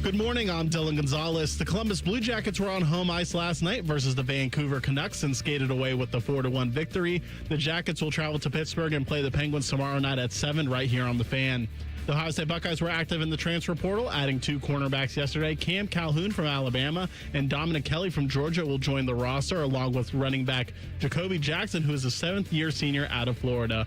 Good morning, I'm Dylan Gonzalez. The Columbus Blue Jackets were on home ice last night versus the Vancouver Canucks and skated away with the 4-1 victory. The Jackets will travel to Pittsburgh and play the Penguins tomorrow night at 7 right here on The Fan. The Ohio State Buckeyes were active in the transfer portal, adding 2 cornerbacks yesterday. Cam Calhoun from Alabama and Dominic Kelly from Georgia will join the roster, along with running back Jacoby Jackson, who is a 7th-year senior out of Florida.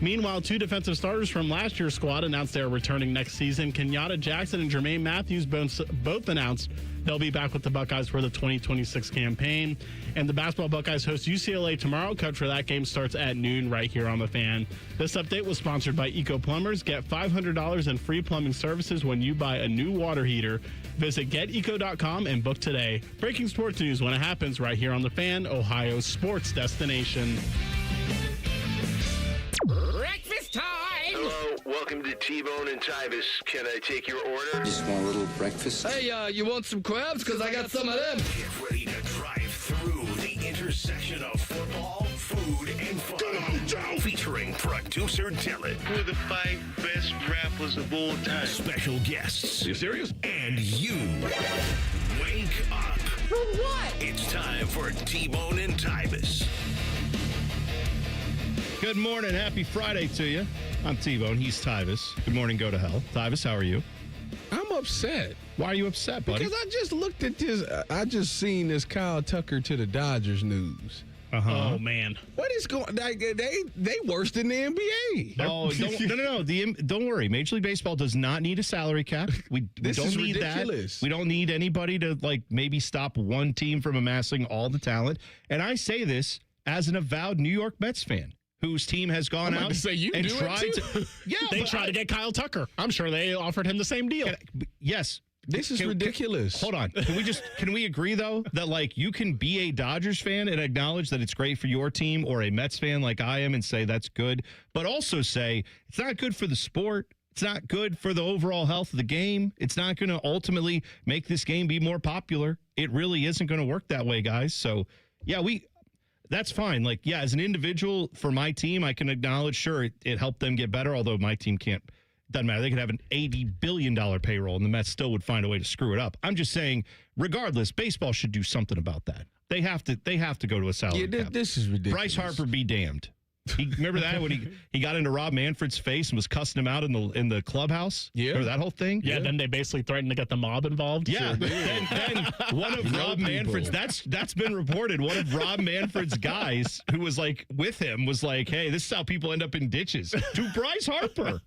Meanwhile, 2 defensive starters from last year's squad announced they are returning next season. Kenyatta Jackson and Jermaine Matthews both announced they'll be back with the Buckeyes for the 2026 campaign. And the basketball Buckeyes host UCLA tomorrow. Coverage for that game starts at noon right here on The Fan. This update was sponsored by Eco Plumbers. Get $500 in free plumbing services when you buy a new water heater. Visit geteco.com and book today. Breaking sports news when it happens right here on The Fan, Ohio's sports destination. Breakfast time! Hello, welcome to T-Bone and Tyvis. Can I take your order? Just want a little breakfast. Hey, you want some crabs? Because I got some of them. Get ready to drive through the intersection of football, food, and fun. Featuring producer Dylan. Who are the 5 best rappers of all time? Special guests. You serious? And you. Wake up. For what? It's time for T-Bone and Tyvis. Good morning. Happy Friday to you. I'm T-Bone. He's Tyvis. Good morning, go to hell. Tyvis, how are you? I'm upset. Why are you upset, buddy? Because I just looked at this. I just seen this Kyle Tucker to the Dodgers news. Oh, man. What is going? They worse than the NBA. Oh, no. Don't worry. Major League Baseball does not need a salary cap. We This don't is need ridiculous. that. We don't need anybody to maybe stop one team from amassing all the talent. And I say this as an avowed New York Mets fan, whose team has gone out to say you and do it tried too. to. Yeah, They tried to get Kyle Tucker. I'm sure they offered him the same deal. Yes. This is ridiculous. Hold on. Can we agree, though, that, you can be a Dodgers fan and acknowledge that it's great for your team, or a Mets fan like I am and say that's good, but also say it's not good for the sport. It's not good for the overall health of the game. It's not going to ultimately make this game be more popular. It really isn't going to work that way, guys. So, yeah, that's fine. As an individual for my team, I can acknowledge, sure, it helped them get better, although my team can't. Doesn't matter. They could have an $80 billion payroll, and the Mets still would find a way to screw it up. I'm just saying, regardless, baseball should do something about that. They have to go to a salary cap. This is ridiculous. Bryce Harper be damned. Remember that when he got into Rob Manfred's face and was cussing him out in the clubhouse? Yeah. Remember that whole thing? Yeah, then they basically threatened to get the mob involved. Yeah, then one of Rob Manfred's, that's been reported. One of Rob Manfred's guys who was with him was like, hey, this is how people end up in ditches. To Bryce Harper.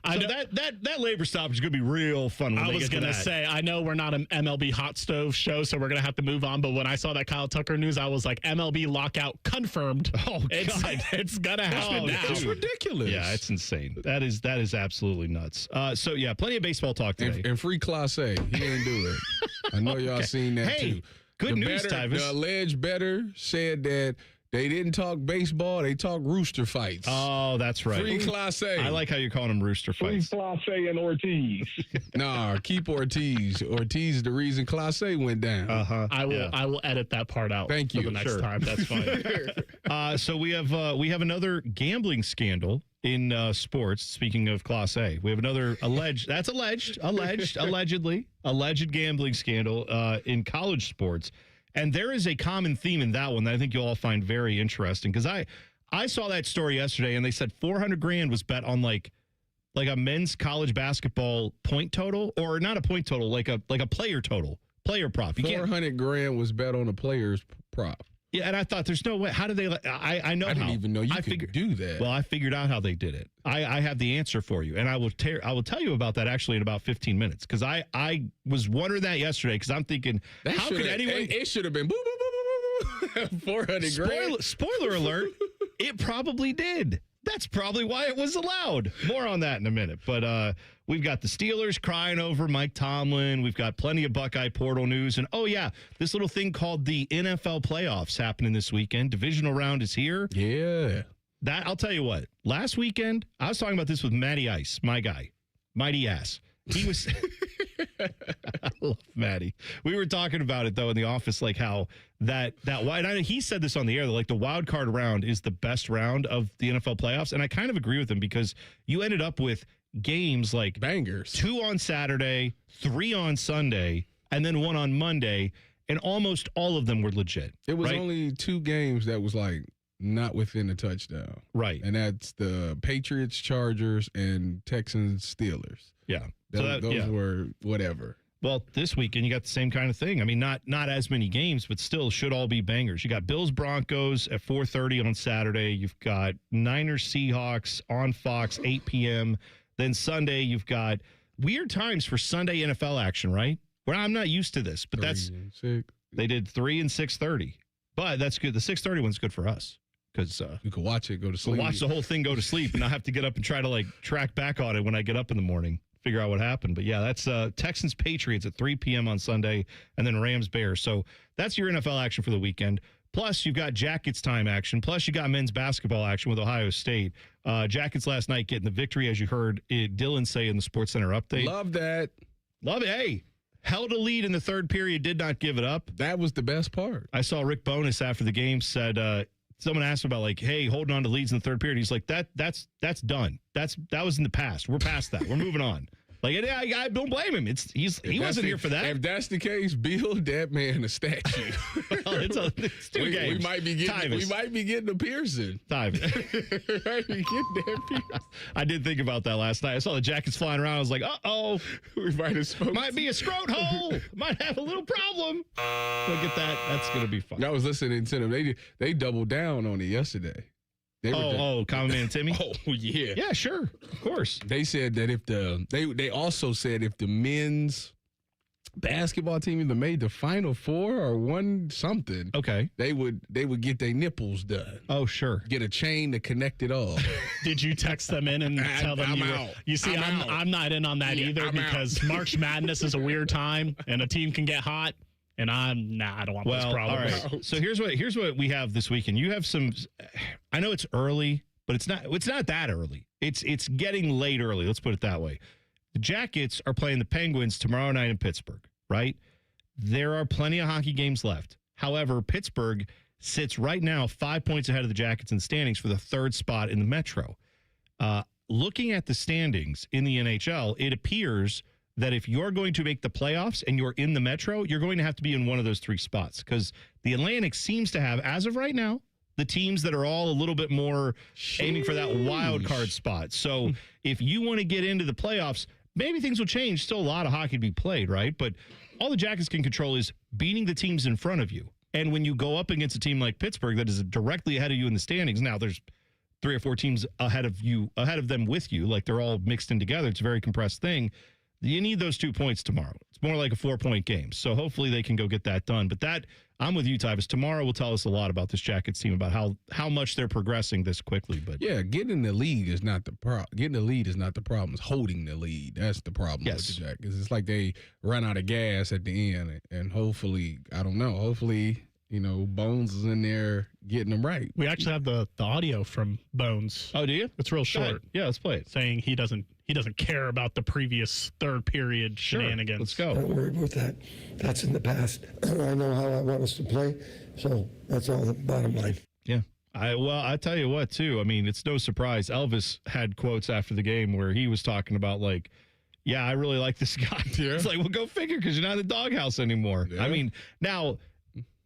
So that labor stoppage is going to be real fun. When I they was get to going to that. say, I know we're not an MLB hot stove show, so we're going to have to move on. But when I saw that Kyle Tucker news, I was like, MLB lockout confirmed. Oh, God. It's going to happen now. It's ridiculous. Yeah, it's insane. That is absolutely nuts. So, yeah, plenty of baseball talk today. And free Class A. He didn't do it. I know y'all seen that, Hey, too. good news, Tyvis. The alleged bettor said that they didn't talk baseball. They talked rooster fights. Oh, that's right. Free Class A. I like how you're calling them rooster fights. Class A and Ortiz. Nah, keep Ortiz. Ortiz is the reason Class A went down. Uh-huh. I will edit that part out. Thank you. For the next Sure. time. That's fine. So we have another gambling scandal in sports. Speaking of Class A, we have another alleged gambling scandal in college sports. And there is a common theme in that one that I think you'll all find very interesting, because I saw that story yesterday, and they said $400,000 was bet on like a men's college basketball point total, or not a point total, like a player total, player prop. $400,000 was bet on a player's prop. Yeah, and I thought, there's no way. How did they? I know. I didn't how. even know you could do that. Well, I figured out how they did it. I have the answer for you, and I will tell you about that actually in about 15 minutes, because I was wondering that yesterday, because I'm thinking, how could anyone? It should have been boo, boo, boo, boo, boo, $400,000. Spoiler alert! It probably did. That's probably why it was allowed. More on that in a minute. But we've got the Steelers crying over Mike Tomlin. We've got plenty of Buckeye portal news. And, oh, yeah, this little thing called the NFL playoffs happening this weekend. Divisional round is here. Yeah. That, I'll tell you what. Last weekend, I was talking about this with Matty Ice, my guy. Mighty ass. He was... I love Matty. We were talking about it, though, in the office, like how he said this on the air, like the wild card round is the best round of the NFL playoffs. And I kind of agree with him, because you ended up with games like Bangers. 2 on Saturday, 3 on Sunday, and then 1 on Monday, and almost all of them were legit. It was right? only 2 games that was like not within a touchdown. Right. And that's the Patriots, Chargers, and Texans, Steelers. Yeah. Those were whatever. Well, this weekend you got the same kind of thing. I mean, not as many games, but still should all be bangers. You got Bills Broncos at 4:30 on Saturday. You've got Niners Seahawks on Fox 8 p.m. Then Sunday you've got weird times for Sunday NFL action, right? Well, I'm not used to this, but 3 and 6. they did 3 and 6:30. But that's good. The 6:30 one's good for us because You can watch it, go to sleep. we'll watch the whole thing, go to sleep, and not have to get up and try to like track back on it when I get up in the morning. Figure out what happened. But yeah, that's Texans Patriots at 3 p.m. on Sunday, and then Rams Bears. So that's your NFL action for the weekend. Plus, you've got Jackets time action. Plus, you got men's basketball action with Ohio State. Jackets last night getting the victory, as you heard Dylan say in the SportsCenter update. Love that. Love it. Hey, held a lead in the third period, did not give it up. That was the best part. I saw Rick Bowness after the game said, someone asked him about like, hey, holding on to leads in the third period. He's like, that's done. That was in the past. We're past that. We're moving on. Like, I don't blame him. He wasn't here for that. If that's the case, build that man a statue. Well, it's 2 games. We might be getting a Pearson. Tyvis. Right, we get that Pearson. I did think about that last night. I saw the Jackets flying around. I was like, uh-oh. We Might be a scrote hole. Might have a little problem. Look at that. That's going to be fun. I was listening to them. They doubled down on it yesterday. Common Man Timmy? Oh, yeah. Yeah, sure. Of course. They said that they also said if the men's basketball team either made the Final Four or won something, Okay. they would get their nipples done. Oh, sure. Get a chain to connect it all. Did you text them in and tell them I'm out. You see, I'm not in on that either because March Madness is a weird time and a team can get hot. And I don't want those problems. All right. So here's what we have this weekend. You have some. I know it's early, but it's not that early. It's getting late early. Let's put it that way. The Jackets are playing the Penguins tomorrow night in Pittsburgh. Right? There are plenty of hockey games left. However, Pittsburgh sits right now 5 points ahead of the Jackets in standings for the 3rd spot in the Metro. Looking at the standings in the NHL, it appears that if you're going to make the playoffs and you're in the Metro, you're going to have to be in one of those 3 spots because the Atlantic seems to have, as of right now, the teams that are all a little bit more aiming for that wild card spot. So if you want to get into the playoffs, maybe things will change. Still a lot of hockey to be played, right? But all the Jackets can control is beating the teams in front of you. And when you go up against a team like Pittsburgh that is directly ahead of you in the standings, now there's 3 or 4 teams ahead of them with you, like they're all mixed in together. It's a very compressed thing. You need those 2 points tomorrow. It's more like a 4-point game. So hopefully they can go get that done. But I'm with you, Tyvis. Tomorrow will tell us a lot about this Jackets team, about how much they're progressing this quickly. But yeah, getting the lead is not the problem. Getting the lead is not the problem. It's holding the lead. That's the problem with the Jackets. It's like they run out of gas at the end. And hopefully, I don't know, Bones is in there getting them right. We actually have the audio from Bones. Oh, do you? It's real short. Yeah, let's play it. Saying he doesn't care about the previous third period shenanigans. Let's go. Don't worry about that. That's in the past. I know how I want us to play, so that's all the bottom line. Yeah. I tell you what, too. I mean, it's no surprise. Elvis had quotes after the game where he was talking about, like, yeah, I really like this guy. Yeah. It's like, well, go figure because you're not in the doghouse anymore. Yeah. I mean, now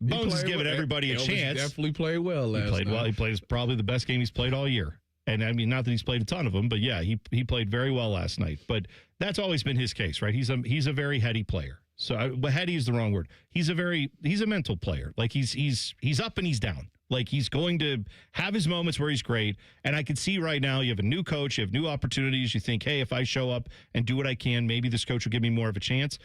Bones is giving everybody a chance. Definitely played well last night. Well. He plays probably the best game he's played all year. And I mean, not that he's played a ton of them, but yeah, he played very well last night. But that's always been his case, right? He's a very heady player. So heady is the wrong word. He's a mental player. Like he's up and he's down. Like he's going to have his moments where he's great. And I can see right now you have a new coach, you have new opportunities. You think, hey, if I show up and do what I can, maybe this coach will give me more of a chance.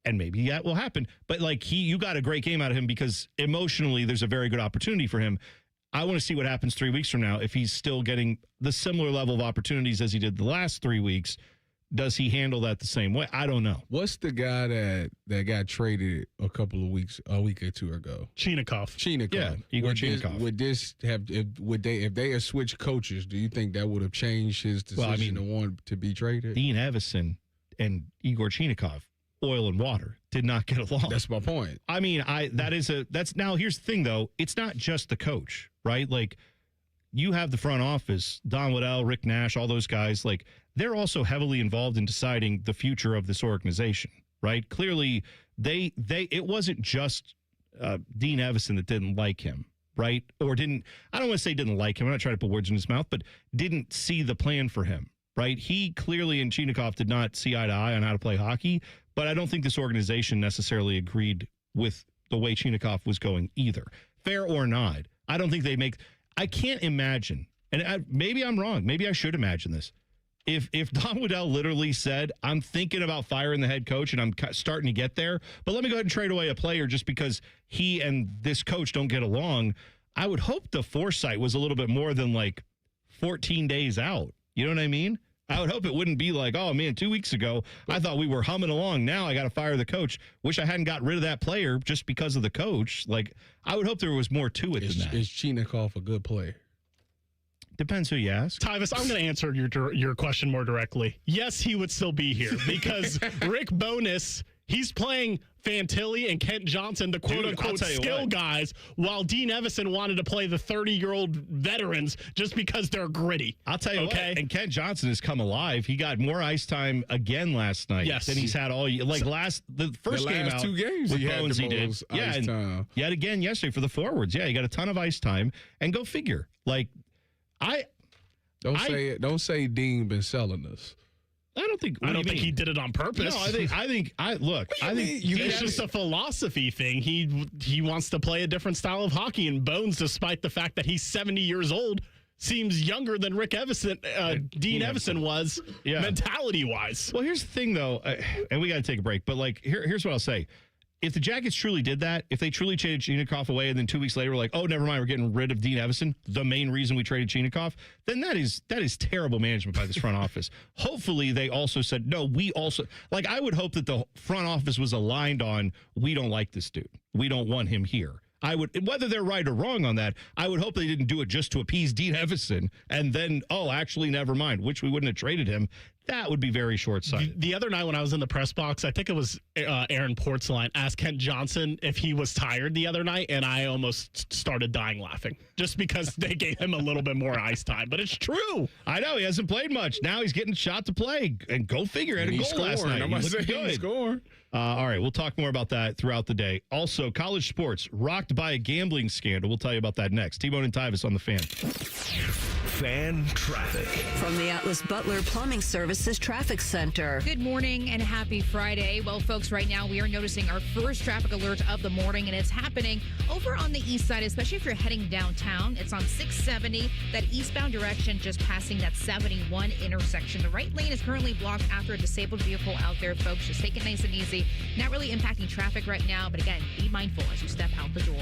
And maybe that will happen. But like you got a great game out of him because emotionally there's a very good opportunity for him. I want to see what happens 3 weeks from now. If he's still getting the similar level of opportunities as he did the last 3 weeks, does he handle that the same way? I don't know. What's the guy that got traded a week or two ago? Chinikov. Yeah, Igor Chinikov. If they had switched coaches, do you think that would have changed his decision to want to be traded? Dean Evison and Igor Chinikov, oil and water, did not get along. That's my point. I mean, now here's the thing though. It's not just the coach, right? Like you have the front office, Don Waddell, Rick Nash, all those guys, like they're also heavily involved in deciding the future of this organization, right? Clearly, it wasn't just Dean Evison that didn't like him, right? Or didn't, I don't want to say didn't like him. I'm not trying to put words in his mouth, but didn't see the plan for him, right? He clearly and Chinakhov did not see eye to eye on how to play hockey, but I don't think this organization necessarily agreed with the way Chinakhov was going either. Fair or not, I don't think I can't imagine, and maybe I'm wrong. Maybe I should imagine this. If Don Waddell literally said, I'm thinking about firing the head coach and I'm starting to get there, but let me go ahead and trade away a player just because he and this coach don't get along, I would hope the foresight was a little bit more than like 14 days out. You know what I mean? I would hope it wouldn't be like, oh, man, 2 weeks ago, I thought we were humming along. Now I got to fire the coach. Wish I hadn't got rid of that player just because of the coach. Like, I would hope there was more to it than that. Is Chinakhov a good player? Depends who you ask. Tyvis, I'm going to answer your question more directly. Yes, he would still be here because Rick Bowness, he's playing Fantilli and Kent Johnson, the quote-unquote skill guys, while Dean Evison wanted to play the 30-year-old veterans just because they're gritty. I'll tell you what, and Kent Johnson has come alive. He got more ice time again last night than he's had all year. Like the first game out, 2 games with he had Bones, the he did. most Yeah, ice and time. yet again yesterday for the forwards. Yeah, he got a ton of ice time. And go figure. Like, Don't say Dean been selling us. I don't think he did it on purpose. No, I think it's just a philosophy thing. He wants to play a different style of hockey, and Bones, despite the fact that he's 70 years old, seems younger than Rick Evison, Dean Evison was, mentality-wise. Well, here's the thing, though, and we got to take a break, but like here's what I'll say. If the Jackets truly did that, if they truly traded Chinakhov away and then 2 weeks later we're like, oh, never mind, we're getting rid of Dean Evison, the main reason we traded Chinakhov, then that is terrible management by this front office. Hopefully they also said, no, I would hope that the front office was aligned on, we don't like this dude. We don't want him here. Whether they're right or wrong on that, I would hope they didn't do it just to appease Dean Evison and then, actually, never mind, which we wouldn't have traded him. That would be very short-sighted. The other night when I was in the press box, I think it was Aaron Portzline asked Kent Johnson if he was tired the other night, and I almost started dying laughing just because they gave him a little bit more ice time. But it's true. I know. He hasn't played much. Now he's getting shot to play. And go figure. Had a goal last night. He's scoring. All right. We'll talk more about that throughout the day. Also, college sports rocked by a gambling scandal. We'll tell you about that next. T-Bone and Tyvis on the Fan. Fan traffic. From the Atlas Butler Plumbing Services Traffic Center. Good morning and happy Friday. Well, folks, right now we are noticing our first traffic alert of the morning, and it's happening over on the east side, especially if you're heading downtown. It's on 670, that eastbound direction, just passing that 71 intersection. The right lane is currently blocked after a disabled vehicle out there, folks. Just take it nice and easy. Not really impacting traffic right now, but again, be mindful as you step out the door.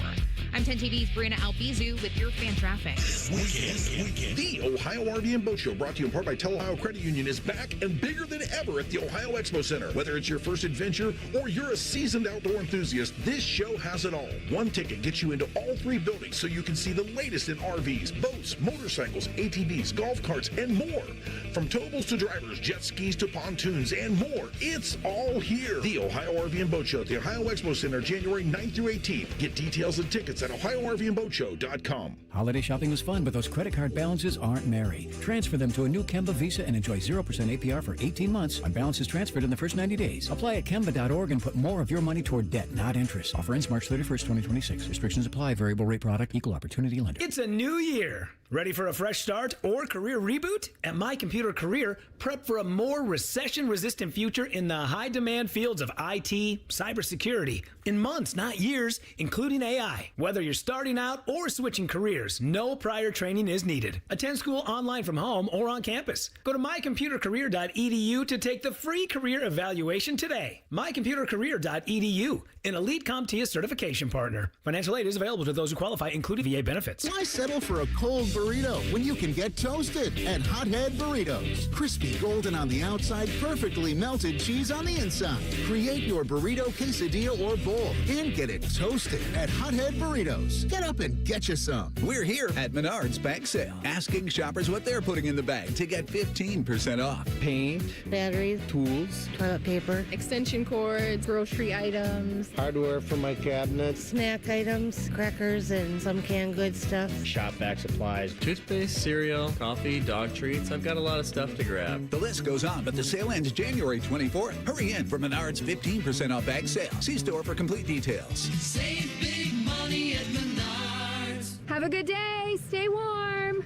I'm 10 TV's Brianna Albizu with your fan traffic. Weekend. The Ohio RV and Boat Show, brought to you in part by Ohio Credit Union, is back and bigger than ever at the Ohio Expo Center. Whether it's your first adventure or you're a seasoned outdoor enthusiast, this show has it all. One ticket gets you into all 3 buildings so you can see the latest in RVs, boats, motorcycles, ATVs, golf carts, and more. From towables to drivers, jet skis to pontoons, and more. It's all here. The Ohio RV and Boat Show at the Ohio Expo Center, January 9th through 18th. Get details and tickets at OhioRVandBoatShow.com. Holiday shopping was fun, but those credit card balances aren't merry. Transfer them to a new Kemba Visa and enjoy 0% APR for 18 months on balances transferred in the first 90 days. Apply at Kemba.org and put more of your money toward debt, not interest. Offer ends March 31st, 2026. Restrictions apply. Variable rate product. Equal opportunity lender. It's a new year. Ready for a fresh start or career reboot? At My Computer Career, prep for a more recession-resistant future in the high-demand fields of IT, cybersecurity, in months, not years, including AI. Whether you're starting out or switching careers, no prior training is needed. Attend school online from home or on campus. Go to mycomputercareer.edu to take the free career evaluation today. mycomputercareer.edu, an elite CompTIA certification partner. Financial aid is available to those who qualify, including VA benefits. Why settle for a cold burrito when you can get toasted at Hothead Burritos? Crispy golden on the outside, perfectly melted cheese on the inside. Create your burrito, quesadilla, or bowl and get it toasted at Hothead Burritos. Get up and get you some. We're here at Menards Bag Sale, asking shoppers what they're putting in the bag to get 15% off. Paint, batteries, tools, toilet paper, extension cords, grocery items, hardware for my cabinets, snack items, crackers, and some canned goods stuff. Shop vac supplies, supplies. Toothpaste, cereal, coffee, dog treats. I've got a lot of stuff to grab. The list goes on, but the sale ends January 24th. Hurry in for Menards 15% off bag sale. See store for complete details. Save big money at Menards. Have a good day. Stay warm.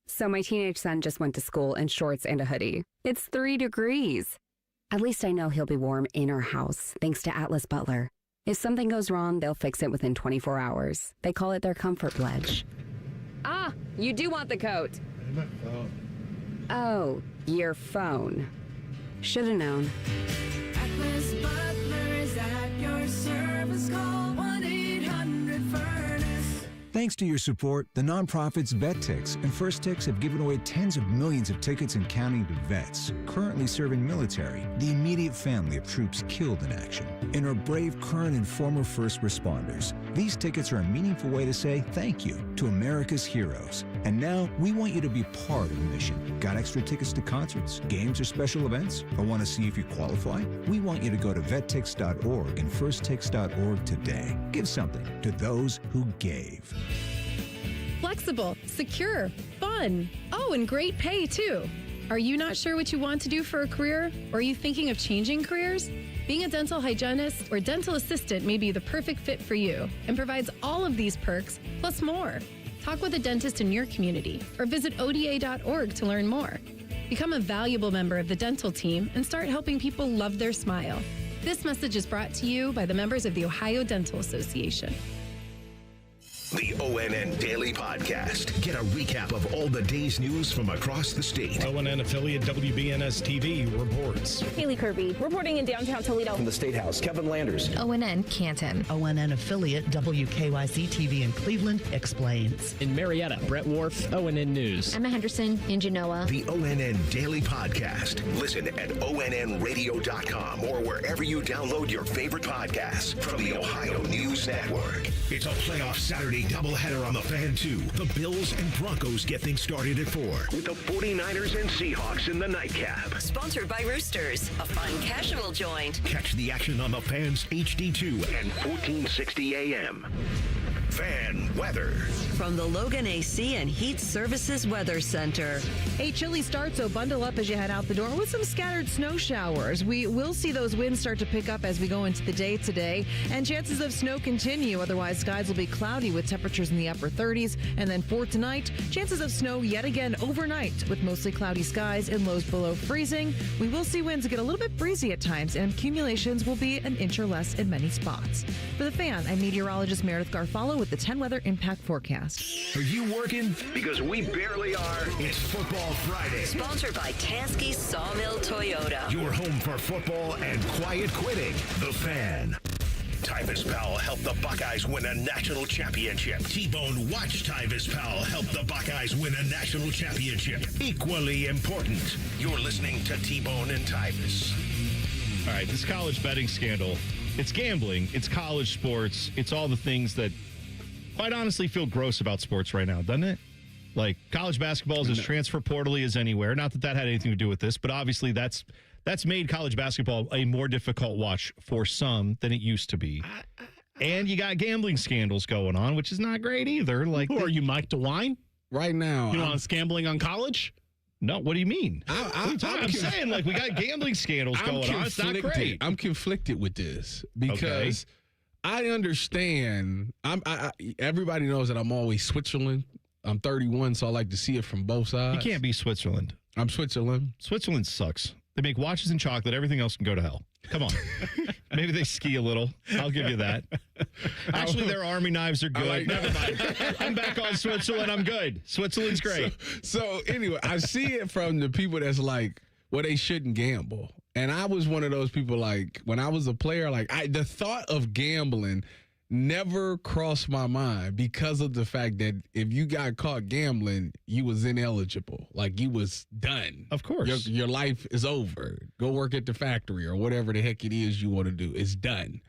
So my teenage son just went to school in shorts and a hoodie. It's 3 degrees. At least I know he'll be warm in our house, thanks to Atlas Butler. If something goes wrong, they'll fix it within 24 hours. They call it their comfort pledge. Ah, you do want the coat. My phone. Oh, your phone. Should have known. Atlas Butler is at your service. Call 1-800-FURNACE. Thanks to your support, the nonprofits VetTix and First Tix have given away tens of millions of tickets and counting to vets currently serving military, the immediate family of troops killed in action, and our brave current and former first responders. These tickets are a meaningful way to say thank you to America's heroes. And now we want you to be part of the mission. Got extra tickets to concerts, games, or special events? Or want to see if you qualify? We want you to go to vettix.org and firsttix.org today. Give something to those who gave. Flexible, secure, fun. Oh, and great pay, too. Are you not sure what you want to do for a career? Or are you thinking of changing careers? Being a dental hygienist or dental assistant may be the perfect fit for you and provides all of these perks, plus more. Talk with a dentist in your community or visit ODA.org to learn more. Become a valuable member of the dental team and start helping people love their smile. This message is brought to you by the members of the Ohio Dental Association. The ONN Daily Podcast. Get a recap of all the day's news from across the state. ONN affiliate WBNS TV reports. Haley Kirby reporting in downtown Toledo. From the State House, Kevin Landers. ONN Canton. ONN affiliate WKYC TV in Cleveland explains. In Marietta, Brett Wharf, ONN News. Emma Henderson in Genoa. The ONN Daily Podcast. Listen at ONNradio.com or wherever you download your favorite podcasts from the Ohio News Network. It's a playoff Saturday doubleheader on the Fan 2. The Bills and Broncos get things started at 4. With the 49ers and Seahawks in the nightcap. Sponsored by Roosters, a fun casual joint. Catch the action on the Fans HD2 and 1460 AM. Fan weather. From the Logan AC and Heat Services Weather Center. A chilly start, so bundle up as you head out the door with some scattered snow showers. We will see those winds start to pick up as we go into the day today, and chances of snow continue. Otherwise, skies will be cloudy with temperatures in the upper 30s. And then for tonight, chances of snow yet again overnight with mostly cloudy skies and lows below freezing. We will see winds get a little bit breezy at times, and accumulations will be an inch or less in many spots. For the Fan, I'm meteorologist Meredith Garfalo with the 10 Weather Impact Forecast. Are you working? Because we barely are. It's Football Friday. Sponsored by Tansky Sawmill Toyota. Your home for football and quiet quitting. The Fan. Tyvis Powell helped the Buckeyes win a national championship. T-Bone watched Tyvis Powell help the Buckeyes win a national championship. Equally important. You're listening to T-Bone and Tyvis. All right, this college betting scandal, it's gambling, it's college sports, it's all the things that quite honestly feel gross about sports right now, doesn't it? Like college basketball is as transfer portally as anywhere. Not that that had anything to do with this, but obviously that's made college basketball a more difficult watch for some than it used to be. And you got gambling scandals going on, which is not great either. Like, who are you, Mike DeWine? Right now, you want gambling on college? No, what do you mean? I'm saying, like, we got gambling scandals going on. It's not great. I'm conflicted with this because I understand. Everybody knows that I'm always Switzerland. I'm 31, so I like to see it from both sides. You can't be Switzerland. I'm Switzerland. Switzerland sucks. They make watches and chocolate. Everything else can go to hell. Come on. Maybe they ski a little. I'll give you that. Actually, their army knives are good. Never mind. I'm back on Switzerland. I'm good. Switzerland's great. So anyway, I see it from the people that's like, well, they shouldn't gamble. And I was one of those people, like, when I was a player, like, the thought of gambling never crossed my mind because of the fact that if you got caught gambling, you was ineligible. Like, you was done. Of course. Your life is over. Go work at the factory or whatever the heck it is you want to do. It's done.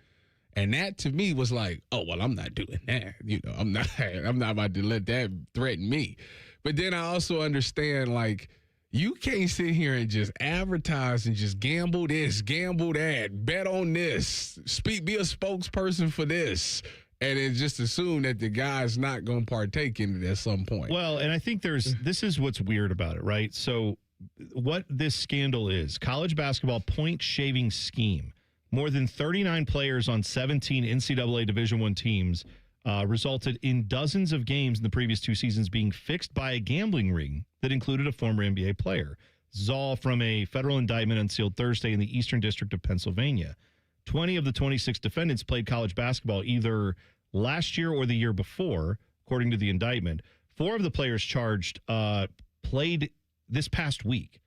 And that to me was like, oh, well, I'm not doing that. You know, I'm not about to let that threaten me. But then I also understand, like, you can't sit here and just advertise and just gamble this, gamble that, bet on this, be a spokesperson for this, and then just assume that the guy's not going to partake in it at some point. Well, and I think this is what's weird about it, right? So what this scandal is, college basketball point shaving scheme. More than 39 players on 17 NCAA Division I teams resulted in dozens of games in the previous 2 seasons being fixed by a gambling ring that included a former NBA player. This is all from a federal indictment unsealed Thursday in the Eastern District of Pennsylvania. 20 of the 26 defendants played college basketball either last year or the year before, according to the indictment. 4 of the players charged played this past week.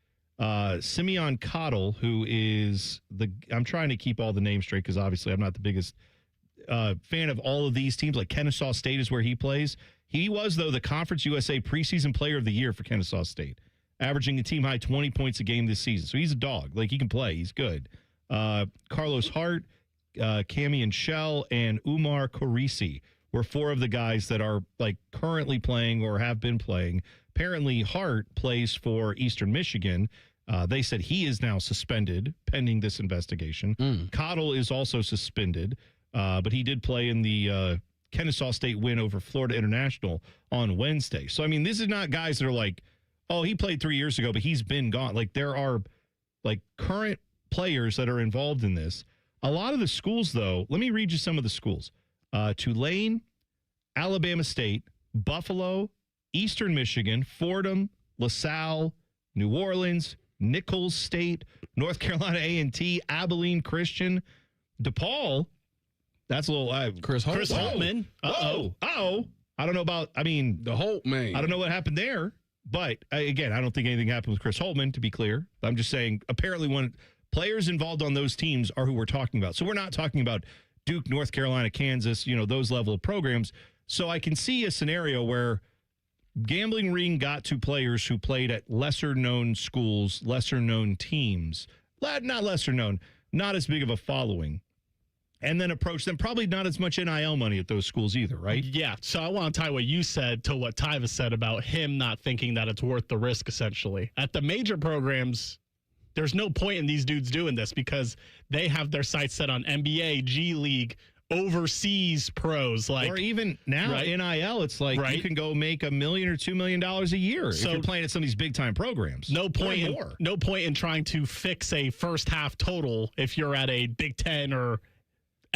Simeon Cottle, who is I'm trying to keep all the names straight because obviously I'm not the biggest fan of all of these teams. Like Kennesaw State is where he plays. He was, though, the Conference USA preseason player of the year for Kennesaw State, averaging a team high 20 points a game this season. So he's a dog. Like, he can play. He's good. Carlos Hart, Camion Shell, and Umar Korisi were 4 of the guys that are like currently playing or have been playing. Apparently, Hart plays for Eastern Michigan. They said he is now suspended pending this investigation. Cottle is also suspended, but he did play in the Kennesaw State win over Florida International on Wednesday. So, I mean, this is not guys that are like, oh, he played 3 years ago, but he's been gone. Like, there are like current players that are involved in this. A lot of the schools, though, let me read you some of the schools. Tulane, Alabama State, Buffalo, Eastern Michigan, Fordham, LaSalle, New Orleans, Nichols State, North Carolina A&T, Abilene Christian, DePaul. That's a little Chris Holtman. Uh-oh. I don't know about, I mean, the Holtman. I don't know what happened there, but again, I don't think anything happened with Chris Holtman, to be clear. I'm just saying, apparently one players involved on those teams are who we're talking about. So we're not talking about Duke, North Carolina, Kansas, those level of programs. So I can see a scenario where gambling ring got to players who played at lesser known schools, lesser known teams, not lesser known, not as big of a following, and then approached them. Probably not as much NIL money at those schools either, right? Yeah. So I want to tie what you said to what Tyvis said about him not thinking that it's worth the risk, essentially. At the major programs, there's no point in these dudes doing this because they have their sights set on NBA, G League, overseas pros, like, or even now, right? NIL, it's like you can go make $1 million or $2 million a year if you're playing at some of these big time programs. No point in trying to fix a first half total if you're at a Big Ten or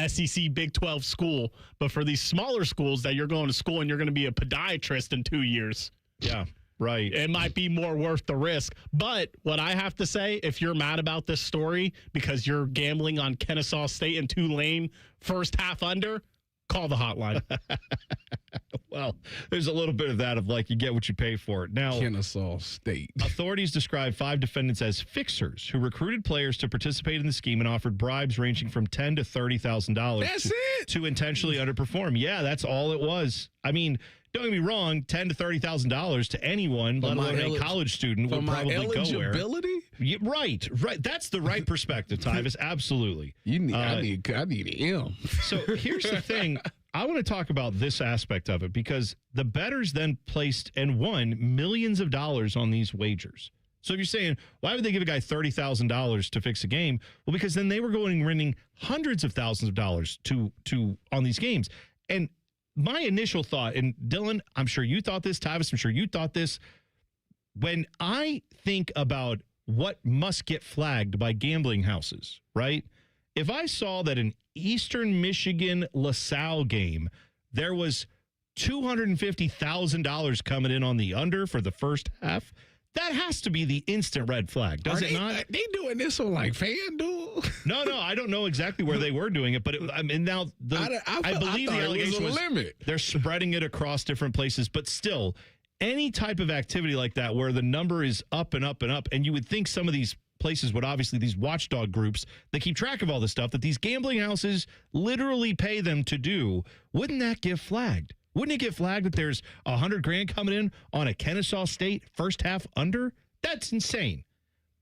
SEC Big 12 school. But for these smaller schools that you're going to school and you're going to be a podiatrist in 2 years. Yeah. Right. It might be more worth the risk. But what I have to say, if you're mad about this story because you're gambling on Kennesaw State and Tulane first half under, call the hotline. Well, there's a little bit of that of like you get what you pay for. Now, Kennesaw State. Authorities describe 5 defendants as fixers who recruited players to participate in the scheme and offered bribes ranging from $10,000 to $30,000. That's it. To intentionally underperform. Yeah, that's all it was. I mean, don't get me wrong, $10,000 to $30,000 to anyone, let alone a college student, would probably go where. Yeah, right. That's the right perspective, Tyvis. Absolutely. I need him. So here's the thing. I want to talk about this aspect of it because the bettors then placed and won millions of dollars on these wagers. So if you're saying, why would they give a guy $30,000 to fix a game? Well, because then they were going and winning hundreds of thousands of dollars to on these games. And my initial thought, and Dylan, I'm sure you thought this, Tyvis, I'm sure you thought this. When I think about what must get flagged by gambling houses, right? If I saw that an Eastern Michigan LaSalle game, there was $250,000 coming in on the under for the first half, that has to be the instant red flag, does it not? They doing this on like FanDuel? No, I don't know exactly where they were doing it, but I believe the allegation was they're spreading it across different places, but still, any type of activity like that where the number is up and up and up, and you would think some of these places would obviously, these watchdog groups that keep track of all this stuff that these gambling houses literally pay them to do, wouldn't that get flagged? Wouldn't it get flagged that there's $100,000 coming in on a Kennesaw State first half under? That's insane.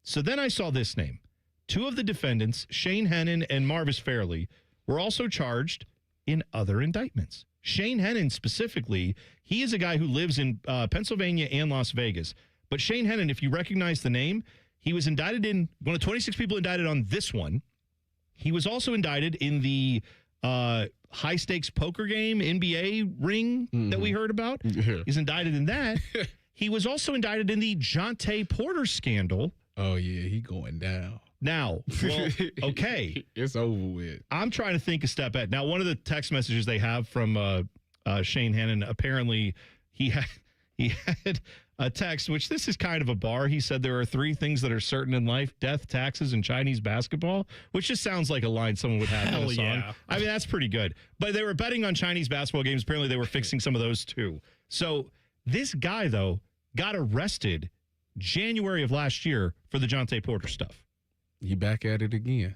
So then I saw this name. 2 of the defendants, Shane Hennon and Marvis Fairley, were also charged in other indictments. Shane Hennon specifically, he is a guy who lives in Pennsylvania and Las Vegas. But Shane Hennon, if you recognize the name, he was indicted in one of 26 people indicted on this one. He was also indicted in the high stakes poker game, NBA ring that we heard about. He's indicted in that. He was also indicted in the Jonte Porter scandal. Oh, yeah, he going down. Now, well, okay. It's over with. I'm trying to think a step ahead. Now, one of the text messages they have from Shane Hannon, apparently he had a text, which this is kind of a bar. He said there are 3 things that are certain in life: death, taxes, and Chinese basketball, which just sounds like a line someone would have in a song. Yeah. I mean, that's pretty good. But they were betting on Chinese basketball games. Apparently, they were fixing some of those too. So this guy, though, got arrested January of last year for the Jonte Porter stuff. He back at it again.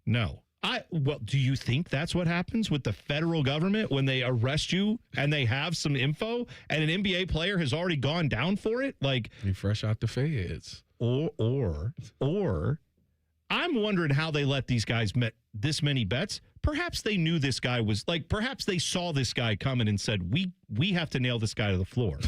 No. Well, do you think that's what happens with the federal government when they arrest you and they have some info and an NBA player has already gone down for it? Like, he fresh out the feds. Or I'm wondering how they let these guys met this many bets. Perhaps they knew this guy was perhaps they saw this guy coming and said, we have to nail this guy to the floor.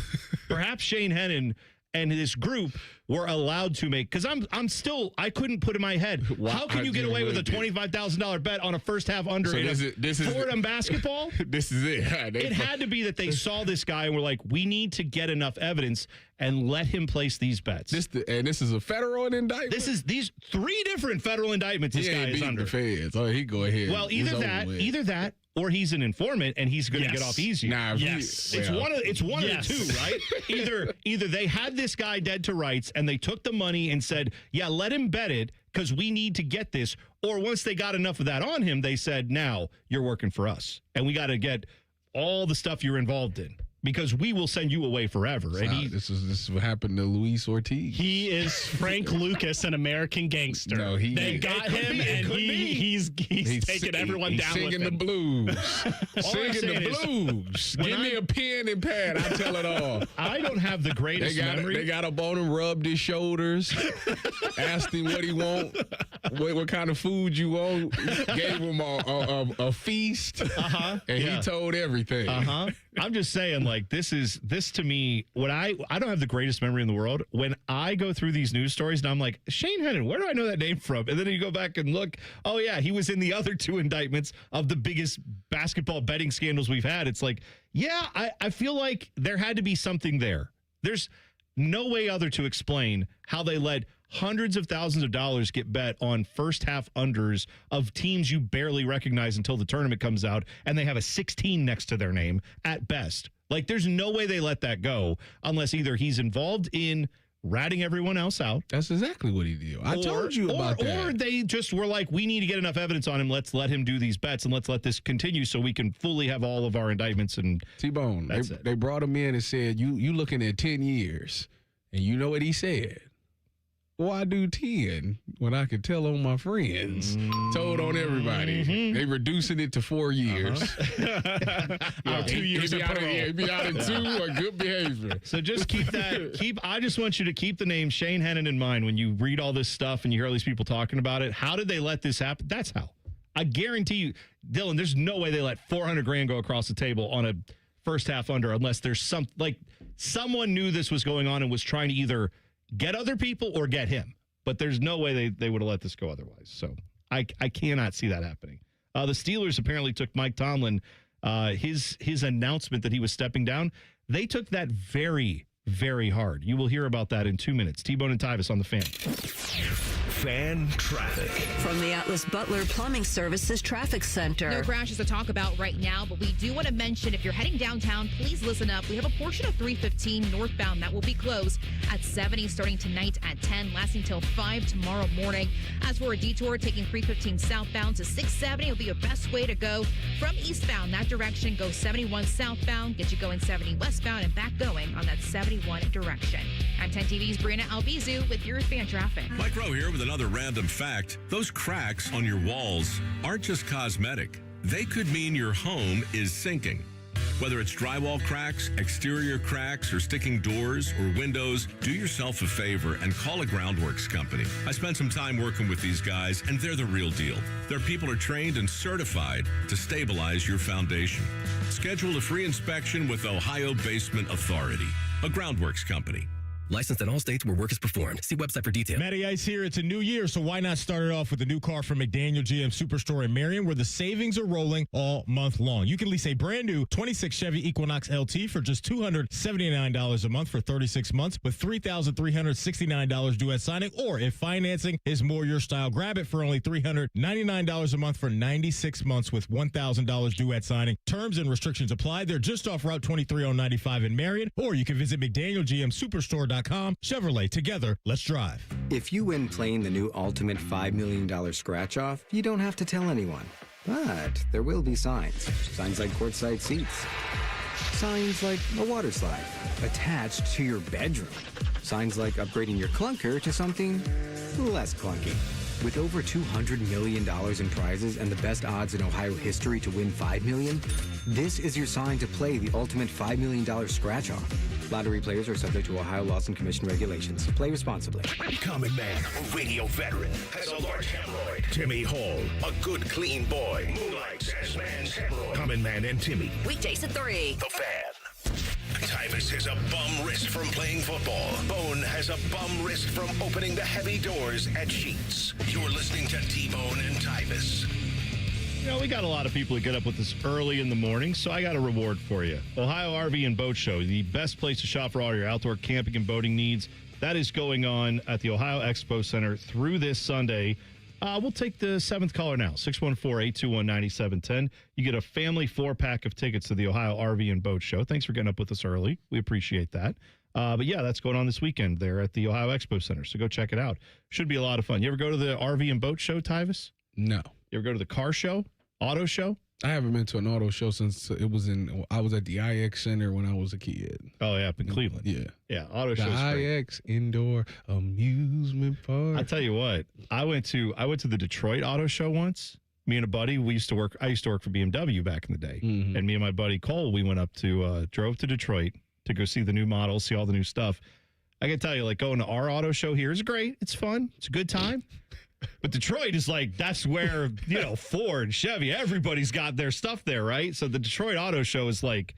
Perhaps Shane Hannon and his group were allowed to make, because I couldn't put in my head, how can you get away with a $25,000 bet on a first half under Fordham basketball? This is it. It had to be that they saw this guy and were like, we need to get enough evidence and let him place these bets. This is a federal indictment? This is these 3 different federal indindictments this guy is under. The feds. Oh, he go ahead. Well, either that, or he's an informant and he's going to get off easy. Nah, it's one of the two, right? Either they had this guy dead to rights and they took the money and said, yeah, let him bet it because we need to get this. Or once they got enough of that on him, they said, now you're working for us and we got to get all the stuff you're involved in, because we will send you away forever. And this is what happened to Luis Ortiz. He is Frank Lucas, an American gangster. No, they got him, and he's taking everyone down with him. Singing the blues. Singing the blues. Give me a pen and pad. I tell it all. I don't have the greatest memory. They got up on him, rubbed his shoulders, asked him what he want, what kind of food you want, gave him a feast, and he told everything. I'm just saying, like, this to me, when I don't have the greatest memory in the world. When I go through these news stories and I'm like, Shane Hannon, where do I know that name from? And then you go back and look, oh yeah, he was in the other 2 indictments of the biggest basketball betting scandals we've had. It's like, yeah, I feel like there had to be something there. There's no way other to explain how they let hundreds of thousands of dollars get bet on first half unders of teams you barely recognize until the tournament comes out, and they have a 16 next to their name at best. Like, there's no way they let that go unless either he's involved in ratting everyone else out. That's exactly what he did. I told you about that. Or they just were like, we need to get enough evidence on him. Let's let him do these bets and let's let this continue so we can fully have all of our indictments. And T-Bone, they brought him in and said, you looking at 10 years. And you know what he said? Why do 10 when I could tell on my friends? Told on everybody. They reducing it to 4 years. 2 years in parole. Be out in 2 or good behavior. So just keep that. I just want you to keep the name Shane Hannon in mind when you read all this stuff and you hear all these people talking about it. How did they let this happen? That's how. I guarantee you, Dylan, there's no way they let $400,000 go across the table on a first half under unless there's someone knew this was going on and was trying to either get other people or get him. But there's no way they would have let this go otherwise. So I cannot see that happening. The Steelers apparently took Mike Tomlin, his announcement that he was stepping down. They took that very, very hard. You will hear about that in 2 minutes. T-Bone and Tyvis on the Fan. Fan traffic. From the Atlas Butler Plumbing Services Traffic Center. No crashes to talk about right now, but we do want to mention if you're heading downtown, please listen up. We have a portion of 315 northbound that will be closed at 70 starting tonight at 10, lasting till 5 tomorrow morning. As for a detour, taking 315 southbound to 670 will be your best way to go. From eastbound, that direction, go 71 southbound, get you going 70 westbound and back going on that 71 direction. I'm 10 TV's Brianna Albizu with your fan traffic. Mike Rowe here with another random fact. Those cracks on your walls aren't just cosmetic. They could mean your home is sinking. Whether it's drywall cracks, exterior cracks, or sticking doors or windows, do yourself a favor and call a Groundworks company. I spent some time working with these guys, and they're the real deal. Their people are trained and certified to stabilize your foundation. Schedule a free inspection with Ohio Basement Authority, a Groundworks company. Licensed in all states where work is performed. See website for details. Matty Ice here. It's a new year, so why not start it off with a new car from McDaniel GM Superstore in Marion, where the savings are rolling all month long. You can lease a brand new 26 Chevy Equinox LT for just $279 a month for 36 months with $3,369 due at signing. Or if financing is more your style, grab it for only $399 a month for 96 months with $1,000 due at signing. Terms and restrictions apply. They're just off Route 23095 in Marion, or you can visit McDanielGMSuperstore.com. Chevrolet, together, let's drive. If you win playing the new Ultimate $5 million scratch-off, you don't have to tell anyone. But there will be signs. Signs like courtside seats. Signs like a water slide attached to your bedroom. Signs like upgrading your clunker to something less clunky. With over $200 million in prizes and the best odds in Ohio history to win $5 million, this is your sign to play the Ultimate $5 million scratch-off. Lottery players are subject to Ohio laws and commission regulations. Play responsibly. Common man, a radio veteran, has a large hemorrhoid. Timmy Hall, a good, clean boy, moonlights as man's hemorrhoid. Common Man and Timmy. Weekdays at 3. The Fan. Tyvis has a bum wrist from playing football. Bone has a bum wrist from opening the heavy doors at Sheets. You're listening to T-Bone and Tyvis. You know, we got a lot of people that get up with us early in the morning, so I got a reward for you. Ohio RV and Boat Show, the best place to shop for all your outdoor camping and boating needs. That is going on at the Ohio Expo Center through this Sunday. We'll take the 7th caller now, 614-821-9710. You get a family 4-pack of tickets to the Ohio RV and Boat Show. Thanks for getting up with us early. We appreciate that. But yeah, that's going on this weekend there at the Ohio Expo Center, so go check it out. Should be a lot of fun. You ever go to the RV and Boat Show, Tyvis? No. You ever go to the car show, auto show? I haven't been to an auto show since I was at the IX Center when I was a kid. Oh, yeah, up in Cleveland. Yeah. Yeah, auto the show. IX Indoor Amusement Park. I tell you what, I went to the Detroit Auto Show once. Me and a buddy, I used to work for BMW back in the day. Mm-hmm. And me and my buddy Cole, we went up to, drove to Detroit to go see the new models, see all the new stuff. I can tell you, like, going to our auto show here is great. It's fun. It's a good time. But Detroit is like, that's where, Ford, Chevy, everybody's got their stuff there, right? So the Detroit Auto Show is like,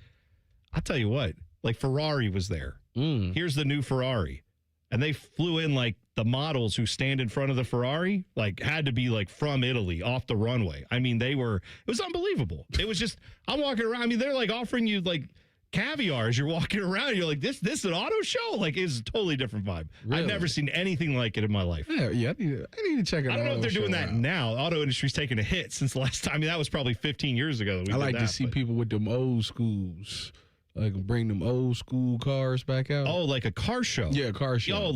I'll tell you what, like Ferrari was there. Here's the new Ferrari. And they flew in like the models who stand in front of the Ferrari, like had to be like from Italy off the runway. I mean, it was unbelievable. It was just, I'm walking around. I mean, they're like offering you like caviar as you're walking around. You're like, this is an auto show? Like, it's a totally different vibe. Really? I've never seen anything like it in my life. Yeah, I need to check it out. I don't know if they're doing that now. Auto industry's taking a hit since the last time. I mean, that was probably 15 years ago. I like to see people with them old schools. Like, bring them old school cars back out. Oh, like a car show? Yeah, car show.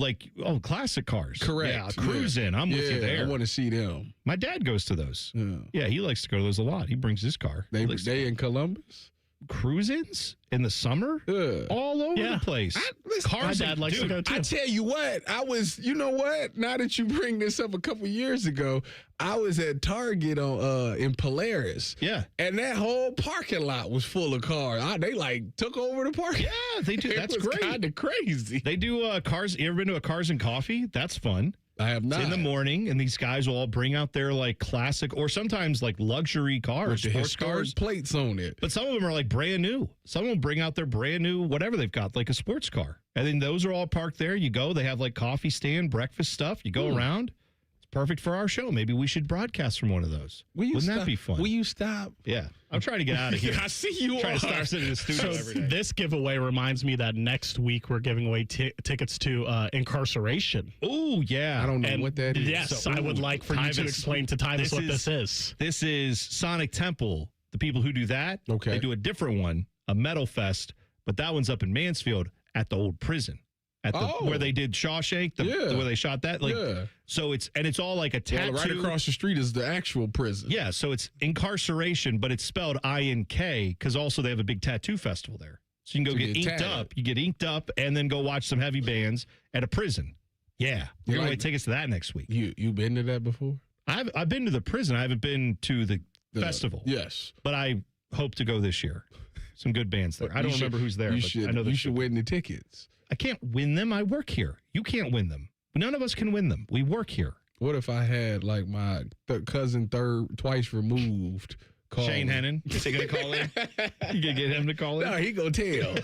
Classic cars. Correct. Yeah, cruise in. I'm with you there. I want to see them. My dad goes to those. Yeah, he likes to go to those a lot. He brings his car. They in Columbus? Cruise-ins in the summer? All over the place. My dad likes to go too. I tell you what, now that you bring this up a couple years ago, I was at Target in Polaris. Yeah. And that whole parking lot was full of cars. They took over the parking. Yeah, they do. That's great. Kind of crazy. They do cars. You ever been to a Cars and Coffee? That's fun. I have not. It's in the morning, and these guys will all bring out their like classic or sometimes like luxury cars, with sports cars, plates on it. But some of them are like brand new. Some of them bring out their brand new whatever they've got, like a sports car, and then those are all parked there. You go, they have like coffee stand, breakfast stuff. You go around. It's perfect for our show. Maybe we should broadcast from one of those. Wouldn't that be fun? Will you stop? Yeah, I'm trying to get out of here. I see you trying to stop sitting in the studio every day. This giveaway reminds me that next week we're giving away tickets to Incarceration. Oh, yeah. I don't know what that is. Yes, I would like for you to explain to Tyvis what this is. This is Sonic Temple. The people who do that, they do a different one, a Metal Fest, but that one's up in Mansfield at the old prison. Where they did Shawshank, where they shot that. So it's all like a tattoo. Right across the street is the actual prison. Yeah, so it's Incarceration, but it's spelled INK because also they have a big tattoo festival there. So you can go get inked up. You get inked up and then go watch some heavy bands at a prison. Yeah. We're going to take us to that next week. You been to that before? I've been to the prison. I haven't been to the festival. Yes. But I hope to go this year. Some good bands there. I don't remember who's there. I know you should win the tickets. I can't win them. I work here. You can't win them. None of us can win them. We work here. What if I had like my cousin twice removed? Shane Hennon. Is he going to call in? You going to get him to call in? No, he going to tell.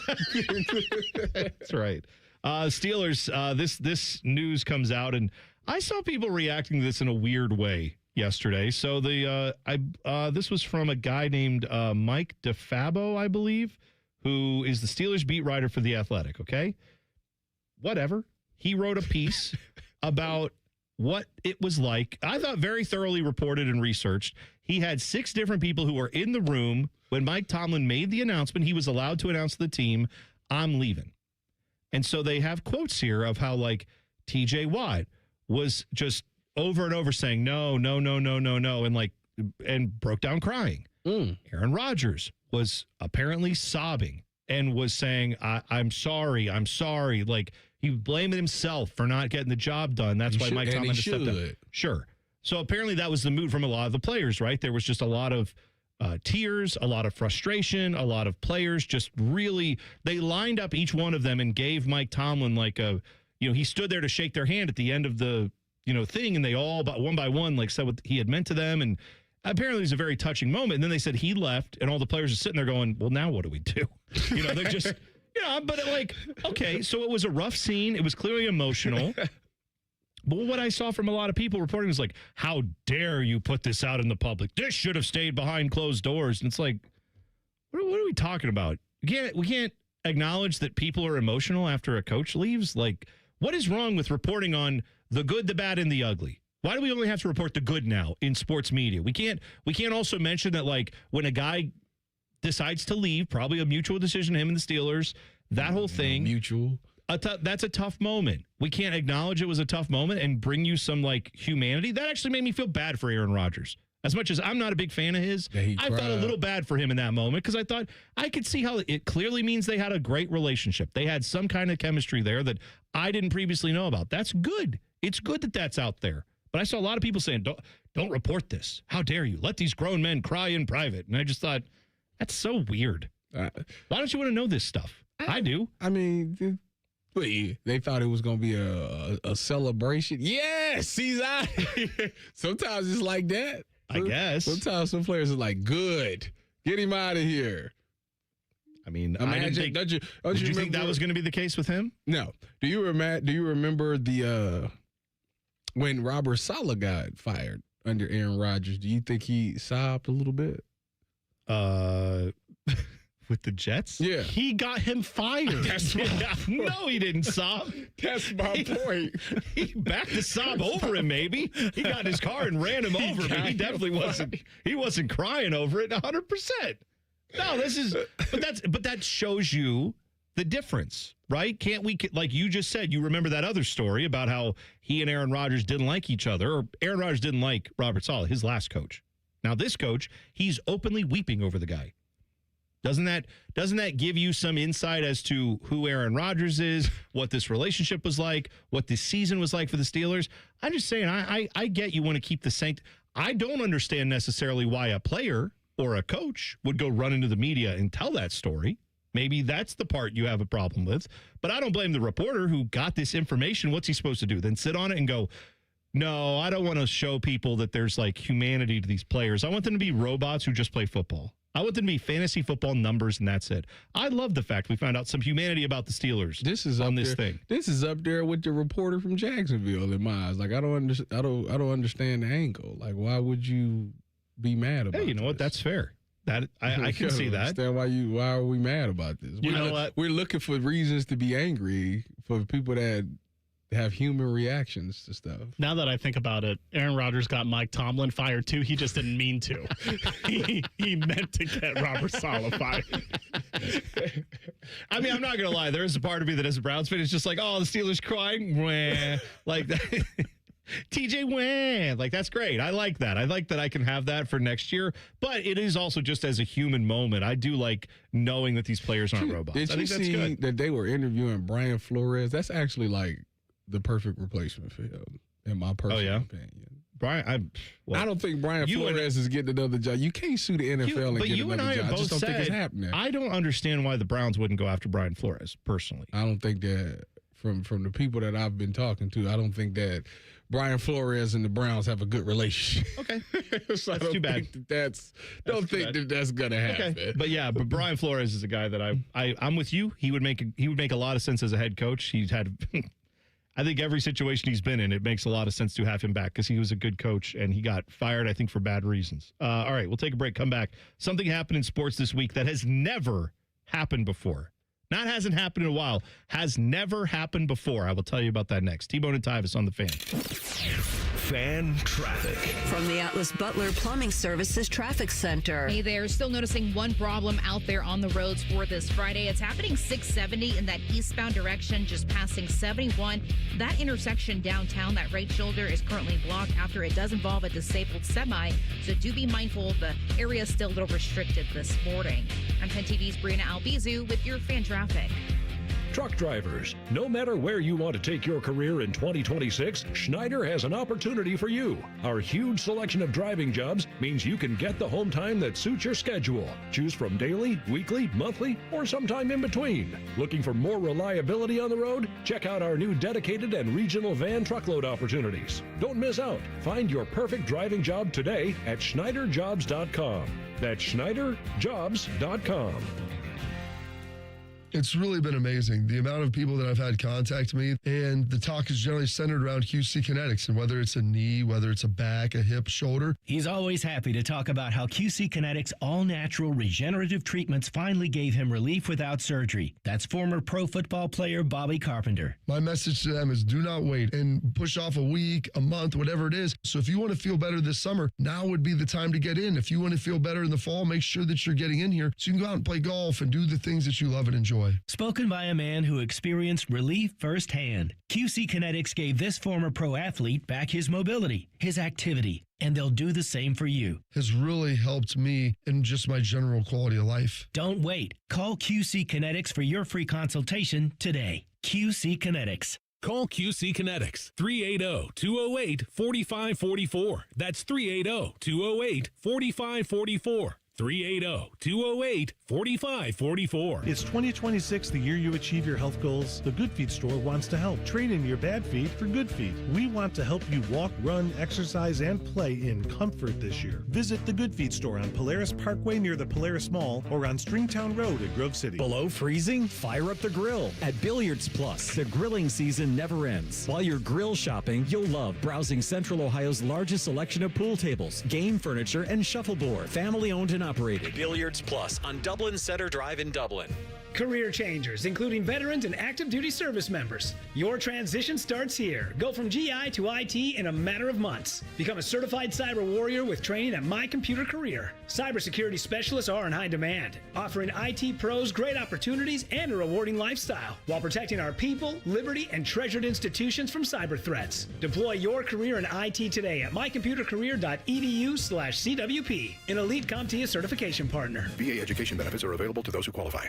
That's right. Steelers, this news comes out, and I saw people reacting to this in a weird way yesterday. So this was from a guy named Mike DeFabo, I believe, who is the Steelers beat writer for The Athletic, okay? Whatever. He wrote a piece about what it was like. I thought very thoroughly reported and researched. He had 6 different people who were in the room when Mike Tomlin made the announcement. He was allowed to announce to the team, I'm leaving. And so they have quotes here of how, like, TJ Watt was just over and over saying, no, and broke down crying. Aaron Rodgers was apparently sobbing and was saying, I'm sorry. Like, he blamed himself for not getting the job done. That's why Mike Tomlin stepped up. Sure. So apparently that was the mood from a lot of the players, right? There was just a lot of tears, a lot of frustration, a lot of players just really, they lined up each one of them and gave Mike Tomlin like he stood there to shake their hand at the end of the, thing, and they all, one by one, like said what he had meant to them. And apparently it was a very touching moment. And then they said he left, and all the players are sitting there going, well, now what do we do? They're just, but like, okay, so it was a rough scene. It was clearly emotional. But what I saw from a lot of people reporting was like, how dare you put this out in the public? This should have stayed behind closed doors. And it's like, what are we talking about? We can't acknowledge that people are emotional after a coach leaves. Like, what is wrong with reporting on the good, the bad, and the ugly? Why do we only have to report the good now in sports media? We can't also mention that, like, when a guy decides to leave, probably a mutual decision, him and the Steelers, that whole thing. Mutual. That's a tough moment. We can't acknowledge it was a tough moment and bring you some, like, humanity. That actually made me feel bad for Aaron Rodgers. As much as I'm not a big fan of his, I felt a little bad for him in that moment because I thought I could see how it clearly means they had a great relationship. They had some kind of chemistry there that I didn't previously know about. That's good. It's good that that's out there. But I saw a lot of people saying, don't report this. How dare you? Let these grown men cry in private. And I just thought, that's so weird. Why don't you want to know this stuff? I do. I mean, they thought it was going to be a celebration. Yes, he's out here. Sometimes it's like that. I guess. Sometimes some players are like, good, get him out of here. I mean, I didn't think, did you think that was going to be the case with him? No. Do you remember the when Robert Saleh got fired under Aaron Rodgers? Do you think he sobbed a little bit? With the Jets? Yeah. He got him fired. That's no, he didn't sob. That's my point. He backed the sob over him, maybe. He got in his car and ran him over, but he definitely wasn't. He wasn't crying over it 100%. No, but that shows you the difference, right? Can't we, like you just said, you remember that other story about how he and Aaron Rodgers didn't like each other, or Aaron Rodgers didn't like Robert Saleh, his last coach. Now this coach, he's openly weeping over the guy. Doesn't that give you some insight as to who Aaron Rodgers is, what this relationship was like, what this season was like for the Steelers? I'm just saying, I get you want to keep the saint. I don't understand necessarily why a player or a coach would go run into the media and tell that story. Maybe that's the part you have a problem with. But I don't blame the reporter who got this information. What's he supposed to do? Then sit on it and go, no, I don't want to show people that there's like humanity to these players. I want them to be robots who just play football. I want them to be fantasy football numbers, and that's it. I love the fact we found out some humanity about the Steelers. This is on this thing. This is up there with the reporter from Jacksonville in my eyes. Like, I don't understand the angle. Like, why would you be mad about? Hey, you know what? That's fair. That I can see that. Understand why are we mad about this? You know what? We're looking for reasons to be angry for people that have human reactions to stuff. Now that I think about it, Aaron Rodgers got Mike Tomlin fired too. He just didn't mean to. he meant to get Robert Saleh fired. I mean, I'm not gonna lie. There is a part of me that, as a Browns fan, is just like, oh, the Steelers crying, wah. Like that. TJ wah. Like, that's great. I like that. I like that I can have that for next year. But it is also just as a human moment. I do like knowing that these players aren't robots. Did you see that they were interviewing Brian Flores? That's actually like the perfect replacement for him, in my personal opinion. Brian, I don't think Brian Flores is getting another job. You can't sue the NFL and get another job. I just don't think it's happening. I don't understand why the Browns wouldn't go after Brian Flores, personally. I don't think that, from the people that I've been talking to, I don't think that Brian Flores and the Browns have a good relationship. Okay. So That's too bad. Don't think that's gonna happen. Okay. But Brian Flores is a guy that I'm with you. He would make a lot of sense as a head coach. He's had I think every situation he's been in, it makes a lot of sense to have him back because he was a good coach and he got fired, I think, for bad reasons. All right, we'll take a break, come back. Something happened in sports this week that has never happened before. Not hasn't happened in a while, has never happened before. I will tell you about that next. T-Bone and Tyvis on the Fan. Fan traffic. From the Atlas Butler Plumbing Services Traffic Center. Hey there, still noticing one problem out there on the roads for this Friday. It's happening 670 in that eastbound direction, just passing 71. That intersection downtown, that right shoulder is currently blocked after it does involve a disabled semi. So do be mindful, the area is still a little restricted this morning. I'm 10 TV's Brianna Albizu with your fan traffic. Truck drivers, no matter where you want to take your career in 2026, Schneider has an opportunity for you. Our huge selection of driving jobs means you can get the home time that suits your schedule. Choose from daily, weekly, monthly, or sometime in between. Looking for more reliability on the road? Check out our new dedicated and regional van truckload opportunities. Don't miss out. Find your perfect driving job today at SchneiderJobs.com. That's SchneiderJobs.com. It's really been amazing, the amount of people that I've had contact me, and the talk is generally centered around QC Kinetics, and whether it's a knee, whether it's a back, a hip, shoulder. He's always happy to talk about how QC Kinetics all-natural regenerative treatments finally gave him relief without surgery. That's former pro football player Bobby Carpenter. My message to them is do not wait and push off a week, a month, whatever it is. So if you want to feel better this summer, now would be the time to get in. If you want to feel better in the fall, make sure that you're getting in here so you can go out and play golf and do the things that you love and enjoy. Spoken by a man who experienced relief firsthand. QC Kinetics gave this former pro athlete back his mobility, his activity, and they'll do the same for you. Has really helped me in just my general quality of life. Don't wait. Call QC Kinetics for your free consultation today. QC Kinetics. Call QC Kinetics, 380-208-4544. That's 380-208-4544. 380-208-4544. Is 2026 the year you achieve your health goals? The Good Feet store wants to help. Trade in your bad feet for good feet. We want to help you walk, run, exercise, and play in comfort this year. Visit the Good Feet store on Polaris Parkway near the Polaris Mall or on Stringtown Road at Grove City. Below freezing? Fire up the grill at Billiards Plus. The grilling season never ends. While you're grill shopping, you'll love browsing Central Ohio's largest selection of pool tables, game furniture, and shuffleboard. Family owned and operated. Billiards Plus on Dublin Center Drive in Dublin. Career changers, including veterans and active duty service members. Your transition starts here. Go from GI to IT in a matter of months. Become a certified cyber warrior with training at My Computer Career. Cybersecurity specialists are in high demand, offering IT pros great opportunities and a rewarding lifestyle while protecting our people, liberty, and treasured institutions from cyber threats. Deploy your career in IT today at mycomputercareer.edu/CWP, an elite CompTIA certification partner. VA education benefits are available to those who qualify.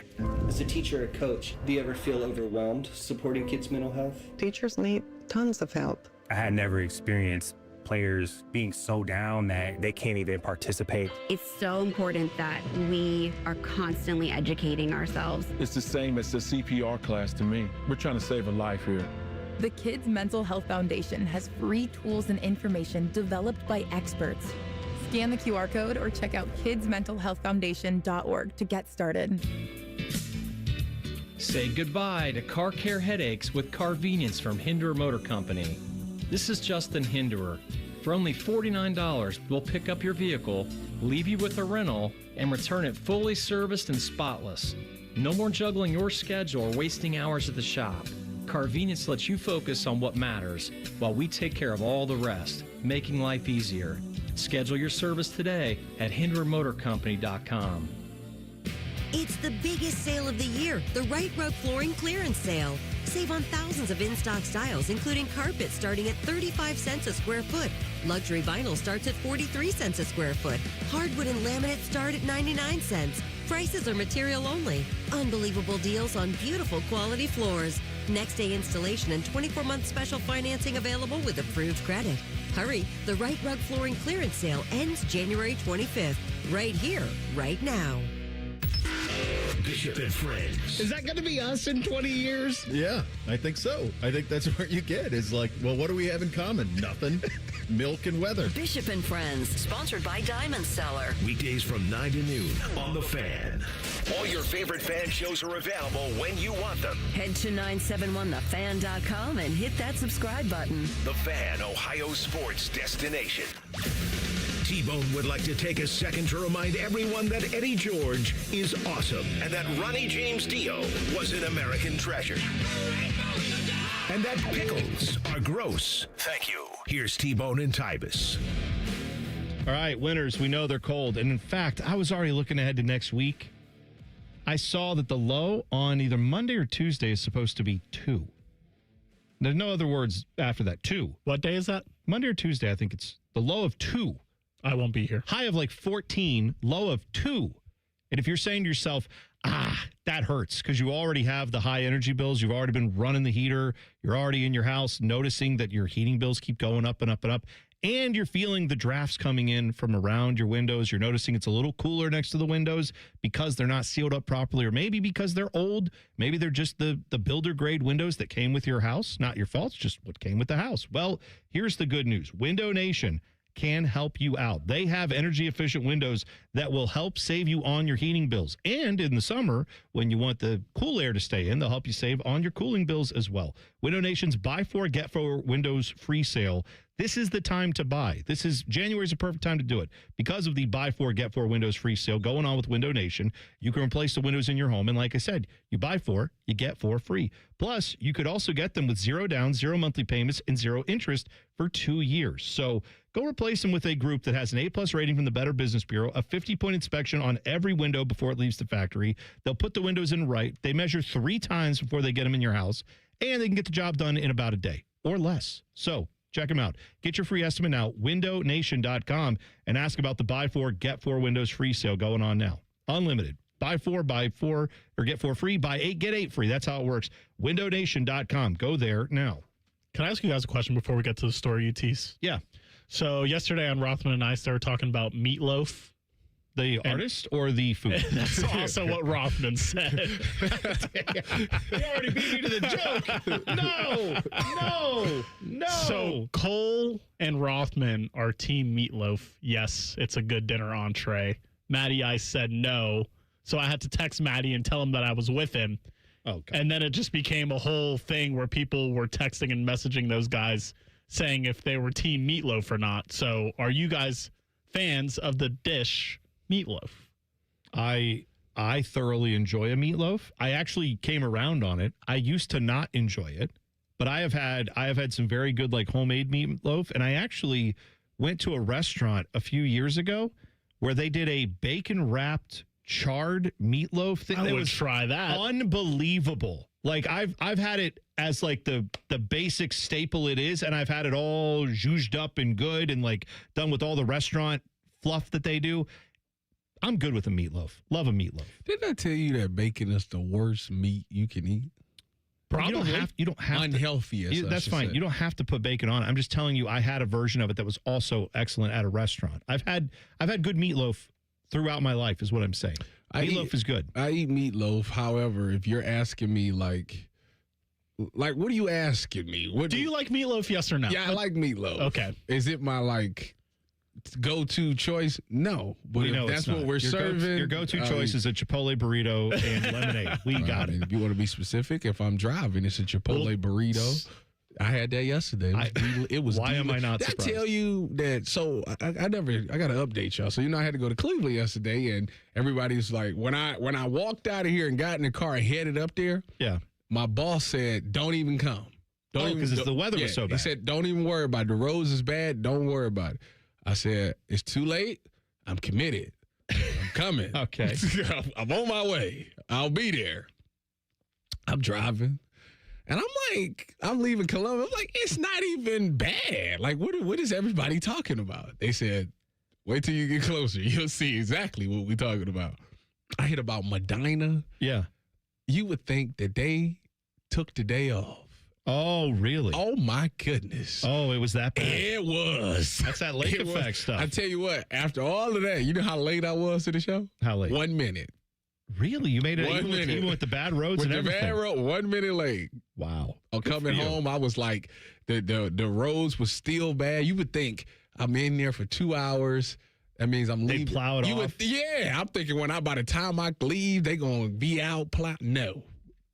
As a teacher or coach, do you ever feel overwhelmed supporting kids' mental health? Teachers need tons of help. I had never experienced players being so down that they can't even participate. It's so important that we are constantly educating ourselves. It's the same as the CPR class to me. We're trying to save a life here. The Kids Mental Health Foundation has free tools and information developed by experts. Scan the QR code or check out kidsmentalhealthfoundation.org to get started. Say goodbye to car care headaches with Carvenience from Hinderer Motor Company. This is Justin Hinderer. For only $49, we'll pick up your vehicle, leave you with a rental, and return it fully serviced and spotless. No more juggling your schedule or wasting hours at the shop. Carvenience lets you focus on what matters while we take care of all the rest, making life easier. Schedule your service today at HindererMotorCompany.com. It's the biggest sale of the year, the Right Rug Flooring Clearance Sale. Save on thousands of in-stock styles, including carpet starting at 35 cents a square foot. Luxury vinyl starts at 43 cents a square foot. Hardwood and laminate start at 99 cents. Prices are material only. Unbelievable deals on beautiful quality floors. Next day installation and 24-month special financing available with approved credit. Hurry, the Right Rug Flooring Clearance Sale ends January 25th. Right here, right now. Bishop and Friends. Is that going to be us in 20 years? Yeah, I think so. I think that's what you get is like, well, what do we have in common? Nothing. Milk and weather. Bishop and Friends, sponsored by Diamond Seller. Weekdays from 9 to noon on The Fan. All your favorite fan shows are available when you want them. Head to 971thefan.com and hit that subscribe button. The Fan, Ohio sports destination. T-Bone would like to take a second to remind everyone that Eddie George is awesome and that Ronnie James Dio was an American treasure. And that pickles are gross. Thank you. Here's T-Bone and Tyvis. All right, winters, we know they're cold. And in fact, I was already looking ahead to next week. I saw that the low on either Monday or Tuesday is supposed to be 2. There's no other words after that. 2. What day is that? Monday or Tuesday, I think it's the low of 2. I won't be here. High of like 14, low of 2. And if you're saying to yourself, that hurts because you already have the high energy bills. You've already been running the heater. You're already in your house noticing that your heating bills keep going up and up and up. And you're feeling the drafts coming in from around your windows. You're noticing it's a little cooler next to the windows because they're not sealed up properly, or maybe because they're old. Maybe they're just the builder grade windows that came with your house. Not your fault. It's just what came with the house. Well, here's the good news. Window Nation can help you out. They have energy efficient windows that will help save you on your heating bills. And in the summer, when you want the cool air to stay in, they'll help you save on your cooling bills as well. Window Nation's Buy 4, Get 4 Windows free sale. This is the time to buy. January's a perfect time to do it. Because of the Buy 4, Get 4 Windows free sale going on with Window Nation, you can replace the windows in your home. And like I said, you buy 4, you get 4 free. Plus, you could also get them with 0 down, 0 monthly payments, and 0 interest for 2 years. So go replace them with a group that has an A+ rating from the Better Business Bureau, a 50-point inspection on every window before it leaves the factory. They'll put the windows in right. They measure 3 times before they get them in your house, and they can get the job done in about a day or less. So check them out. Get your free estimate now, windownation.com, and ask about the Buy 4, Get 4 Windows free sale going on now. Unlimited. Buy 4, or get 4 free. Buy 8, get 8 free. That's how it works. Windownation.com. Go there now. Can I ask you guys a question before we get to the story you tease? Yeah. So yesterday on Rothman and I started talking about Meatloaf. The artist or the food? That's also what Rothman said. You already beat me to the joke. No. So Cole and Rothman are team Meatloaf. Yes, it's a good dinner entree. Maddie I said no. So I had to text Maddie and tell him that I was with him. Okay. And then it just became a whole thing where people were texting and messaging those guys saying if they were team Meatloaf or not. So are you guys fans of the dish Meatloaf? I thoroughly enjoy a meatloaf. I actually came around on it. I used to not enjoy it, but I have had some very good like homemade meatloaf, and I actually went to a restaurant a few years ago where they did a bacon wrapped charred meatloaf thing. I would try that. Unbelievable. Like I've had it as like the basic staple it is, and I've had it all zhuzhed up and good and like done with all the restaurant fluff that they do. I'm good with a meatloaf. Love a meatloaf. Didn't I tell you that bacon is the worst meat you can eat? Probably. You don't have unhealthiest. That's fine. You don't have to put bacon on it. I'm just telling you, I had a version of it that was also excellent at a restaurant. I've had good meatloaf throughout my life, is what I'm saying. Meatloaf is good. I eat meatloaf. However, if you're asking me like what are you asking me? Do you like meatloaf? Yes or no? Yeah, I like meatloaf. Okay. Is it my go-to choice? No, but if that's what we're serving. Your go-to choice is a Chipotle burrito and lemonade. We got it. If you want to be specific, if I'm driving, it's a Chipotle burrito. I had that yesterday. It was why am I not Did surprised? I tell you that? So I got to update y'all. So I had to go to Cleveland yesterday, and everybody's like, when I walked out of here and got in the car and headed up there, yeah, my boss said, "Don't even come." Because the weather was so bad. He said, "Don't even worry about it. The roads is bad. Don't worry about it." I said, "It's too late. I'm committed. I'm coming. Okay. I'm on my way. I'll be there." I'm driving. And I'm leaving Columbus. I'm like, it's not even bad. Like, what is everybody talking about? They said, wait till you get closer. You'll see exactly what we're talking about. I hit about Medina. Yeah. You would think that they took the day off. Oh, really? Oh, my goodness. Oh, it was that bad? It was. That's that lake effect stuff. I tell you what, after all of that, you know how late I was to the show? How late? 1 minute. Really? You made it 1 minute. even with the bad roads with and the everything? bad road, 1 minute late. Wow. I'm coming home. I was like, the roads was still bad. You would think I'm in there for 2 hours. That means I'm leaving. They plow it off? I'm thinking by the time I leave, they going to be out plow. No.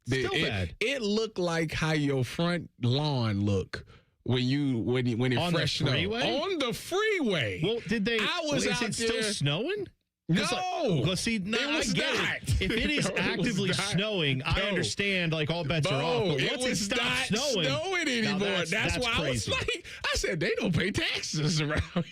Still bad. It looked like how your front lawn look when it on fresh the freeway? On the freeway. Well, did they? I was is out it still there. snowing? No. Well, see, no, it was I get not. it. If it is No, it was actively not. snowing, I No. understand. Like all bets are off. But it once it was stops not snowing anymore. That's why crazy. I was like, I said they don't pay taxes around here.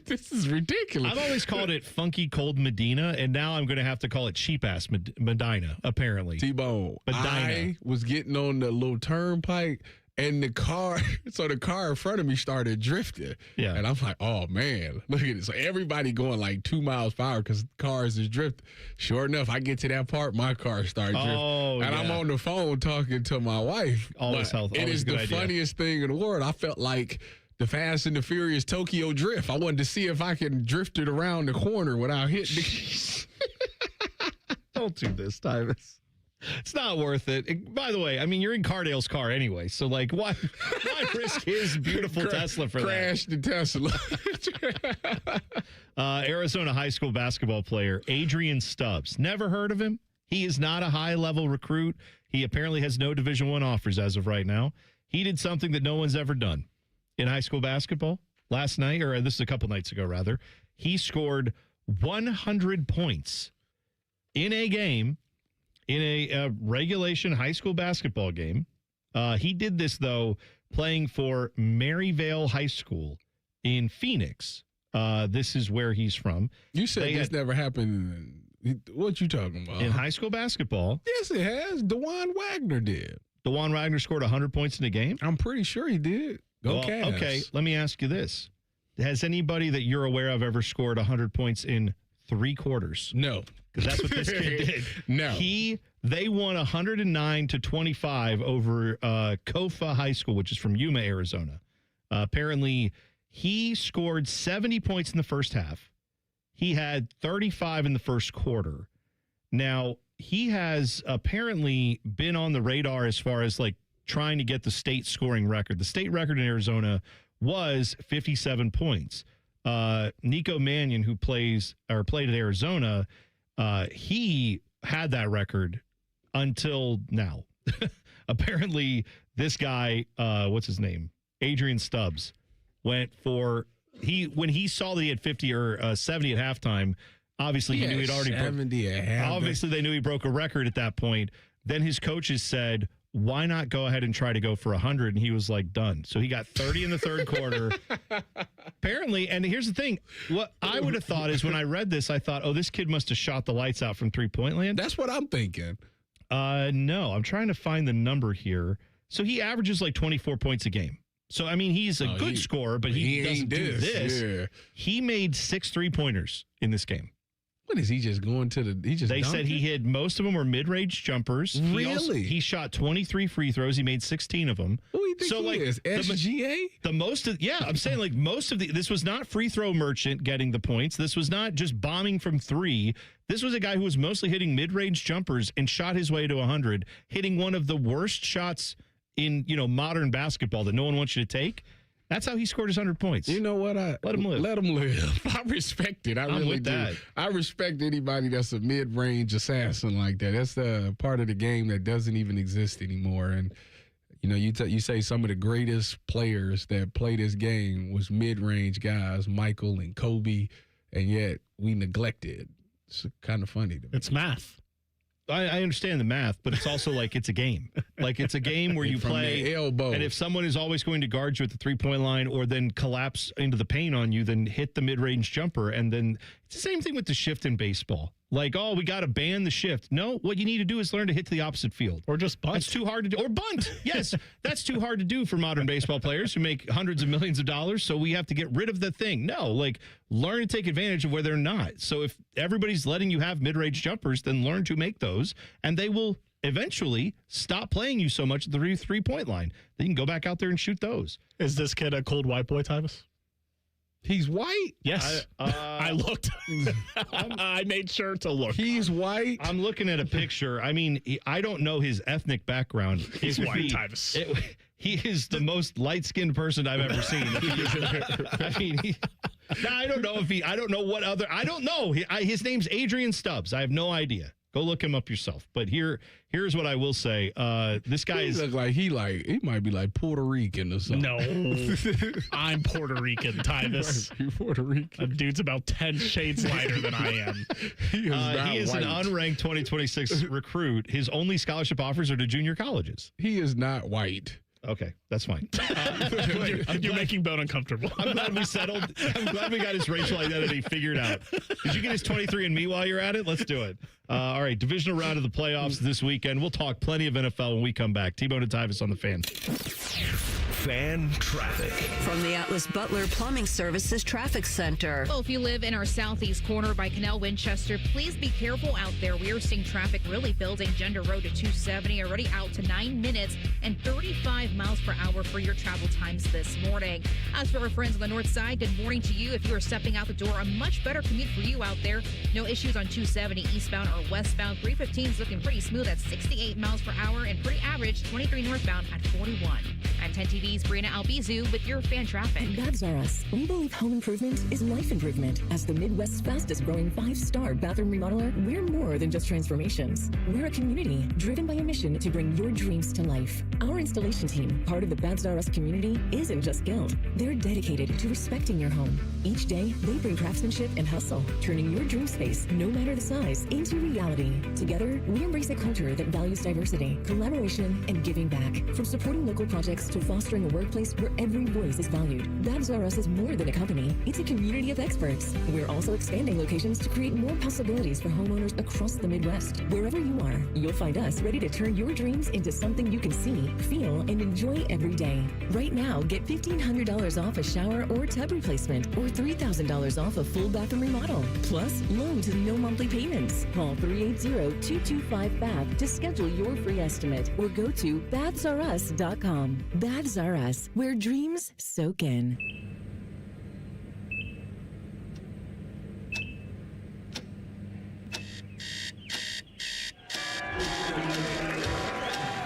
This is ridiculous. I've always called it funky cold Medina, and now I'm going to have to call it cheap ass Medina. Apparently, T-Bone. Medina. I was getting on the little turnpike, and the car in front of me started drifting. Yeah. And I'm like, oh, man, look at it. So everybody going like 2 miles per hour because cars is drifting. Sure enough, I get to that part, my car started drifting. Oh, and I'm on the phone talking to my wife. Always health. It is the funniest thing in the world. I felt like the Fast and the Furious Tokyo Drift. I wanted to see if I can drift it around the corner without hitting the Don't do this, Tyvis. It's not worth it. By the way, I mean, you're in Cardale's car anyway, so like, why risk his beautiful Tesla for Crash the Tesla. Arizona high school basketball player Adrian Stubbs. Never heard of him. He is not a high-level recruit. He apparently has no Division I offers as of right now. He did something that no one's ever done in high school basketball last night, or this is a couple nights ago, rather. He scored 100 points in a game, in a regulation high school basketball game. He did this, though, playing for Maryvale High School in Phoenix. This is where he's from. You said this never happened. What you talking about? In high school basketball? Yes, it has. DeJuan Wagner did. DeJuan Wagner scored 100 points in a game? I'm pretty sure he did. Go Cavs. Okay, let me ask you this. Has anybody that you're aware of ever scored 100 points in 3 quarters? No. Because that's what this kid did. No. They won 109-25 over Kofa High School, which is from Yuma, Arizona. Apparently, he scored 70 points in the first half. He had 35 in the first quarter. Now, he has apparently been on the radar as far as like trying to get the state scoring record. The state record in Arizona was 57 points. Nico Mannion, who played at Arizona, he had that record until now. Apparently, this guy, what's his name? Adrian Stubbs, went for when he saw that he had 50 or 70 at halftime. Obviously, he knew he'd already 70 at halftime. Obviously, they knew he broke a record at that point. Then his coaches said, why not go ahead and try to go for 100? And he was like, done. So he got 30 in the third quarter. Apparently, and here's the thing. What I would have thought is when I read this, I thought, oh, this kid must have shot the lights out from three-point land. That's what I'm thinking. No, I'm trying to find the number here. So he averages like 24 points a game. So, I mean, he's a good scorer, but he doesn't do this. Yeah. He made 6 3-pointers in this game. What is he just going to the? He just. They said he hit most of them were mid-range jumpers. Really? He shot 23 free throws. He made 16 of them. Who do you think he is? SGA? The most of I'm saying like most of this was not free throw merchant getting the points. This was not just bombing from 3. This was a guy who was mostly hitting mid-range jumpers and shot his way to 100, hitting one of the worst shots in modern basketball that no one wants you to take. That's how he scored his 100 points. You know what? Let him live. Let him live. I respect it. I really do. That. I respect anybody that's a mid-range assassin like that. That's the part of the game that doesn't even exist anymore. And you say some of the greatest players that play this game was mid-range guys, Michael and Kobe, and yet we neglect it. It's kind of funny to me. It's math. I understand the math, but it's also like it's a game. Like it's a game where you play, elbow. And if someone is always going to guard you at the three-point line or then collapse into the paint on you, then hit the mid-range jumper. And then it's the same thing with the shift in baseball. Like, oh, we got to ban the shift. No, what you need to do is learn to hit to the opposite field. Or just bunt. That's too hard to do. Or bunt. Yes, that's too hard to do for modern baseball players who make hundreds of millions of dollars. So we have to get rid of the thing. No, like learn to take advantage of where they're not. So if everybody's letting you have mid-range jumpers, then learn to make those. And they will eventually stop playing you so much at the three-point line. Then you can go back out there and shoot those. Is this kid a cold white boy, Tyvis? He's white? Yes. I looked. I made sure to look. He's white? I'm looking at a picture. I mean, I don't know his ethnic background. He's white, Tyvis. He is the most light-skinned person I've ever seen. I mean, I don't know I don't know what other, I don't know. His name's Adrian Stubbs. I have no idea. Go look him up yourself. But here's what I will say. This guy look like he might be like Puerto Rican or something. No, I'm Puerto Rican, Tyvis. You're Puerto Rican. A dude's about 10 shades lighter than I am. He is an unranked 2026 recruit. His only scholarship offers are to junior colleges. He is not white. Okay, that's fine. You're making Bone uncomfortable. I'm glad we settled. I'm glad we got his racial identity figured out. Did you get his 23andMe while you're at it? Let's do it. All right, divisional round of the playoffs this weekend. We'll talk plenty of NFL when we come back. T-Bone and Tyvis on the Fan. Fan traffic. From the Atlas Butler Plumbing Services Traffic Center. Well, if you live in our southeast corner by Canal Winchester, please be careful out there. We are seeing traffic really building. Gender Road to 270, already out to 9 minutes and 35 miles per hour for your travel times this morning. As for our friends on the north side, good morning to you. If you are stepping out the door, a much better commute for you out there. No issues on 270 eastbound or westbound. 315 is looking pretty smooth at 68 miles per hour and pretty average 23 northbound at 41. I'm 10 TV's Brianna Albizu with your fan traffic. At Babs R Us, we believe home improvement is life improvement. As the Midwest's fastest growing 5-star bathroom remodeler, we're more than just transformations. We're a community driven by a mission to bring your dreams to life. Our installation team, part of the Babs R Us community, isn't just skilled. They're dedicated to respecting your home. Each day, they bring craftsmanship and hustle, turning your dream space, no matter the size, into reality. Together, we embrace a culture that values diversity, collaboration, and giving back. From supporting local projects to fostering a workplace where every voice is valued. Babs R Us is more than a company. It's a community of experts. We're also expanding locations to create more possibilities for homeowners across the Midwest. Wherever you are, you'll find us ready to turn your dreams into something you can see, feel, and enjoy every day. Right now, get $1,500 off a shower or tub replacement or $3,000 off a full bathroom remodel. Plus, loans and no monthly payments. Call 380-225-BAB to schedule your free estimate or go to babsrus.com. Babs R Us, where dreams soak in.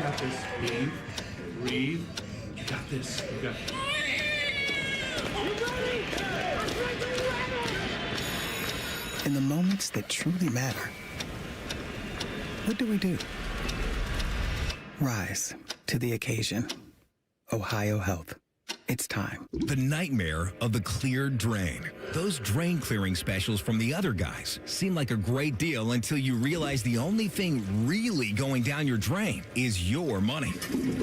Got this. Breathe. You got this. You got this. In the moments that truly matter, what do? Rise to the occasion. Ohio Health. It's time. The nightmare of the cleared drain. Those drain clearing specials from the other guys seem like a great deal until you realize the only thing really going down your drain is your money.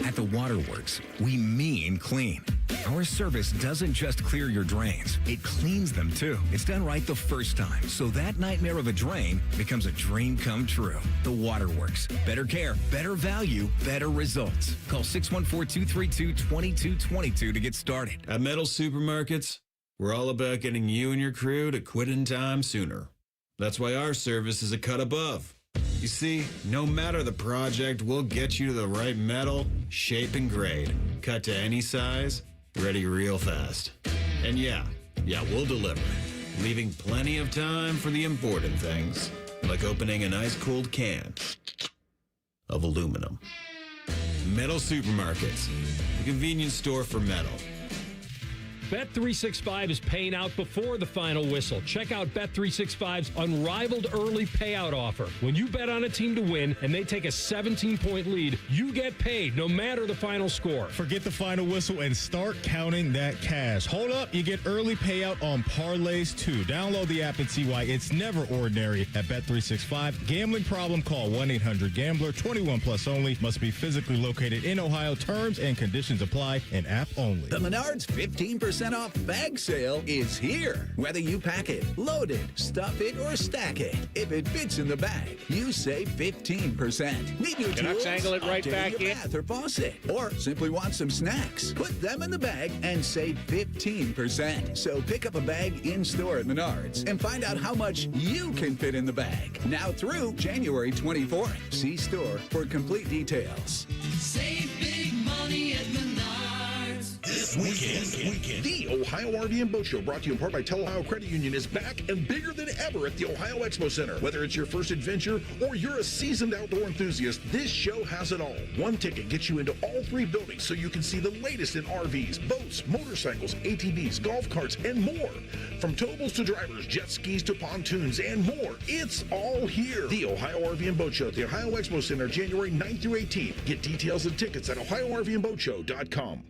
At the Waterworks, we mean clean. Our service doesn't just clear your drains, it cleans them too. It's done right the first time, so that nightmare of a drain becomes a dream come true. The Waterworks. Better care, better value, better results. Call 614-232-2222 to get started. At Metal Supermarkets, we're all about getting you and your crew to quit in time sooner. That's why our service is a cut above. You see, no matter the project, we'll get you to the right metal, shape, and grade. Cut to any size, ready real fast. And yeah, we'll deliver, leaving plenty of time for the important things, like opening an ice-cold can of aluminum. Metal Supermarkets, the convenience store for metal. Bet365 is paying out before the final whistle. Check out Bet365's unrivaled early payout offer. When you bet on a team to win and they take a 17-point lead, you get paid no matter the final score. Forget the final whistle and start counting that cash. Hold up, you get early payout on parlays too. Download the app and see why it's never ordinary at Bet365. Gambling problem? Call 1-800-GAMBLER. 21 plus only. Must be physically located in Ohio. Terms and conditions apply. And app only. The Menards 15% off bag sale is here. Whether you pack it, load it, stuff it, or stack it, if it fits in the bag, you save 15%. Need new tools? Angle it right back your in. bath or faucet, or simply want some snacks? Put them in the bag and save 15%. So pick up a bag in store at Menards and find out how much you can fit in the bag. Now through January 24th. See store for complete details. Save big money at Menards. This weekend. The Ohio RV and Boat Show, brought to you in part by Ohio Credit Union, is back and bigger than ever at the Ohio Expo Center. Whether it's your first adventure or you're a seasoned outdoor enthusiast, this show has it all. One ticket gets you into all three buildings so you can see the latest in RVs, boats, motorcycles, ATVs, golf carts, and more. From towables to drivers, jet skis to pontoons, and more. It's all here. The Ohio RV and Boat Show at the Ohio Expo Center, January 9th through 18th. Get details and tickets at OhioRVandBoatShow.com.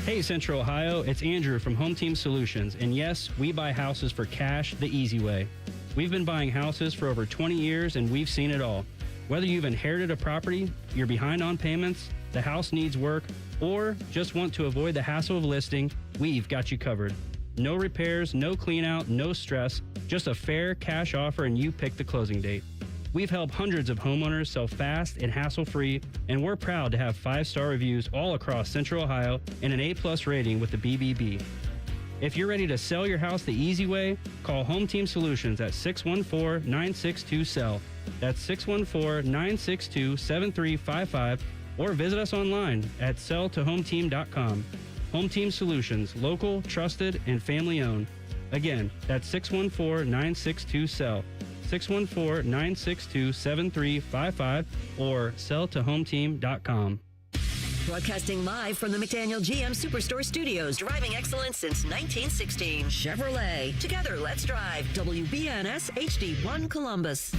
Hey Central Ohio, it's Andrew from Home Team Solutions, and yes, we buy houses for cash the easy way. We've been buying houses for over 20 years and we've seen it all. Whether you've inherited a property, you're behind on payments, the house needs work, or just want to avoid the hassle of listing, we've got you covered. No repairs, no clean out, no stress, just a fair cash offer and you pick the closing date. We've helped hundreds of homeowners sell fast and hassle-free, and we're proud to have 5-star reviews all across Central Ohio and an A+ rating with the BBB. If you're ready to sell your house the easy way, call Home Team Solutions at 614-962-SELL. That's 614-962-7355, or visit us online at selltohometeam.com. Home Team Solutions, local, trusted, and family-owned. Again, that's 614-962-SELL. 614-962-7355 or selltohometeam.com. Broadcasting live from the McDaniel GM Superstore Studios. Driving excellence since 1916. Chevrolet. Together, let's drive. WBNS HD1 Columbus.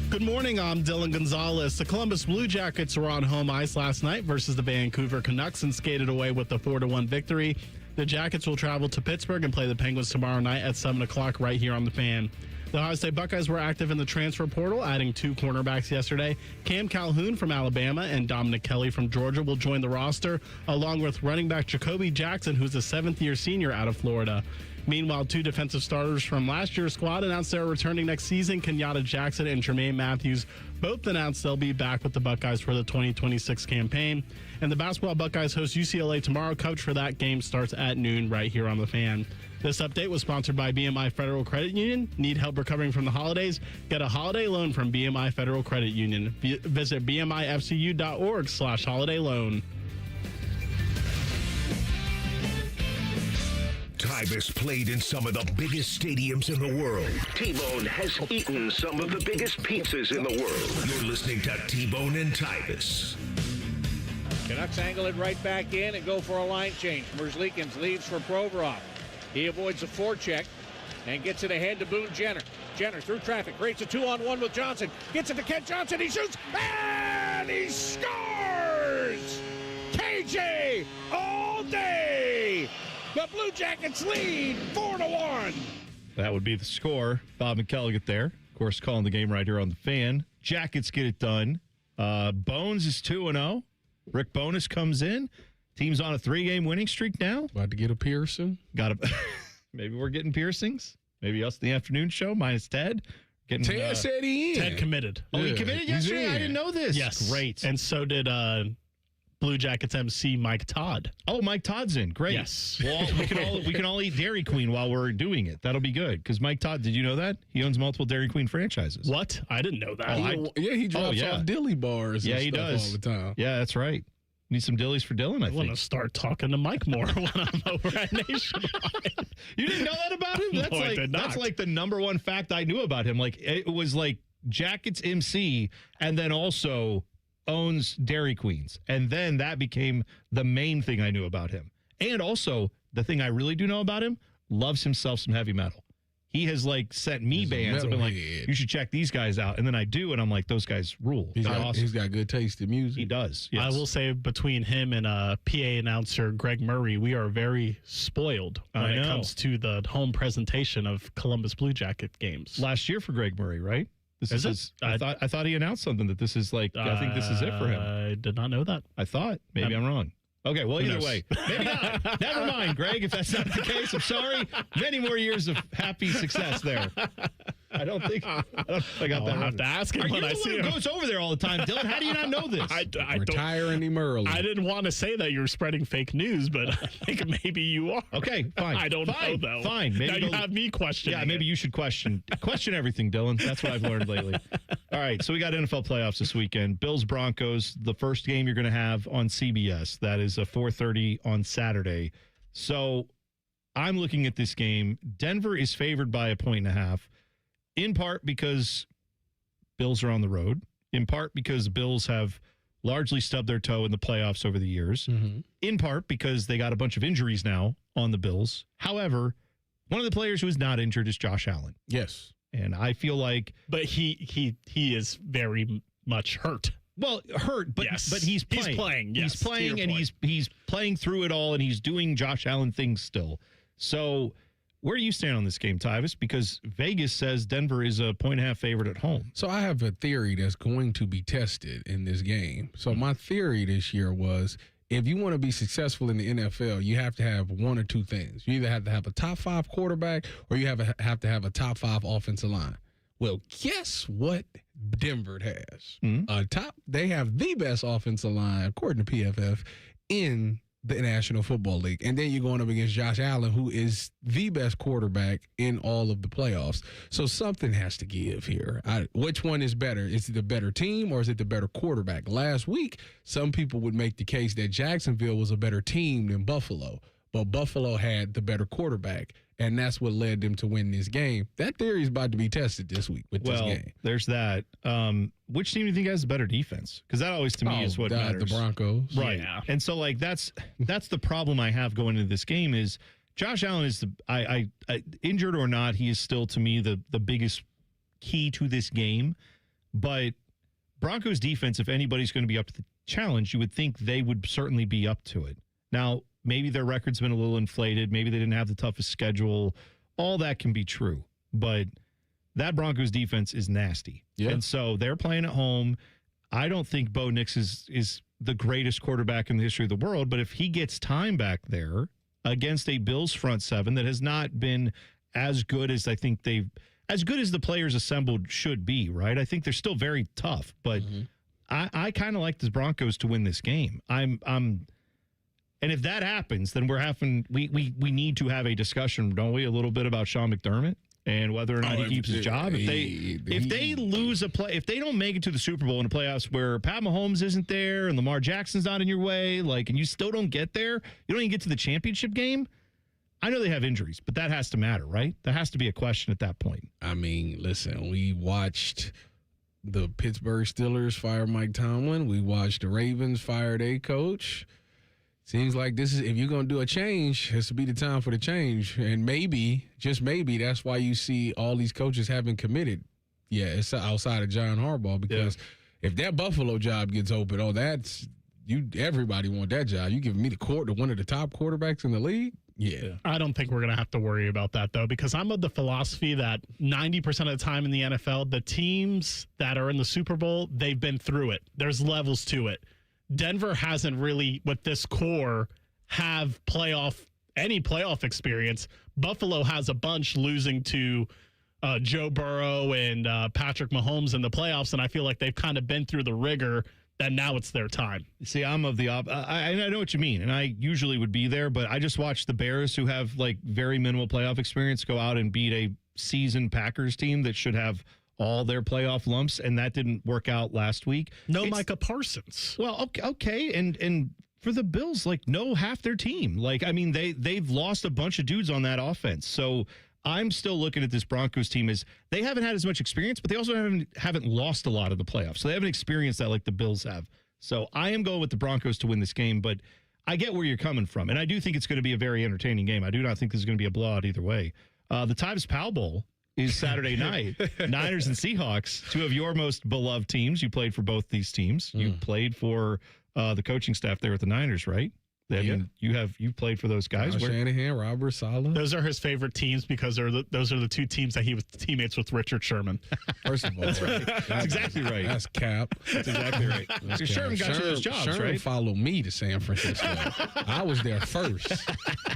Good morning, I'm Dylan Gonzalez. The Columbus Blue Jackets were on home ice last night versus the Vancouver Canucks and skated away with a 4-1 victory. The Jackets will travel to Pittsburgh and play the Penguins tomorrow night at 7 o'clock right here on the Fan. The Ohio State Buckeyes were active in the transfer portal, adding 2 cornerbacks yesterday. Cam Calhoun from Alabama and Dominic Kelly from Georgia will join the roster, along with running back Jacoby Jackson, who's a 7th-year senior out of Florida. Meanwhile, 2 defensive starters from last year's squad announced they're returning next season. Kenyatta Jackson and Jermaine Matthews both announced they'll be back with the Buckeyes for the 2026 campaign. And the basketball Buckeyes host UCLA tomorrow. Coverage for that game starts at noon right here on the Fan. This update was sponsored by BMI Federal Credit Union. Need help recovering from the holidays? Get a holiday loan from BMI Federal Credit Union. Visit bmifcu.org/holiday loan. Tyvis played in some of the biggest stadiums in the world. T-Bone has eaten some of the biggest pizzas in the world. You're listening to T-Bone and Tyvis. Canucks angle it right back in and go for a line change. Merzlikins leaves for Provorov. He avoids a forecheck and gets it ahead to Boone Jenner. Jenner through traffic, creates a 2-on-1 with Johnson. Gets it to Kent Johnson. He shoots and he scores! KJ all day! The Blue Jackets lead 4-1. That would be the score. Bob McKelligot there. Of course, calling the game right here on the Fan. Jackets get it done. Bones is 2-0. Rick Bowness comes in. Team's on a 3-game winning streak now. About to get a piercing. Maybe we're getting piercings. Maybe us in the afternoon show minus Ted. Ted said he in. Ted committed. Oh, he committed yesterday? I didn't know this. Yes. Great. And so did Blue Jackets MC Mike Todd. Oh, Mike Todd's in. Great. Yes. Well, we can all eat Dairy Queen while we're doing it. That'll be good. Because Mike Todd, did you know that? He owns multiple Dairy Queen franchises. What? I didn't know that. He drops off dilly bars and stuff all the time. Yeah, that's right. Need some dillies for Dylan, I think. I want to start talking to Mike more when I'm over at Nationwide. You didn't know that about him? That's like the number one fact I knew about him. Like, it was like Jackets MC and then also owns Dairy Queens. And then that became the main thing I knew about him. And also, the thing I really do know about him, loves himself some heavy metal. He has like sent me bands. I've been like, you should check these guys out. And then I do, and I'm like, those guys rule. Awesome. He's got good taste in music. He does. Yes. I will say between him and PA announcer Greg Murray, we are very spoiled when it comes to the home presentation of Columbus Blue Jacket games. Last year for Greg Murray, right? This is I thought he announced something that this is like, I think this is it for him. I did not know that. I thought. Maybe I'm wrong. Okay, well, either way. Maybe not. Never mind, Greg, if that's not the case. I'm sorry. Many more years of happy success there. I I don't think I got that. I'll have to ask him when I see him. Who goes over there all the time, Dylan? How do you not know this? I Retiring him early. I didn't want to say that you're spreading fake news, but I think maybe you are. Okay, fine. I don't know, though. Fine. Maybe now you have me questioning. Yeah, maybe you should question everything, Dylan. That's what I've learned lately. All right, so we got NFL playoffs this weekend. Bills Broncos, the first game you're going to have on CBS. That is a 4:30 on Saturday. So I'm looking at this game. Denver is favored by 1.5, in part because Bills are on the road, in part because the Bills have largely stubbed their toe in the playoffs over the years, in part because they got a bunch of injuries now on the Bills. However, one of the players who is not injured is Josh Allen. Yes. And I feel like... But he is very much hurt. Well, hurt, but yes. but he's playing. He's playing. Yes, he's playing, and he's playing through it all, and he's doing Josh Allen things still. So, where do you stand on this game, Tyvis? Because Vegas says Denver is a 1.5 favorite at home. So I have a theory that's going to be tested in this game. So my theory this year was, if you want to be successful in the NFL, you have to have one or two things. You either have to have a top 5 quarterback, or you have to have a top 5 offensive line. Well, guess what Denver has? They have the best offensive line, according to PFF, in the National Football League. And then you're going up against Josh Allen, who is the best quarterback in all of the playoffs. So something has to give here. Which one is better? Is it the better team, or is it the better quarterback? Last week, some people would make the case that Jacksonville was a better team than Buffalo, but Buffalo had the better quarterback, and that's what led them to win this game. That theory is about to be tested this week with this game. There's that. Which team do you think has the better defense? Because that always, to me, is what matters. The Broncos. Right. Yeah. And so, like, that's the problem I have going into this game is Josh Allen is I injured or not, he is still, to me, the biggest key to this game. But Broncos defense, if anybody's going to be up to the challenge, you would think they would certainly be up to it. Now, maybe their record's been a little inflated. Maybe they didn't have the toughest schedule. All that can be true. But that Broncos defense is nasty. Yeah. And so they're playing at home. I don't think Bo Nix is the greatest quarterback in the history of the world. But if he gets time back there against a Bills front seven that has not been as good as I think as good as the players assembled should be, right? I think they're still very tough. But I kind of like the Broncos to win this game. And if that happens, then we need to have a discussion, don't we, a little bit about Sean McDermott and whether or not he keeps his job. If they lose if they don't make it to the Super Bowl in the playoffs where Pat Mahomes isn't there and Lamar Jackson's not in your way, and you still don't get there, you don't even get to the championship game. I know they have injuries, but that has to matter, right? That has to be a question at that point. I mean, listen, we watched the Pittsburgh Steelers fire Mike Tomlin. We watched the Ravens fire their coach. Seems like this is, if you're going to do a change, this will be the time for the change. And maybe, just maybe, that's why you see all these coaches haven't committed. Yeah, it's outside of John Harbaugh, because if that Buffalo job gets open, everybody want that job. You giving me one of the top quarterbacks in the league? Yeah. I don't think we're going to have to worry about that, though, because I'm of the philosophy that 90% of the time in the NFL, the teams that are in the Super Bowl, they've been through it. There's levels to it. Denver hasn't really, with this core, have any playoff experience. Buffalo has a bunch, losing to Joe Burrow and Patrick Mahomes in the playoffs, and I feel like they've kind of been through the rigor that now it's their time. See, I'm of the I know what you mean, and I usually would be there, but I just watched the Bears, who have very minimal playoff experience, go out and beat a seasoned Packers team that should have all their playoff lumps, and that didn't work out last week. Micah Parsons. Well, okay, and for the Bills, half their team. They've lost a bunch of dudes on that offense. So I'm still looking at this Broncos team as they haven't had as much experience, but they also haven't lost a lot of the playoffs. So they haven't experienced that like the Bills have. So I am going with the Broncos to win this game, but I get where you're coming from, and I do think it's going to be a very entertaining game. I do not think this is going to be a blowout either way. The Tyvis Powell Bowl is Saturday night. Niners and Seahawks, two of your most beloved teams. You played for both these teams. You played for the coaching staff there at the Niners, right? You've played for those guys. Shanahan, Robert Saleh. Those are his favorite teams because those are the two teams that he was teammates with Richard Sherman. First of all, that's right. That's exactly right. That's Cap. That's exactly right. So Sherman got you those jobs, Sherman right? followed me to San Francisco. I was there first.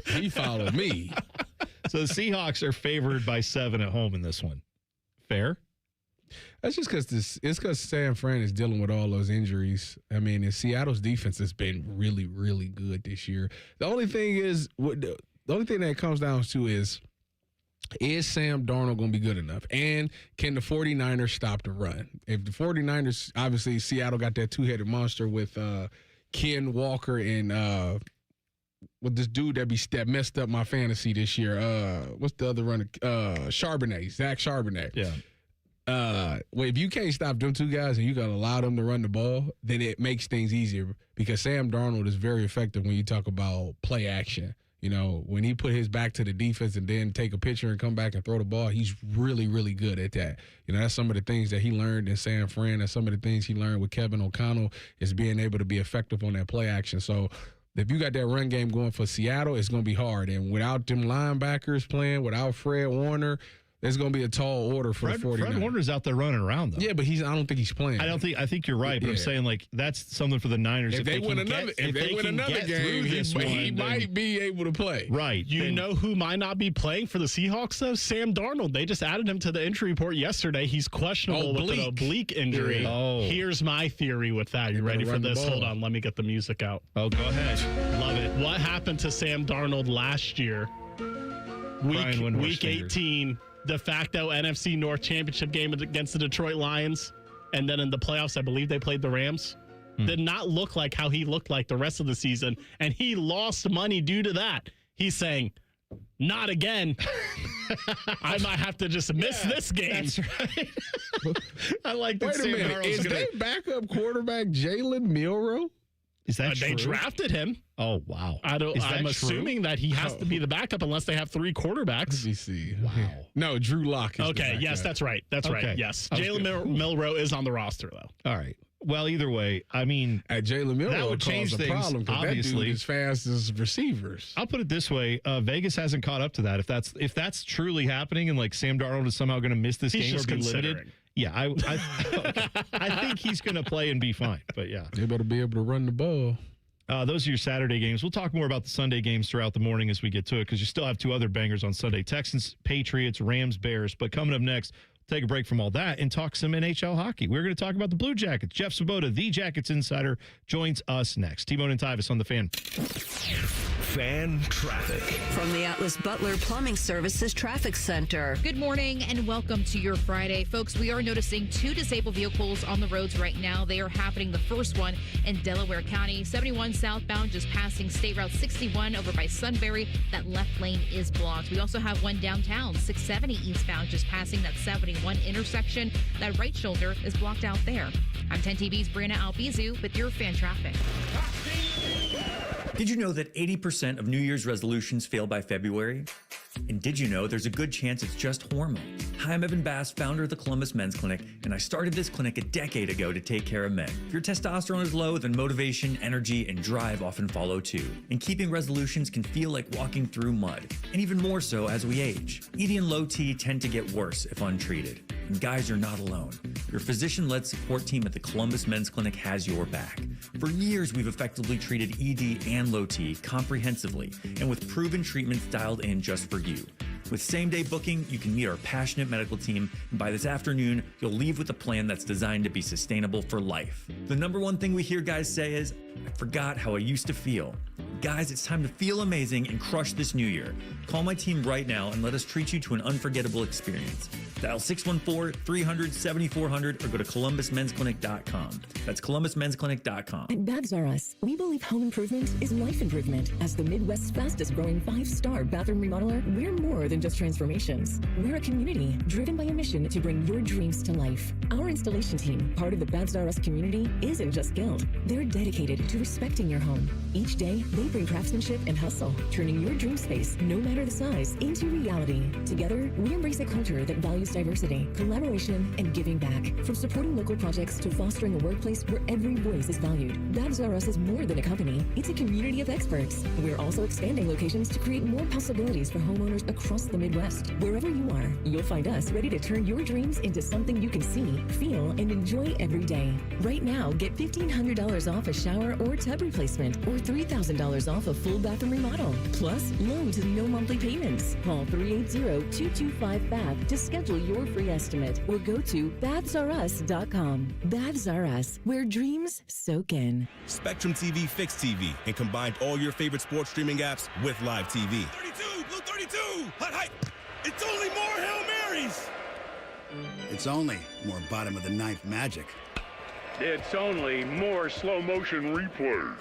He followed me. So the Seahawks are favored by 7 at home in this one. Fair. That's just because San Fran is dealing with all those injuries. I mean, and Seattle's defense has been really, really good this year. The only thing that it comes down to is Sam Darnold going to be good enough? And can the 49ers stop the run? If the 49ers, obviously Seattle got that two-headed monster with Ken Walker and with this dude that messed up my fantasy this year. What's the other runner? Zach Charbonnet. Yeah. Well, if you can't stop them two guys and you got to allow them to run the ball, then it makes things easier because Sam Darnold is very effective when you talk about play action. You know, when he put his back to the defense and then take a picture and come back and throw the ball, he's really, really good at that. You know, that's some of the things that he learned in San Fran and some of the things he learned with Kevin O'Connell is being able to be effective on that play action. So if you got that run game going for Seattle, it's going to be hard. And without them linebackers playing, without Fred Warner, there's going to be a tall order for the 49ers. Fred Warner's out there running around, though. Yeah, but I don't think he's playing. I think you're right, but I'm saying, like, that's something for the Niners. If they win another game, he might be able to play. Right. You know who might not be playing for the Seahawks, though? Sam Darnold. They just added him to the injury report yesterday. He's questionable with an oblique injury. Yeah. Oh. Here's my theory with that. You ready for this? Hold on. Let me get the music out. Oh, go ahead. Love it. What happened to Sam Darnold last year? Week 18. De facto NFC North Championship game against the Detroit Lions, and then in the playoffs, I believe they played the Rams. Did not look like how he looked like the rest of the season, and he lost money due to that. He's saying, not again. I might have to just miss this game. That's right. I like that. Wait a minute. Is their backup quarterback Jalen Milroe? Is that true? They drafted him. Oh, wow. I'm assuming that he has to be the backup unless they have three quarterbacks. Let me see. Wow. No, Drew Lock is okay, yes, that's right. That's right. Yes. Jalen Milroe is on the roster, though. All right. Well, either way, I mean, at Jalen Milroe, that would change things. Problem, obviously, that dude is fast as receivers. I'll put it this way: Vegas hasn't caught up to that. If that's truly happening, and like Sam Darnold is somehow going to miss this game or be limited, yeah, I think he's going to play and be fine. But yeah, they better be able to run the ball. Those are your Saturday games. We'll talk more about the Sunday games throughout the morning as we get to it because you still have two other bangers on Sunday: Texans, Patriots, Rams, Bears. But coming up next. Take a break from all that and talk some NHL hockey. We're going to talk about the Blue Jackets. Jeff Svoboda, the Jackets insider, joins us next. T-Bone and Tyvis on the Fan. Fan traffic. From the Atlas Butler Plumbing Services Traffic Center. Good morning and welcome to your Friday. Folks, we are noticing two disabled vehicles on the roads right now. They are happening. The first one in Delaware County, 71 southbound, just passing State Route 61 over by Sunbury. That left lane is blocked. We also have one downtown, 670 eastbound, just passing that 71 intersection. That right shoulder is blocked out there. I'm 10 TV's Brianna Albizu with your Fan Traffic. Did you know that 80% of New Year's resolutions fail by February? And did you know there's a good chance it's just hormones? Hi, I'm Evan Bass, founder of the Columbus Men's Clinic, and I started this clinic a decade ago to take care of men. If your testosterone is low, then motivation, energy, and drive often follow too. And keeping resolutions can feel like walking through mud, and even more so as we age. ED and low T tend to get worse if untreated. And guys, you're not alone. Your physician-led support team at the Columbus Men's Clinic has your back. For years, we've effectively treated ED and low T comprehensively, and with proven treatments dialed in just for you. With same-day booking, you can meet our passionate medical team, and by this afternoon, you'll leave with a plan that's designed to be sustainable for life. The number one thing we hear guys say is, I forgot how I used to feel. Guys, it's time to feel amazing and crush this new year. Call my team right now and let us treat you to an unforgettable experience. Dial 614-300-7400 or go to columbusmensclinic.com. That's columbusmensclinic.com. At Babs R Us, we believe home improvement is life improvement. As the Midwest's fastest growing 5-star bathroom remodeler, we're more than just transformations. We're a community driven by a mission to bring your dreams to life. Our installation team, part of the Babs R Us community, isn't just skilled. They're dedicated to respecting your home. Each day, they bring craftsmanship and hustle, turning your dream space, no matter the size, into reality. Together, we embrace a culture that values diversity, collaboration, and giving back. From supporting local projects to fostering a workplace where every voice is valued. Babs R Us is more than a company. It's a community of experts. We're also expanding locations to create more possibilities for homeowners across the Midwest. Wherever you are, you'll find us ready to turn your dreams into something you can see, feel, and enjoy every day. Right now, get $1,500 off a shower or tub replacement, or $3,000 off a full bathroom remodel. Plus, low to no monthly payments. Call 380-225-FAB to schedule Schedule your free estimate or go to bathsrus.com. Baths R Us, where dreams soak in. Spectrum TV fixed TV and combined all your favorite sports streaming apps with live TV. 32, Blue 32, hot. It's only more Hail Marys. It's only more bottom of the ninth magic. It's only more slow motion replays.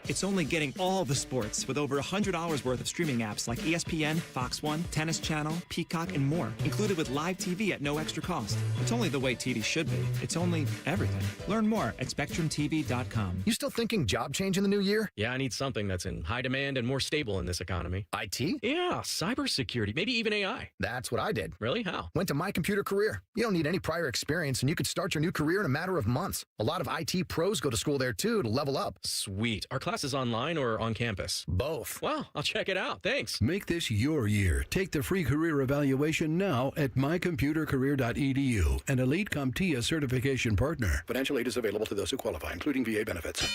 It's only getting all the sports with over $100 worth of streaming apps like ESPN, Fox One, Tennis Channel, Peacock, and more, included with live TV at no extra cost. It's only the way TV should be. It's only everything. Learn more at SpectrumTV.com. You still thinking job change in the new year? Yeah, I need something that's in high demand and more stable in this economy. IT? Yeah, cybersecurity, maybe even AI. That's what I did. Really? How? Went to My Computer Career. You don't need any prior experience, and you could start your new career in a matter of months. A lot of IT pros go to school there, too, to level up. Sweet. Are classes online or on campus? Both. Wow, I'll check it out. Thanks. Make this your year. Take the free career evaluation now at mycomputercareer.edu, an Elite CompTIA certification partner. Financial aid is available to those who qualify, including VA benefits.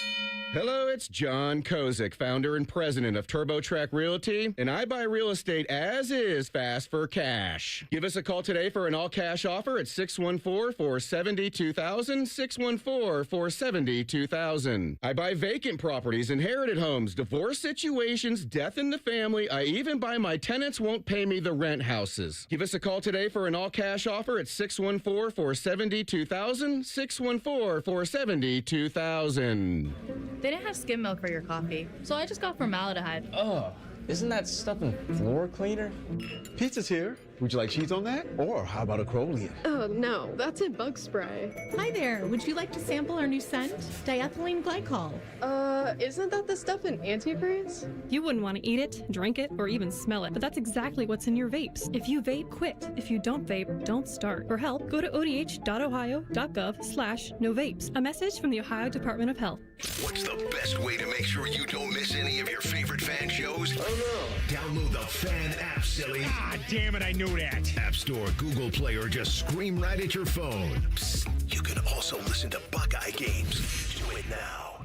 Hello, it's John Kozik, founder and president of TurboTrack Realty, and I buy real estate as is fast for cash. Give us a call today for an all-cash offer at 614-470-2000, 614-470-2000. I buy vacant properties, inherited homes, divorce situations, death in the family. I even buy my tenants won't pay me the rent houses. Give us a call today for an all-cash offer at 614-470-2000, 614-470-2000. They didn't have skim milk for your coffee, so I just got formaldehyde. Oh, isn't that stuff in floor cleaner? Pizza's here. Would you like cheese on that? Or how about a Crowley? Oh, no, that's in bug spray. Hi there. Would you like to sample our new scent? Diethylene glycol. Isn't that the stuff in antifreeze? You wouldn't want to eat it, drink it, or even smell it, but that's exactly what's in your vapes. If you vape, quit. If you don't vape, don't start. For help, go to odh.ohio.gov/no vapes. A message from the Ohio Department of Health. What's the best way to make sure you don't miss any of your favorite fan shows? Oh no. Download the Fan app, silly. Ah, damn it, I knew that. App Store, Google Play, or just scream right at your phone. Psst, you can also listen to Buckeye games. Do it now.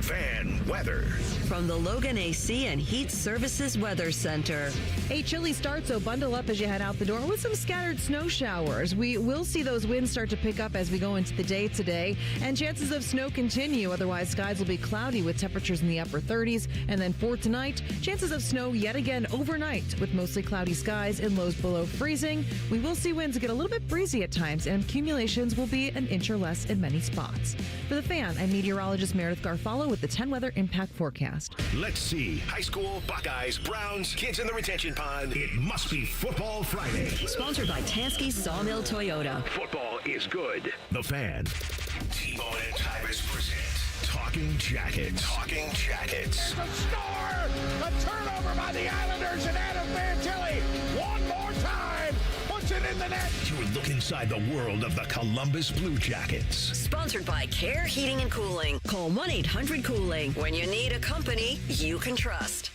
Fan weather. From the Logan AC and Heat Services Weather Center. A chilly start, so bundle up as you head out the door with some scattered snow showers. We will see those winds start to pick up as we go into the day today, and chances of snow continue. Otherwise, skies will be cloudy with temperatures in the upper 30s. And then for tonight, chances of snow yet again overnight with mostly cloudy skies and lows below freezing. We will see winds get a little bit breezy at times, and accumulations will be an inch or less in many spots. For the Fan, I'm meteorologist Meredith Garfalo with the 10 Weather Impact Forecast. Let's see. High school, Buckeyes, Browns, kids in the retention pond. It must be Football Friday. Sponsored by Tansky Sawmill Toyota. Football is good. The Fan. T-Bone and Tyvis present Talking Jackets. Talking Jackets. There's a score! A turnover by the Islanders and Adam Fantilli. One more time. Puts it in the net. You look inside the world of the Columbus Blue Jackets. Sponsored by Care Heating and Cooling. Call 1-800-COOLING. When you need a company you can trust.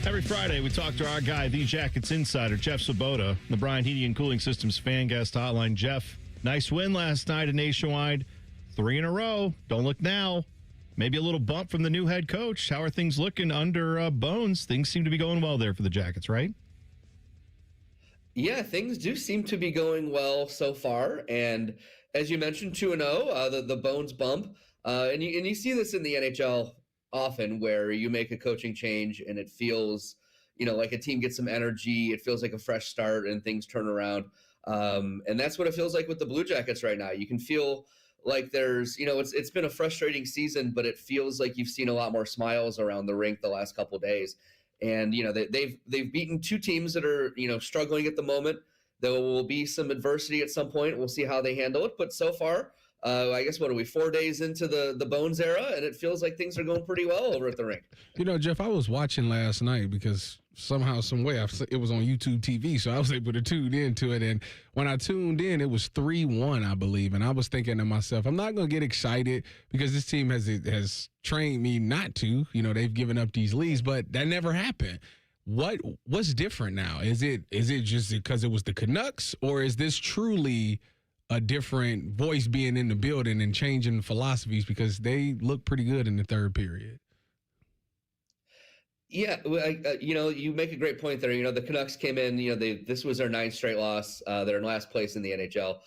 Every Friday, we talk to our guy, the Jackets insider, Jeff Svoboda, the Bryant Heating and Cooling Systems fan guest hotline. Jeff, nice win last night at Nationwide. 3 in a row. Don't look now. Maybe a little bump from the new head coach. How are things looking under Bones? Things seem to be going well there for the Jackets, right? Yeah, things do seem to be going well so far. And as you mentioned, 2-0, the Bones bump. And you see this in the NHL often where you make a coaching change and it feels, like a team gets some energy. It feels like a fresh start and things turn around. And that's what it feels like with the Blue Jackets right now. You can feel like there's, it's been a frustrating season, but it feels like you've seen a lot more smiles around the rink the last couple of days. And, they've beaten two teams that are, struggling at the moment. There will be some adversity at some point. We'll see how they handle it. But so far, I guess, 4 days into the Bones era, and it feels like things are going pretty well over at the rink. Jeff, I was watching last night because somehow, some way, it was on YouTube TV, so I was able to tune into it. And when I tuned in, it was 3-1, I believe. And I was thinking to myself, I'm not going to get excited because this team has trained me not to. They've given up these leads, but that never happened. What's different now? Is it just because it was the Canucks, or is this truly a different voice being in the building and changing philosophies, because they look pretty good in the third period? Yeah, well, you make a great point there. The Canucks came in. This was their 9th straight loss. They're in last place in the NHL.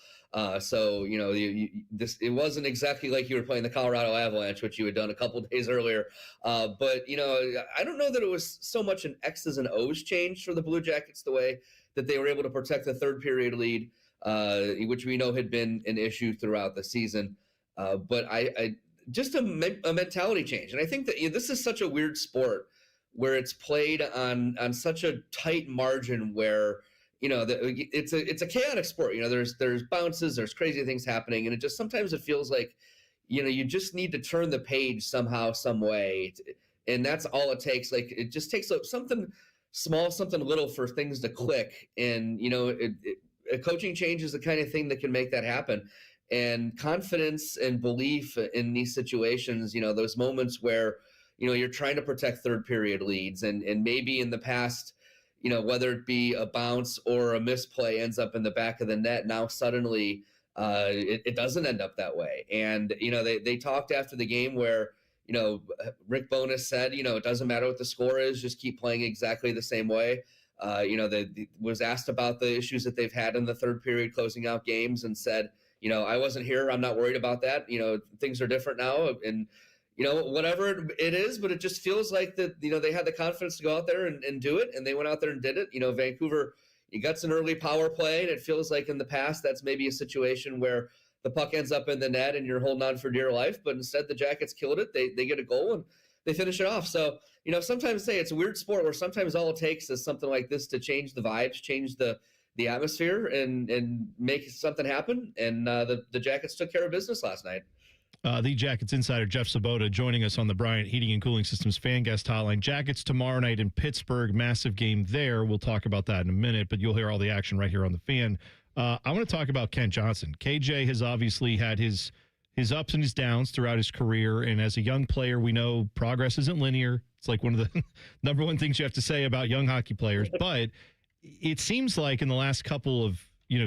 So it wasn't exactly like you were playing the Colorado Avalanche, which you had done a couple days earlier. But I don't know that it was so much an X's and O's change for the Blue Jackets, the way that they were able to protect the third period lead, which we know had been an issue throughout the season. But I just a mentality change, and I think that this is such a weird sport where it's played on such a tight margin where it's a chaotic sport. There's bounces, there's crazy things happening, and it just sometimes it feels like you just need to turn the page somehow, some way, and that's all it takes. Like it just takes something small, something little for things to click, and a coaching change is the kind of thing that can make that happen. And confidence and belief in these situations, those moments where you're trying to protect third period leads, and maybe in the past, whether it be a bounce or a misplay ends up in the back of the net. Now suddenly it doesn't end up that way. And, they talked after the game where, Rick Bowness said, it doesn't matter what the score is, just keep playing exactly the same way. Was asked about the issues that they've had in the third period closing out games and said, I wasn't here. I'm not worried about that. Things are different now. And, whatever it is, but it just feels like that, they had the confidence to go out there and do it. And they went out there and did it. Vancouver, you got some early power play, and it feels like in the past, that's maybe a situation where the puck ends up in the net and you're holding on for dear life. But instead the Jackets killed it. They get a goal and they finish it off. So, sometimes it's a weird sport where sometimes all it takes is something like this to change the vibes, change the atmosphere and make something happen. And the Jackets took care of business last night. The Jackets insider Jeff Sabota joining us on the Bryant Heating and Cooling Systems fan guest hotline. Jackets tomorrow night in Pittsburgh, massive game there. We'll talk about that in a minute, but you'll hear all the action right here on the fan. I want to talk about Kent Johnson. KJ has obviously had his ups and his downs throughout his career, and as a young player, we know progress isn't linear. It's like one of the number one things you have to say about young hockey players, but it seems like in the last couple of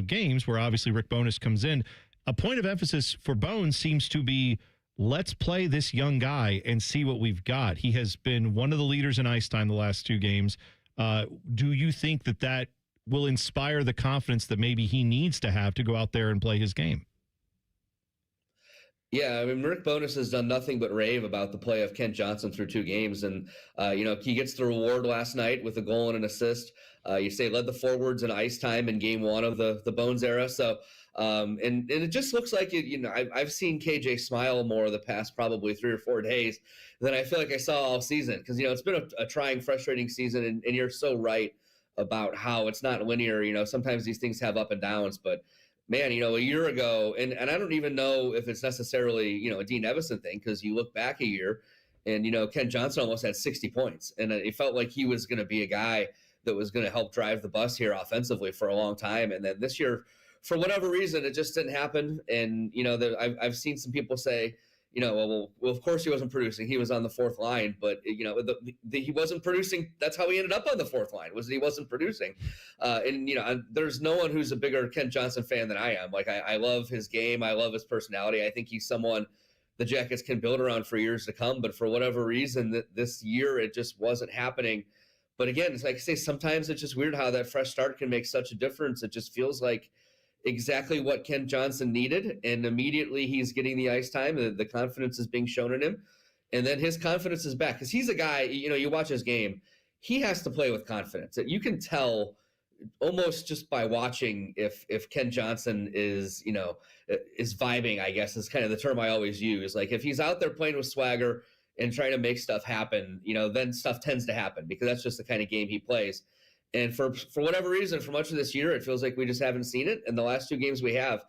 games where obviously Rick Bowness comes in, a point of emphasis for Bones seems to be, let's play this young guy and see what we've got. He has been one of the leaders in ice time the last 2 games. Do you think that will inspire the confidence that maybe he needs to have to go out there and play his game? Yeah, I mean, Rick Bowness has done nothing but rave about the play of Kent Johnson through 2 games. And, he gets the reward last night with a goal and an assist. You say led the forwards in ice time in game 1 of the Bones era. So, and it just looks like I've seen KJ smile more the past probably 3 or 4 days than I feel like I saw all season. Because, it's been a trying, frustrating season. And you're so right about how it's not linear. Sometimes these things have up and downs, but man, a year ago, and I don't even know if it's necessarily, a Dean Evison thing, because you look back a year and, Ken Johnson almost had 60 points. And it felt like he was going to be a guy that was going to help drive the bus here offensively for a long time. And then this year, for whatever reason, it just didn't happen. And, I've seen some people say, well, of course he wasn't producing. He was on the 4th line, but, he wasn't producing. That's how he ended up on the 4th line, was that he wasn't producing. And there's no one who's a bigger Kent Johnson fan than I am. Like, I love his game. I love his personality. I think he's someone the Jackets can build around for years to come. But for whatever reason, this year, it just wasn't happening. But again, it's like I say, sometimes it's just weird how that fresh start can make such a difference. It just feels like exactly what Kent Johnson needed, and immediately he's getting the ice time. The confidence is being shown in him, and then his confidence is back, because he's a guy, you watch his game, he has to play with confidence. You can tell almost just by watching if Kent Johnson is vibing, I guess is kind of the term I always use. Like if he's out there playing with swagger and trying to make stuff happen, then stuff tends to happen, because that's just the kind of game he plays. And for whatever reason, for much of this year, it feels like we just haven't seen it in the last 2 games we have.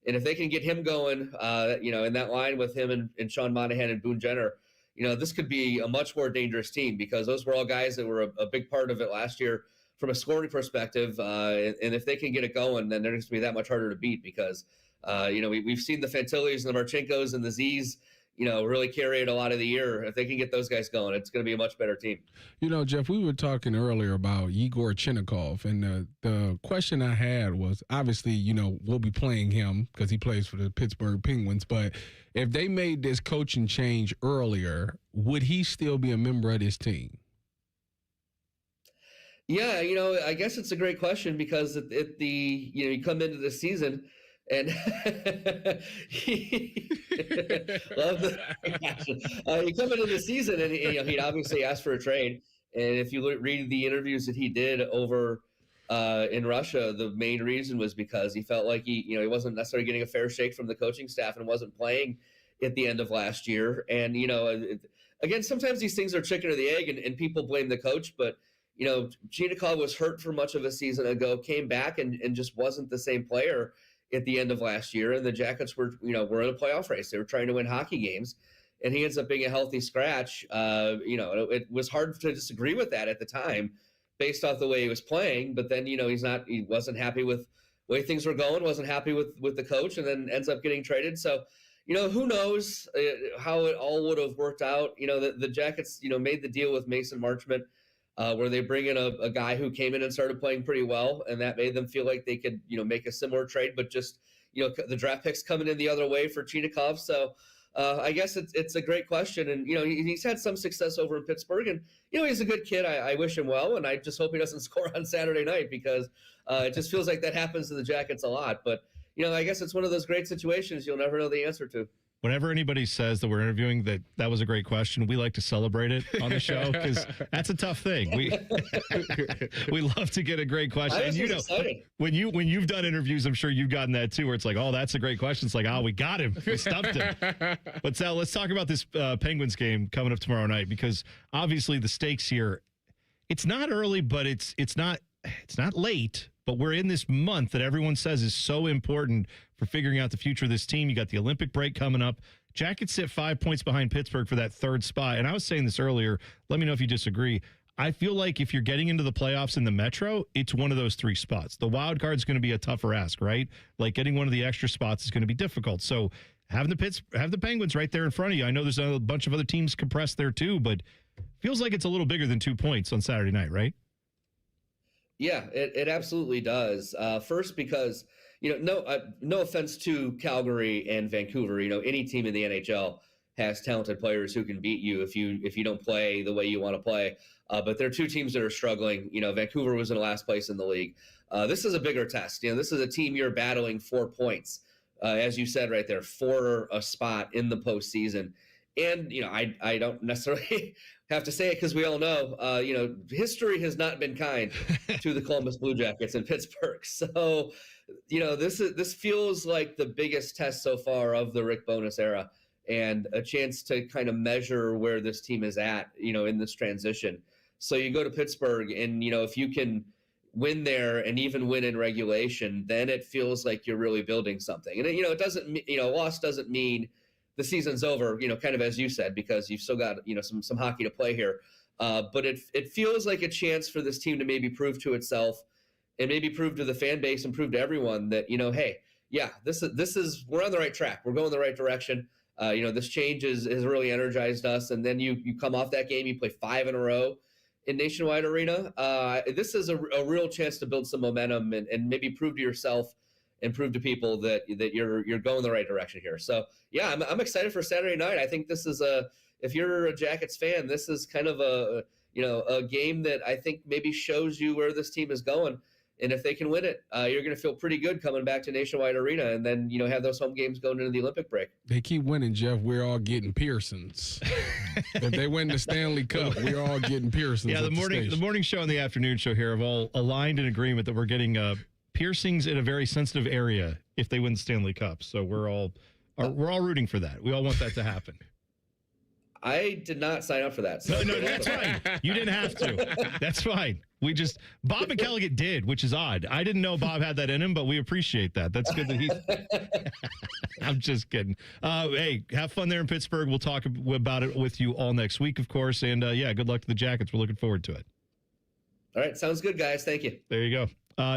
And if they can get him going, in that line with him and Sean Monahan and Boone Jenner, this could be a much more dangerous team, because those were all guys that were a big part of it last year from a scoring perspective. And if they can get it going, then they're going to be that much harder to beat, because, we've seen the Fantillis and the Marchenkos and the Z's, really carry it a lot of the year. If they can get those guys going, it's going to be a much better team. Jeff, we were talking earlier about Igor Chinnikov, and the question I had was, obviously, we'll be playing him because he plays for the Pittsburgh Penguins, but if they made this coaching change earlier, would he still be a member of this team? Yeah, I guess it's a great question because you come into the season and love the passion. You come into the season and he'd obviously asked for a trade. And if you read the interviews that he did over in Russia, the main reason was because he felt like he wasn't necessarily getting a fair shake from the coaching staff and wasn't playing at the end of last year. And, again, sometimes these things are chicken or the egg and people blame the coach, but Chinakhov was hurt for much of a season ago, came back and just wasn't the same player at the end of last year. And the Jackets were in a playoff race. They were trying to win hockey games, and he ends up being a healthy scratch. It was hard to disagree with that at the time based off the way he was playing. But then, he wasn't happy with the way things were going, wasn't happy with the coach, and then ends up getting traded. So, who knows how it all would have worked out. The Jackets, made the deal with Mason Marchment, where they bring in a guy who came in and started playing pretty well, and that made them feel like they could, make a similar trade, but just, the draft picks coming in the other way for Chinakhov. So I guess it's a great question. And, he's had some success over in Pittsburgh, and, he's a good kid. I wish him well, and I just hope he doesn't score on Saturday night because it just feels like that happens to the Jackets a lot. But, I guess it's one of those great situations you'll never know the answer to. Whenever anybody says that we're interviewing that was a great question, we like to celebrate it on the show because that's a tough thing. We love to get a great question. And exciting. when you've done interviews, I'm sure you've gotten that too, where it's like, oh, that's a great question. It's like, oh, we got him, we stumped him. But Sal, let's talk about this Penguins game coming up tomorrow night because obviously the stakes here. It's not early, but it's not late. But we're in this month that everyone says is so important for figuring out the future of this team. You got the Olympic break coming up. Jackets sit 5 points behind Pittsburgh for that third spot. And I was saying this earlier. Let me know if you disagree. I feel like if you're getting into the playoffs in the Metro, it's one of those three spots. The wild card is going to be a tougher ask, right? Like getting one of the extra spots is going to be difficult. So have the Penguins right there in front of you. I know there's a bunch of other teams compressed there too, but feels like it's a little bigger than 2 points on Saturday night, right? Yeah, it absolutely does. First, because no offense to Calgary and Vancouver, any team in the NHL has talented players who can beat you if you don't play the way you want to play. But there are two teams that are struggling. Vancouver was in last place in the league. This is a bigger test. This is a team you're battling 4 points, as you said right there, for a spot in the postseason. And I don't necessarily have to say it because we all know, history has not been kind to the Columbus Blue Jackets in Pittsburgh. So, this feels like the biggest test so far of the Rick Bowness era, and a chance to kind of measure where this team is at, in this transition. So you go to Pittsburgh, and if you can win there and even win in regulation, then it feels like you're really building something. And it doesn't, loss doesn't mean the season's over, kind of as you said, because you've still got, some hockey to play here. But it feels like a chance for this team to maybe prove to itself and maybe prove to the fan base and prove to everyone that, hey, yeah, this is we're on the right track. We're going the right direction. This change has really energized us. And then you come off that game, you play 5 in a row in Nationwide Arena. This is a real chance to build some momentum and maybe prove to yourself and prove to people that you're going the right direction here. So yeah, I'm excited for Saturday night. I think this is if you're a Jackets fan, this is kind of a game that I think maybe shows you where this team is going. And if they can win it, you're going to feel pretty good coming back to Nationwide Arena, and then have those home games going into the Olympic break. They keep winning, Jeff. We're all getting Pearsons. If they win the Stanley Cup, we're all getting Pearsons. Yeah, the morning show and the afternoon show here have all aligned in agreement that we're getting piercings in a very sensitive area if they win the Stanley Cup. So we're all rooting for that. We all want that to happen. I did not sign up for that. So. No, that's fine. You didn't have to. That's fine. Bob McElligott did, which is odd. I didn't know Bob had that in him, but we appreciate that. That's good that he's. I'm just kidding. Hey, have fun there in Pittsburgh. We'll talk about it with you all next week, of course. And good luck to the Jackets. We're looking forward to it. All right. Sounds good, guys. Thank you. There you go.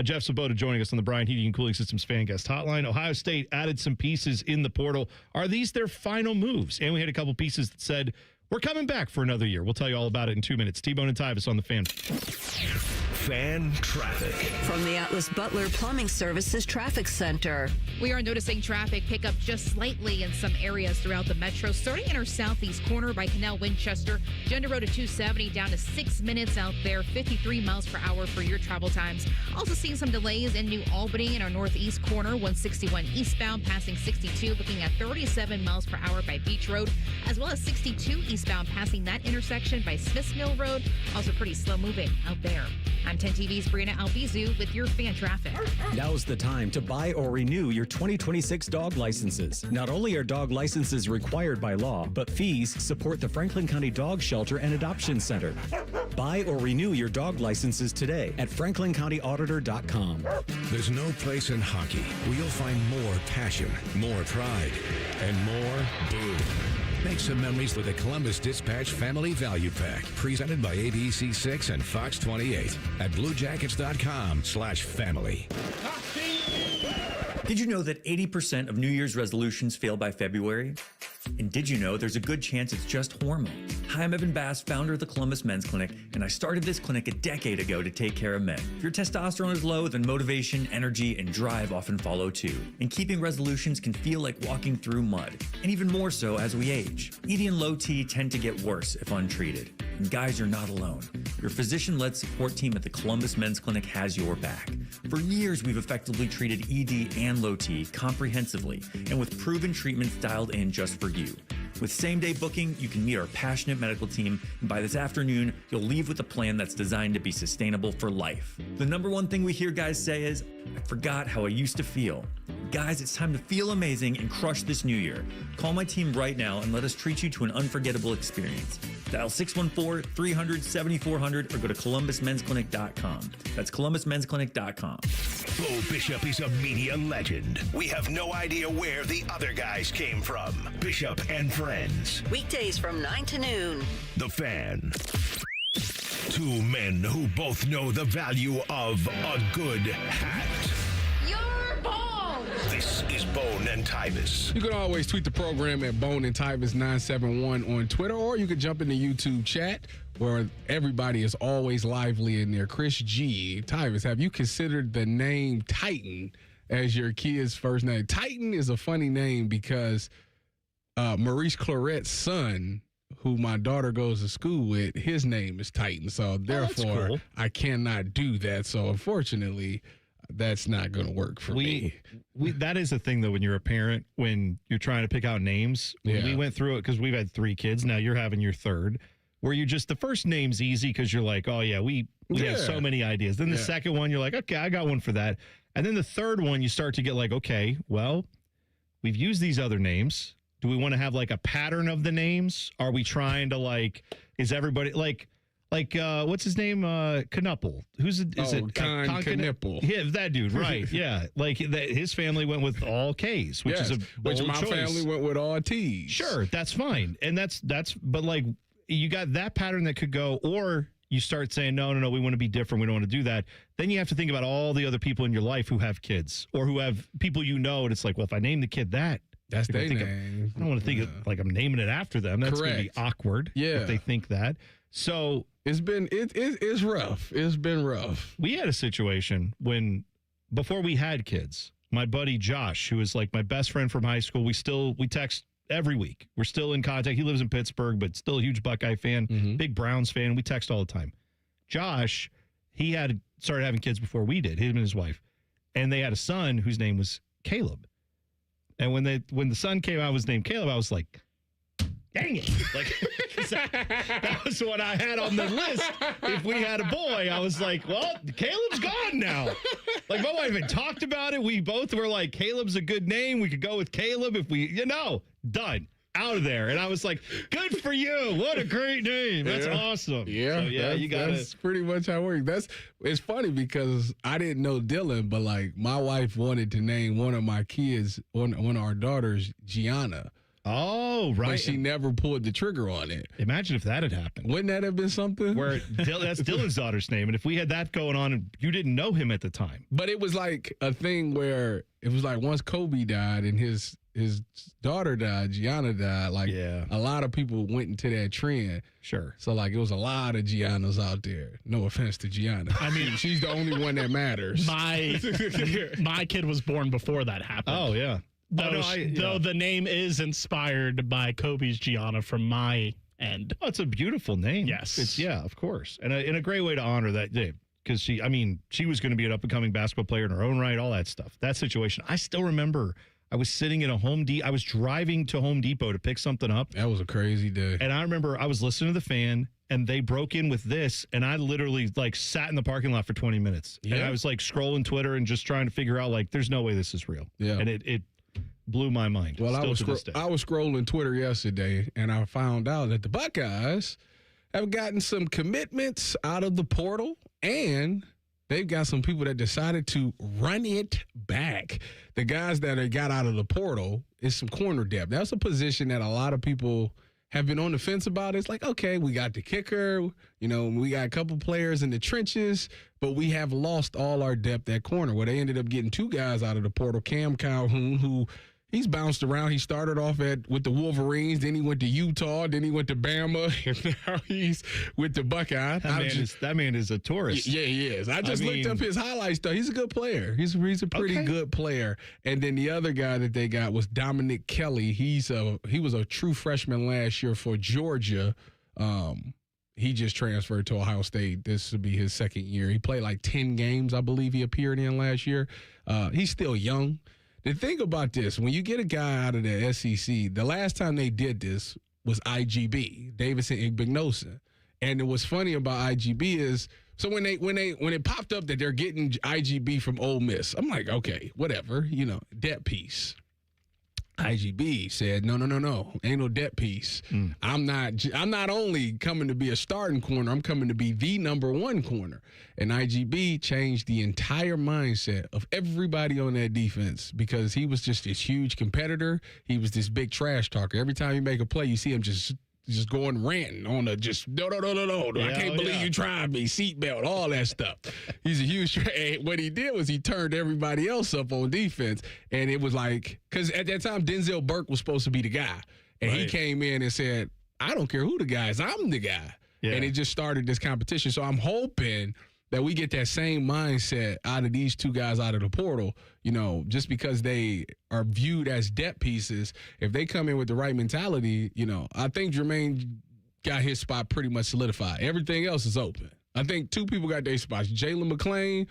Jeff Svoboda joining us on the Bryant Heating and Cooling Systems Fan Guest Hotline. Ohio State added some pieces in the portal. Are these their final moves? And we had a couple pieces that said, we're coming back for another year. We'll tell you all about it in 2 minutes. T-Bone and Tyvis on the Fan. Fan Traffic. From the Atlas Butler Plumbing Services Traffic Center. We are noticing traffic pick up just slightly in some areas throughout the metro, starting in our southeast corner by Canal Winchester. Gender Road at 270 down to 6 minutes out there, 53 miles per hour for your travel times. Also seeing some delays in New Albany in our northeast corner, 161 eastbound passing 62, looking at 37 miles per hour by Beach Road, as well as 62 eastbound passing that intersection by Smiths Mill Road. Also pretty slow moving out there. I'm 10 TV's Brianna Albizu with your fan traffic. Now's the time to buy or renew your 2026 dog licenses. Not only are dog licenses required by law, but fees support the Franklin County Dog Shelter and Adoption Center. Buy or renew your dog licenses today at franklincountyauditor.com. There's no place in hockey where you'll find more passion, more pride, and more boom. Make some memories with the Columbus Dispatch Family Value Pack, presented by ABC6 and Fox 28 at bluejackets.com/family. Did you know that 80% of New Year's resolutions fail by February? And did you know there's a good chance it's just hormones? Hi, I'm Evan Bass, founder of the Columbus Men's Clinic, and I started this clinic a decade ago to take care of men. If your testosterone is low, then motivation, energy, and drive often follow too. And keeping resolutions can feel like walking through mud, and even more so as we age. ED and low T tend to get worse if untreated. And guys, you're not alone. Your physician-led support team at the Columbus Men's Clinic has your back. For years, we've effectively treated ED and low T comprehensively and with proven treatments dialed in just for you. With same-day booking, you can meet our passionate medical team, and by this afternoon, you'll leave with a plan that's designed to be sustainable for life. The number one thing we hear guys say is, I forgot how I used to feel. Guys, it's time to feel amazing and crush this new year. Call my team right now and let us treat you to an unforgettable experience. Dial 614-300-7400 or go to columbusmensclinic.com. That's columbusmensclinic.com. Bo Bishop is a media legend. We have no idea where the other guys came from. Bishop and Friends. Weekdays from 9 to noon. The Fan. Two men who both know the value of a good hat. You're bald! This is Bone and Tyvis. You can always tweet the program at Bone and Tyvis 971 on Twitter, or you could jump in the YouTube chat where everybody is always lively in there. Chris G. Tyvis, have you considered the name Titan as your kid's first name? Titan is a funny name because Maurice Claret's son, who my daughter goes to school with, his name is Titan. So therefore, cool. I cannot do that. So unfortunately, that's not going to work for me. That is a thing, though, when you're a parent, when you're trying to pick out names. When we went through it, because we've had 3 kids. Now you're having your third, where you just, the first name's easy because you're like, oh, yeah, we have so many ideas. Then the second one, you're like, okay, I got one for that. And then the third one, you start to get like, okay, well, we've used these other names. Do we want to have like a pattern of the names? Are we trying to like, is everybody like what's his name? Knuppel. Who's it? Is it Knuppel? Yeah, that dude, right. Yeah. Like his family went with all K's, which is a bold my choice. family went with all T's. Sure, that's fine. And that's but like you got that pattern that could go, or you start saying, no, we want to be different. We don't want to do that. Then you have to think about all the other people in your life who have kids or who have people and it's like, well, if I name the kid that's their name. I don't want to think like I'm naming it after them. That's going to be awkward if they think that. So it's rough. It's been rough. We had a situation before we had kids, my buddy Josh, who is like my best friend from high school, we text every week. We're still in contact. He lives in Pittsburgh, but still a huge Buckeye fan, big Browns fan. We text all the time. Josh, he had started having kids before we did, him and his wife. And they had a son whose name was Caleb. And when the son came out, was named Caleb, I was like, dang it. Like, that was what I had on the list. If we had a boy, I was like, well, Caleb's gone now. Like, my wife had talked about it. We both were like, Caleb's a good name. We could go with Caleb if we, done. Out of there. And I was like, good for you. What a great name. That's awesome. Yeah. So, you got That's pretty much how it works. It's funny because I didn't know Dylan, but like my wife wanted to name one of my kids, one of our daughters, Gianna. Oh, right. But she never pulled the trigger on it. Imagine if that had happened. Wouldn't that have been something? Where that's Dylan's daughter's name. And if we had that going on and you didn't know him at the time. But it was like a thing where it was like once Kobe died and his his daughter died, Gianna died, like a lot of people went into that trend. Sure. So like it was a lot of Giannas out there. No offense to Gianna. I mean, she's the only one that matters. My kid was born before that happened. Oh yeah. Though the name is inspired by Kobe's Gianna from my end. Oh, it's a beautiful name. Yes. It's of course. And a great way to honor that day. Because she was going to be an up-and-coming basketball player in her own right, all that stuff. That situation. I still remember I was sitting at I was driving to Home Depot to pick something up. That was a crazy day. And I remember I was listening to the fan, and they broke in with this, and I literally, like, sat in the parking lot for 20 minutes. Yeah. And I was, like, scrolling Twitter and just trying to figure out, like, there's no way this is real. Yeah. And it blew my mind. Well, I was scrolling Twitter yesterday, and I found out that the Buckeyes have gotten some commitments out of the portal, and they've got some people that decided to run it back. The guys that they got out of the portal is some corner depth. That's a position that a lot of people have been on the fence about. It's like, okay, we got the kicker, we got a couple players in the trenches, but we have lost all our depth at corner. Well, they ended up getting two guys out of the portal, Cam Calhoun, who he's bounced around. He started off with the Wolverines, then he went to Utah, then he went to Bama, and now he's with the Buckeyes. That man is a tourist. Yeah, he is. I looked up his highlights, though. He's a good player. He's a pretty good player. And then the other guy that they got was Dominic Kelly. He was a true freshman last year for Georgia. He just transferred to Ohio State. This will be his second year. He played like 10 games, I believe he appeared in last year. He's still young. The thing about this, when you get a guy out of the SEC, the last time they did this was IGB, Davison Igbinosun. And what's funny about IGB is, so when it popped up that they're getting IGB from Ole Miss, I'm like, okay, whatever, debt piece. IGB said, no, ain't no debt piece. I'm not only coming to be a starting corner, I'm coming to be the number one corner. And IGB changed the entire mindset of everybody on that defense because he was just this huge competitor. He was this big trash talker. Every time you make a play, you see him just going ranting on no. I can't believe you tried me, seatbelt, all that stuff. He's a huge. What he did was he turned everybody else up on defense, and it was like, because at that time Denzel Burke was supposed to be the guy, and he came in and said, "I don't care who the guy is, I'm the guy," and it just started this competition. So I'm hoping that we get that same mindset out of these two guys out of the portal, just because they are viewed as depth pieces. If they come in with the right mentality, I think Jermaine got his spot pretty much solidified. Everything else is open. I think two people got their spots, Jalen McClain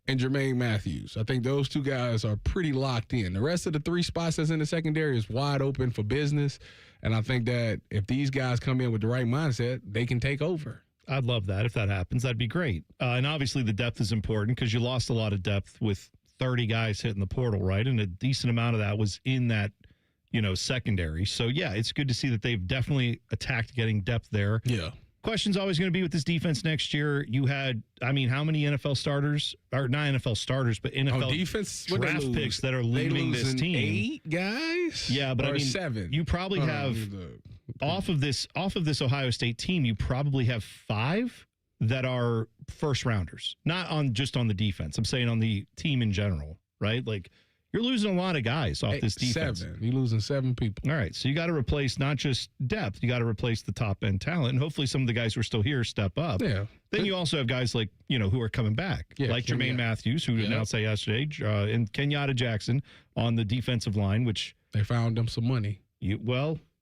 and Jermaine Matthews. I think those two guys are pretty locked in. The rest of the three spots that's in the secondary is wide open for business. And I think that if these guys come in with the right mindset, they can take over. I'd love that. If that happens, that'd be great. And obviously the depth is important because you lost a lot of depth with 30 guys hitting the portal, right? And a decent amount of that was in that, secondary. So, yeah, it's good to see that they've definitely attacked getting depth there. Yeah. Question's always going to be with this defense next year. You had, how many NFL starters, or not NFL starters, but NFL defense draft picks that are leaving this team? 8 guys? Yeah, but 7. You probably have off of this Ohio State team, you probably have 5 that are first rounders. Not just on the defense. I'm saying on the team in general, right? Like, you're losing a lot of guys off this defense. 7. You're losing 7 people. All right, so you got to replace not just depth, you got to replace the top end talent, and hopefully some of the guys who are still here step up. Yeah. Then you also have guys like, who are coming back, like Jermaine Matthews, who announced that yesterday, and Kenyatta Jackson on the defensive line, which they found them some money.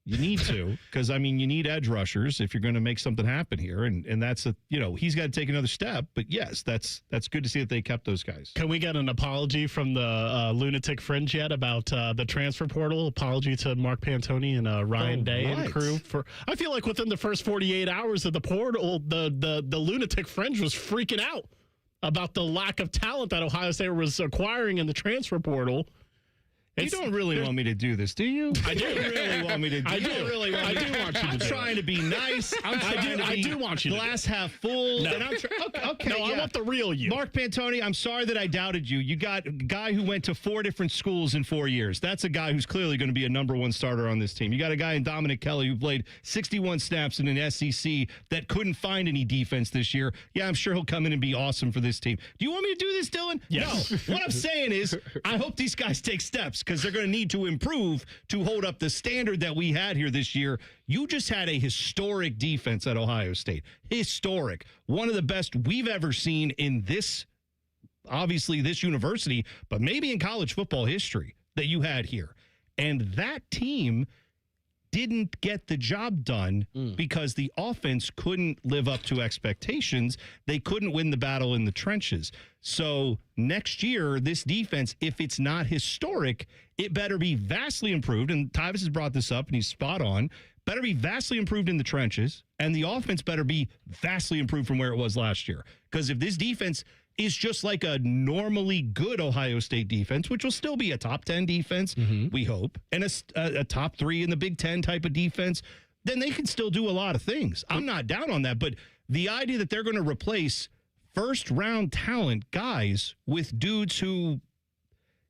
You need to, because, you need edge rushers if you're going to make something happen here. And that's he's got to take another step. But, yes, that's good to see that they kept those guys. Can we get an apology from the Lunatic Fringe yet about the transfer portal? Apology to Mark Pantoni and Ryan Day and crew. I feel like within the first 48 hours of the portal, the Lunatic Fringe was freaking out about the lack of talent that Ohio State was acquiring in the transfer portal. You don't really want me to do this, do you? I do. You really want me to do I do. Really want I do want you to I'm do trying to be nice. I do want you to glass half full. No. And okay, no, I want the real you. Mark Pantoni, I'm sorry that I doubted you. You got a guy who went to 4 different schools in 4 years. That's a guy who's clearly going to be a number 1 starter on this team. You got a guy in Dominic Kelly who played 61 snaps in an SEC that couldn't find any defense this year. Yeah, I'm sure he'll come in and be awesome for this team. Do you want me to do this, Dylan? Yes. No. What I'm saying is I hope these guys take steps. because they're going to need to improve to hold up the standard that we had here this year. You just had a historic defense at Ohio State. Historic. One of the best we've ever seen in this, obviously this university, but maybe in college football history that you had here. And that team didn't get the job done because the offense couldn't live up to expectations. They couldn't win the battle in the trenches. So next year, this defense, if it's not historic, it better be vastly improved. And Tyvis has brought this up, and he's spot on. Better be vastly improved in the trenches, and the offense better be vastly improved from where it was last year. Because if this defense is just like a normally good Ohio State defense, which will still be a top 10 defense, we hope, and a top 3 in the Big Ten type of defense, then they can still do a lot of things. I'm not down on that, but the idea that they're going to replace first-round talent guys with dudes who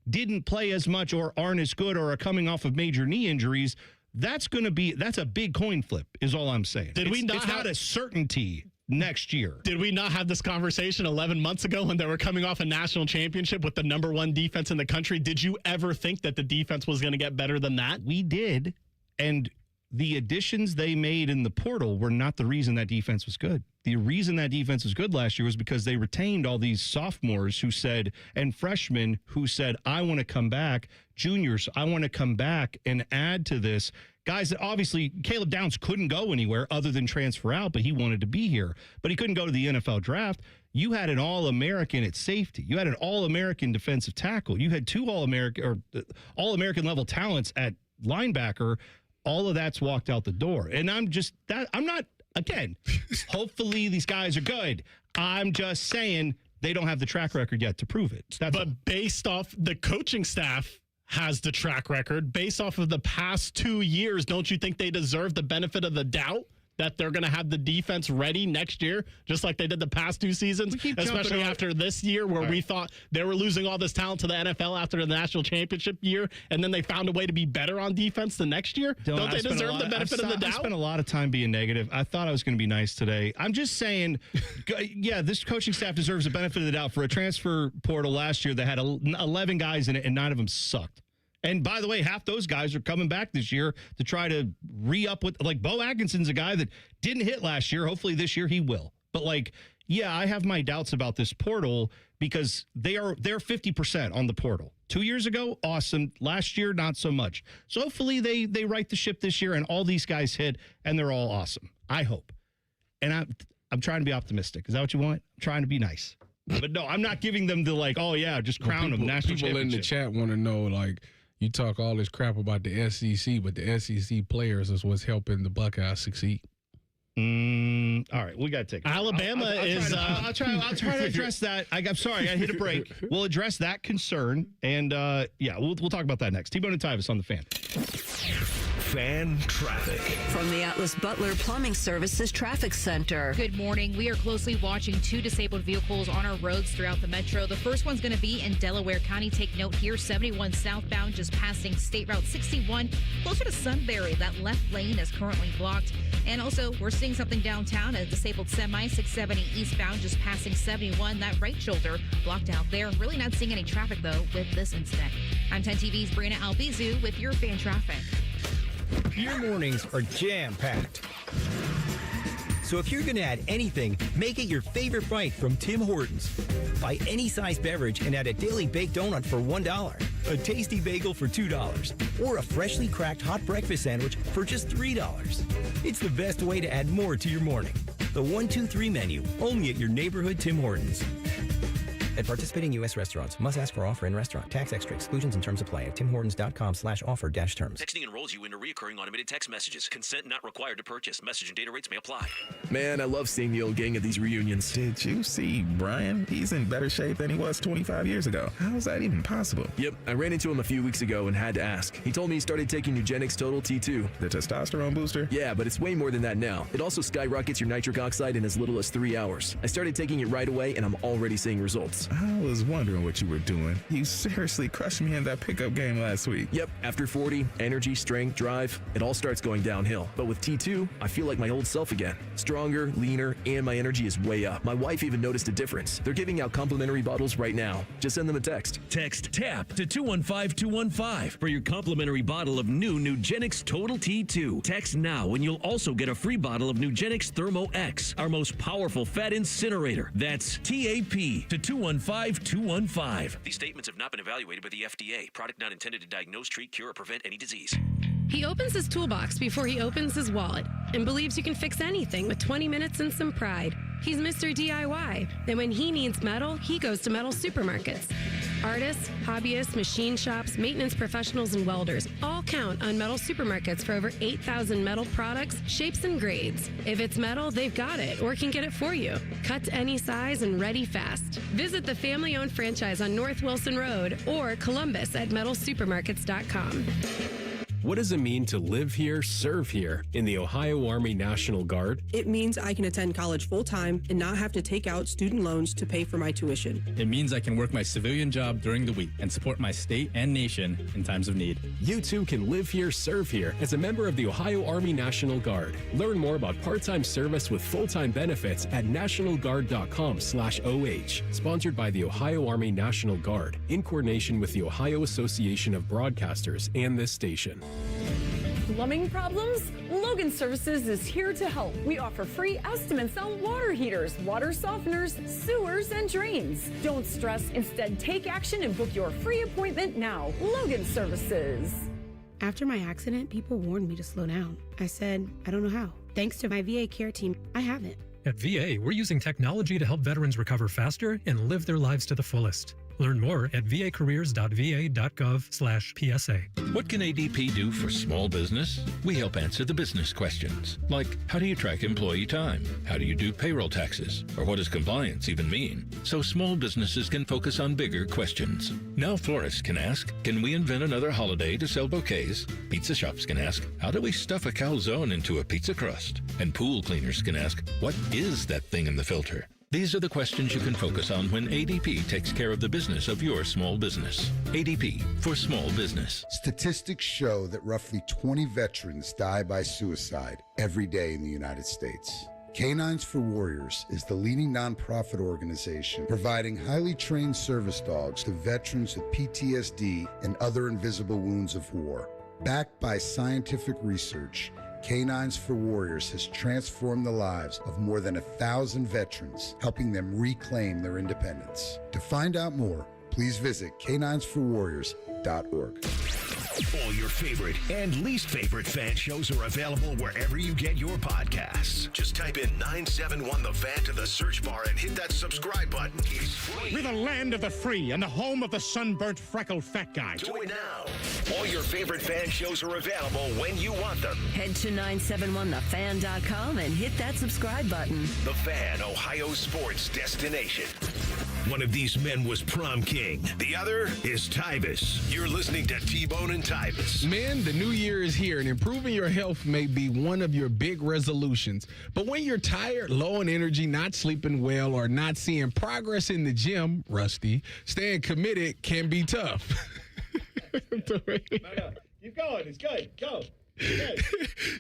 didn't play as much or aren't as good or are coming off of major knee injuries, that's a big coin flip, is all I'm saying. It's not a certainty next year. Did we not have this conversation 11 months ago when they were coming off a national championship with the number 1 defense in the country? Did you ever think that the defense was going to get better than that? We did. And the additions they made in the portal were not the reason that defense was good. The reason that defense was good last year was because they retained all these sophomores and freshmen who said, I want to come back. Juniors, I want to come back and add to this. Guys that obviously Caleb Downs couldn't go anywhere other than transfer out, but he wanted to be here. But he couldn't go to the NFL draft. You had an All-American at safety. You had an All-American defensive tackle. You had 2 All-American level talents at linebacker. All of that's walked out the door. And hopefully these guys are good. I'm just saying they don't have the track record yet to prove it. Based off the coaching staff has the track record, based off of the past 2 years, don't you think they deserve the benefit of the doubt that they're going to have the defense ready next year, just like they did the past 2 seasons, especially after this year where we thought they were losing all this talent to the NFL after the national championship year, and then they found a way to be better on defense the next year? Don't they deserve the benefit of the doubt? I spent a lot of time being negative. I thought I was going to be nice today. I'm just saying, yeah, this coaching staff deserves the benefit of the doubt for a transfer portal last year that had 11 guys in it, and 9 of them sucked. And by the way, half those guys are coming back this year to try to re-up with, like, Bo Atkinson's a guy that didn't hit last year. Hopefully this year he will. But, like, yeah, I have my doubts about this portal because they're 50% on the portal. 2 years ago, awesome. Last year, not so much. So hopefully they right the ship this year and all these guys hit and they're all awesome. I hope. And I'm trying to be optimistic. Is that what you want? I'm trying to be nice. But no, I'm not giving them the, like, oh yeah, just crown them national championship. People in the chat want to know, like, you talk all this crap about the SEC, but the SEC players is what's helping the Buckeyes succeed. All right, we got to take it. Alabama I'll try to address that. I'm sorry, I hit a break. We'll address that concern, and we'll talk about that next. T-Bone and Tyvis on the Fan. Fan traffic. From the Atlas Butler Plumbing Services Traffic Center. Good morning. We are closely watching 2 disabled vehicles on our roads throughout the metro. The first one's going to be in Delaware County. Take note here, 71 southbound, just passing State Route 61, closer to Sunbury. That left lane is currently blocked. And also, we're seeing something downtown, a disabled semi, 670 eastbound, just passing 71. That right shoulder blocked out there. Really not seeing any traffic, though, with this incident. I'm 10 TV's Brianna Albizu with your fan traffic. Your mornings are jam-packed. So if you're going to add anything, make it your favorite bite from Tim Hortons. Buy any size beverage and add a daily baked donut for $1, a tasty bagel for $2, or a freshly cracked hot breakfast sandwich for just $3. It's the best way to add more to your morning. The 1-2-3 menu, only at your neighborhood Tim Hortons. At participating U.S. restaurants, must ask for offer in restaurant. Tax extra. Exclusions and terms apply at timhortons.com/offer-terms. Texting enrolls you into recurring automated text messages. Consent not required to purchase. Message and data rates may apply. Man, I love seeing the old gang at these reunions. Did you see Brian? He's in better shape than he was 25 years ago. How is that even possible? Yep, I ran into him a few weeks ago and had to ask. He told me he started taking Nugenix Total T2. The testosterone booster? Yeah, but it's way more than that now. It also skyrockets your nitric oxide in as little as 3 hours. I started taking it right away and I'm already seeing results. I was wondering what you were doing. You seriously crushed me in that pickup game last week. Yep, after 40, energy, strength, drive, it all starts going downhill. But with T2, I feel like my old self again. Stronger, leaner, and my energy is way up. My wife even noticed a difference. They're giving out complimentary bottles right now. Just send them a text. Text TAP to 215-215 for your complimentary bottle of new Nugenix Total T2. Text now and you'll also get a free bottle of Nugenix Thermo X, our most powerful fat incinerator. That's TAP to 215-215. These statements have not been evaluated by the FDA. Product not intended to diagnose, treat, cure, or prevent any disease. He opens his toolbox before he opens his wallet and believes you can fix anything with 20 minutes and some pride. He's Mr. DIY, and when he needs metal, he goes to metal supermarkets. Artists, hobbyists, machine shops, maintenance professionals, and welders all count on metal supermarkets for over 8,000 metal products, shapes, and grades. If it's metal, they've got it or can get it for you. Cut to any size and ready fast. Visit the family-owned franchise on North Wilson Road or Columbus at metalsupermarkets.com. What does it mean to live here, serve here in the Ohio Army National Guard? It means I can attend college full-time and not have to take out student loans to pay for my tuition. It means I can work my civilian job during the week and support my state and nation in times of need. You too can live here, serve here as a member of the Ohio Army National Guard. Learn more about part-time service with full-time benefits at nationalguard.com/OH. Sponsored by the Ohio Army National Guard in coordination with the Ohio Association of Broadcasters and this station. Plumbing problems? Logan Services is here to help. We offer free estimates on water heaters, water softeners, sewers, and drains. Don't stress. Instead, take action and book your free appointment now. Logan Services. After my accident, people warned me to slow down. I said, I don't know how. Thanks to my VA care team, I haven't. At VA, we're using technology to help veterans recover faster and live their lives to the fullest. Learn more at vacareers.va.gov/PSA. What can ADP do for small business? We help answer the business questions, like how do you track employee time? How do you do payroll taxes? Or what does compliance even mean? So small businesses can focus on bigger questions. Now florists can ask, can we invent another holiday to sell bouquets? Pizza shops can ask, how do we stuff a calzone into a pizza crust? And pool cleaners can ask, what is that thing in the filter? These are the questions you can focus on when ADP takes care of the business of your small business. ADP for small business. Statistics show that roughly 20 veterans die by suicide every day in the United States. Canines for Warriors is the leading nonprofit organization providing highly trained service dogs to veterans with PTSD and other invisible wounds of war. Backed by scientific research, Canines for Warriors has transformed the lives of more than 1,000 veterans, helping them reclaim their independence. To find out more, please visit caninesforwarriors.org. All your favorite and least favorite fan shows are available wherever you get your podcasts. Just type in 971 The Fan to the search bar and hit that subscribe button. It's free. We're the land of the free and the home of the sunburnt, freckled fat guy. Do it now. All your favorite fan shows are available when you want them. Head to 971thefan.com and hit that subscribe button. The Fan, Ohio sports destination. One of these men was prom king. The other is Tyvis. You're listening to T-Bone and Tyvis. Men, the new year is here, and improving your health may be one of your big resolutions. But when you're tired, low on energy, not sleeping well, or not seeing progress in the gym, Rusty, staying committed can be tough. Keep going. It's good. Go.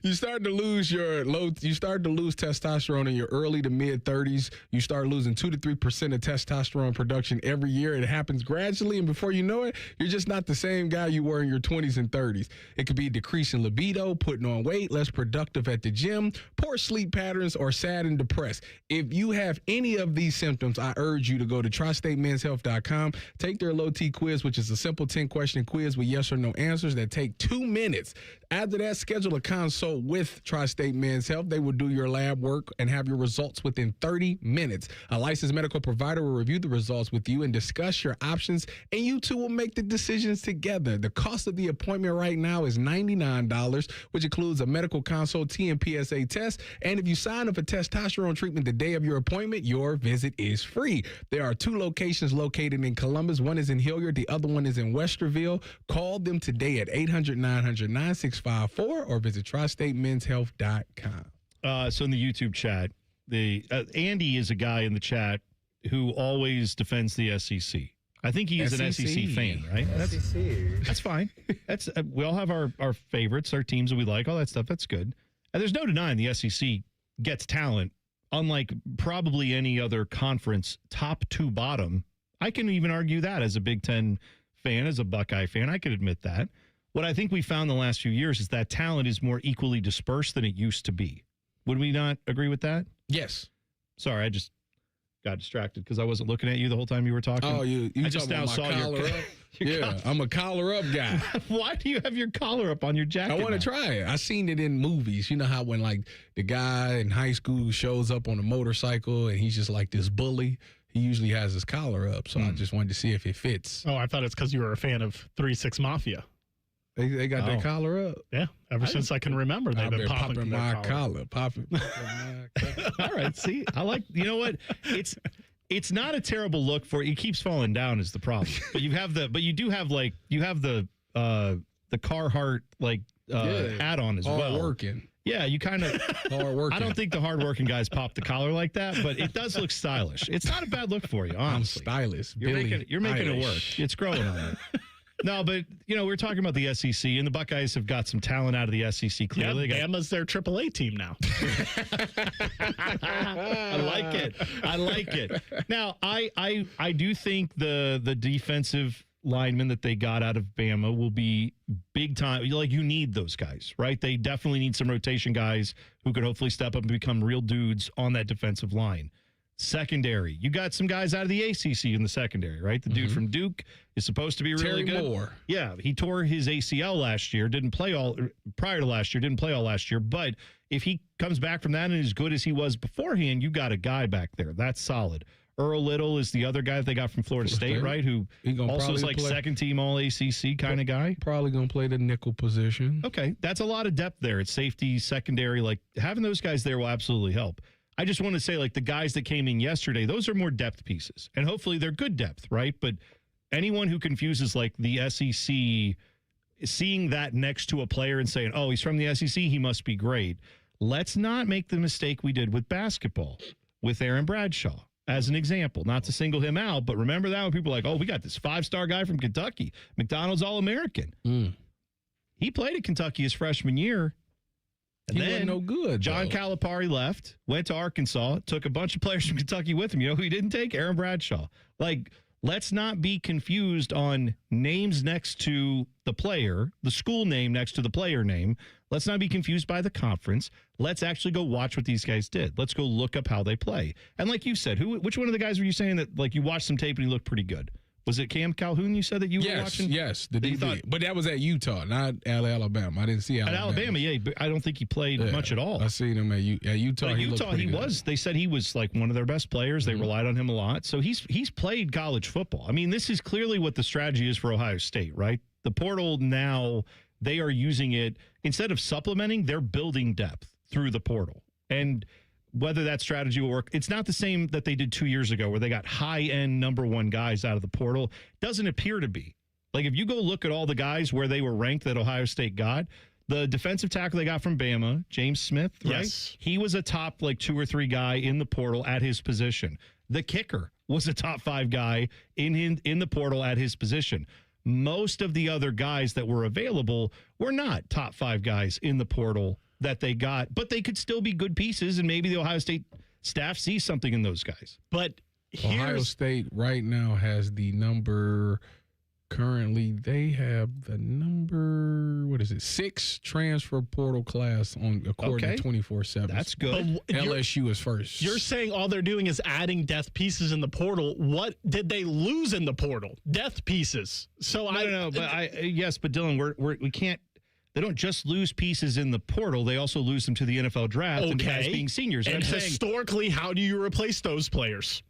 You start to lose testosterone in your early to mid 30s. You start losing 2 to 3% of testosterone production every year. It happens gradually, and before you know it, you're just not the same guy you were in your 20s and 30s. It could be a decrease in libido, putting on weight, less productive at the gym, poor sleep patterns, or sad and depressed. If you have any of these symptoms, I urge you to go to tristatemenshealth.com, take their low T quiz, which is a simple 10-question quiz with yes or no answers that take 2 minutes. After that, schedule a consult with Tri-State Men's Health. They will do your lab work and have your results within 30 minutes. A licensed medical provider will review the results with you and discuss your options, and you two will make the decisions together. The cost of the appointment right now is $99, which includes a medical consult, T and PSA test, and if you sign up for testosterone treatment the day of your appointment, your visit is free. There are 2 locations located in Columbus. One is in Hilliard. The other one is in Westerville. Call them today at 800-900-9654 or visit tristatemenshealth.com. So in the YouTube chat, Andy is a guy in the chat who always defends the SEC. I think he is an SEC fan, right? That's fine. That's we all have our favorites, our teams that we like, all that stuff. That's good. And there's no denying the SEC gets talent, unlike probably any other conference, top to bottom. I can even argue that as a Big Ten fan, as a Buckeye fan, I could admit that. What I think we found the last few years is that talent is more equally dispersed than it used to be. Would we not agree with that? Yes. Sorry, I just got distracted because I wasn't looking at you the whole time you were talking. Oh, you I just now saw your up? Yeah, I'm a collar up guy. Why do you have your collar up on your jacket? I want to try it. I seen it in movies. You know how when like the guy in high school shows up on a motorcycle and he's just like this bully. He usually has his collar up, so I just wanted to see if it fits. Oh, I thought it's because you were a fan of 3 6 Mafia. They got their collar up. Yeah, ever since I can remember, they've been popping my collar. Popping. All right, see, I like. You know what? It's not a terrible look for it. It keeps falling down is the problem. But you have the Carhartt hat on as well. Hard working. Yeah, you kind of hard working. I don't think the hardworking guys pop the collar like that, but it does look stylish. It's not a bad look for you, honestly. I'm stylish. You're making it work. It's growing on it. No, but, we're talking about the SEC, and the Buckeyes have got some talent out of the SEC, clearly. Yeah, Bama's their AAA team now. I like it. Now, I do think the defensive linemen that they got out of Bama will be big time. You need those guys, right? They definitely need some rotation guys who could hopefully step up and become real dudes on that defensive line. Secondary, you got some guys out of the ACC in the secondary, right? The dude from Duke is supposed to be really good. Moore. Yeah, he tore his ACL last year, prior to last year, didn't play all last year. But if he comes back from that and is as good as he was beforehand, you got a guy back there. That's solid. Earl Little is the other guy that they got from Florida State, right? Who also is like second team all ACC kind of guy. Probably going to play the nickel position. Okay, that's a lot of depth there. It's safety, secondary. Like having those guys there will absolutely help. I just want to say, the guys that came in yesterday, those are more depth pieces. And hopefully they're good depth, right? But anyone who confuses, the SEC, seeing that next to a player and saying, oh, he's from the SEC, he must be great. Let's not make the mistake we did with basketball, with Aaron Bradshaw, as an example. Not to single him out, but remember that when people are like, oh, we got this 5-star guy from Kentucky, McDonald's All-American. He played at Kentucky his freshman year. And he wasn't no good. John Calipari left, went to Arkansas, took a bunch of players from Kentucky with him. You know who he didn't take? Aaron Bradshaw. Let's not be confused on names next to the player, the school name next to the player name. Let's not be confused by the conference. Let's actually go watch what these guys did. Let's go look up how they play. And like you said, which one of the guys were you saying that you watched some tape and he looked pretty good? Was it Cam Calhoun you said that you were watching? Yes, the DB. But that was at Utah, not at Alabama. I didn't see Alabama. At Alabama, yeah, but I don't think he played much at all. I seen him at Utah. At Utah, he was. They said he was one of their best players. They relied on him a lot. So he's played college football. I mean, this is clearly what the strategy is for Ohio State, right? The portal now, they are using it. Instead of supplementing, they're building depth through the portal. And whether that strategy will work, it's not the same that they did 2 years ago where they got high-end number one guys out of the portal. Doesn't appear to be. If you go look at all the guys where they were ranked that Ohio State got, the defensive tackle they got from Bama, James Smith, right? Yes. He was a top 2 or 3 guy in the portal at his position. The kicker was a top 5 guy in the portal at his position. Most of the other guys that were available were not top 5 guys in the portal that they got, but they could still be good pieces, and maybe the Ohio State staff sees something in those guys. But Ohio State right now has the number. Currently, they have the number. What is it? 6 transfer portal class according to 24/7. That's good. LSU is first. You're saying all they're doing is adding depth pieces in the portal. What did they lose in the portal? Depth pieces. So I don't know, but yes, but Dylan, we can't. They don't just lose pieces in the portal. They also lose them to the NFL draft and guys being seniors. And historically, how do you replace those players?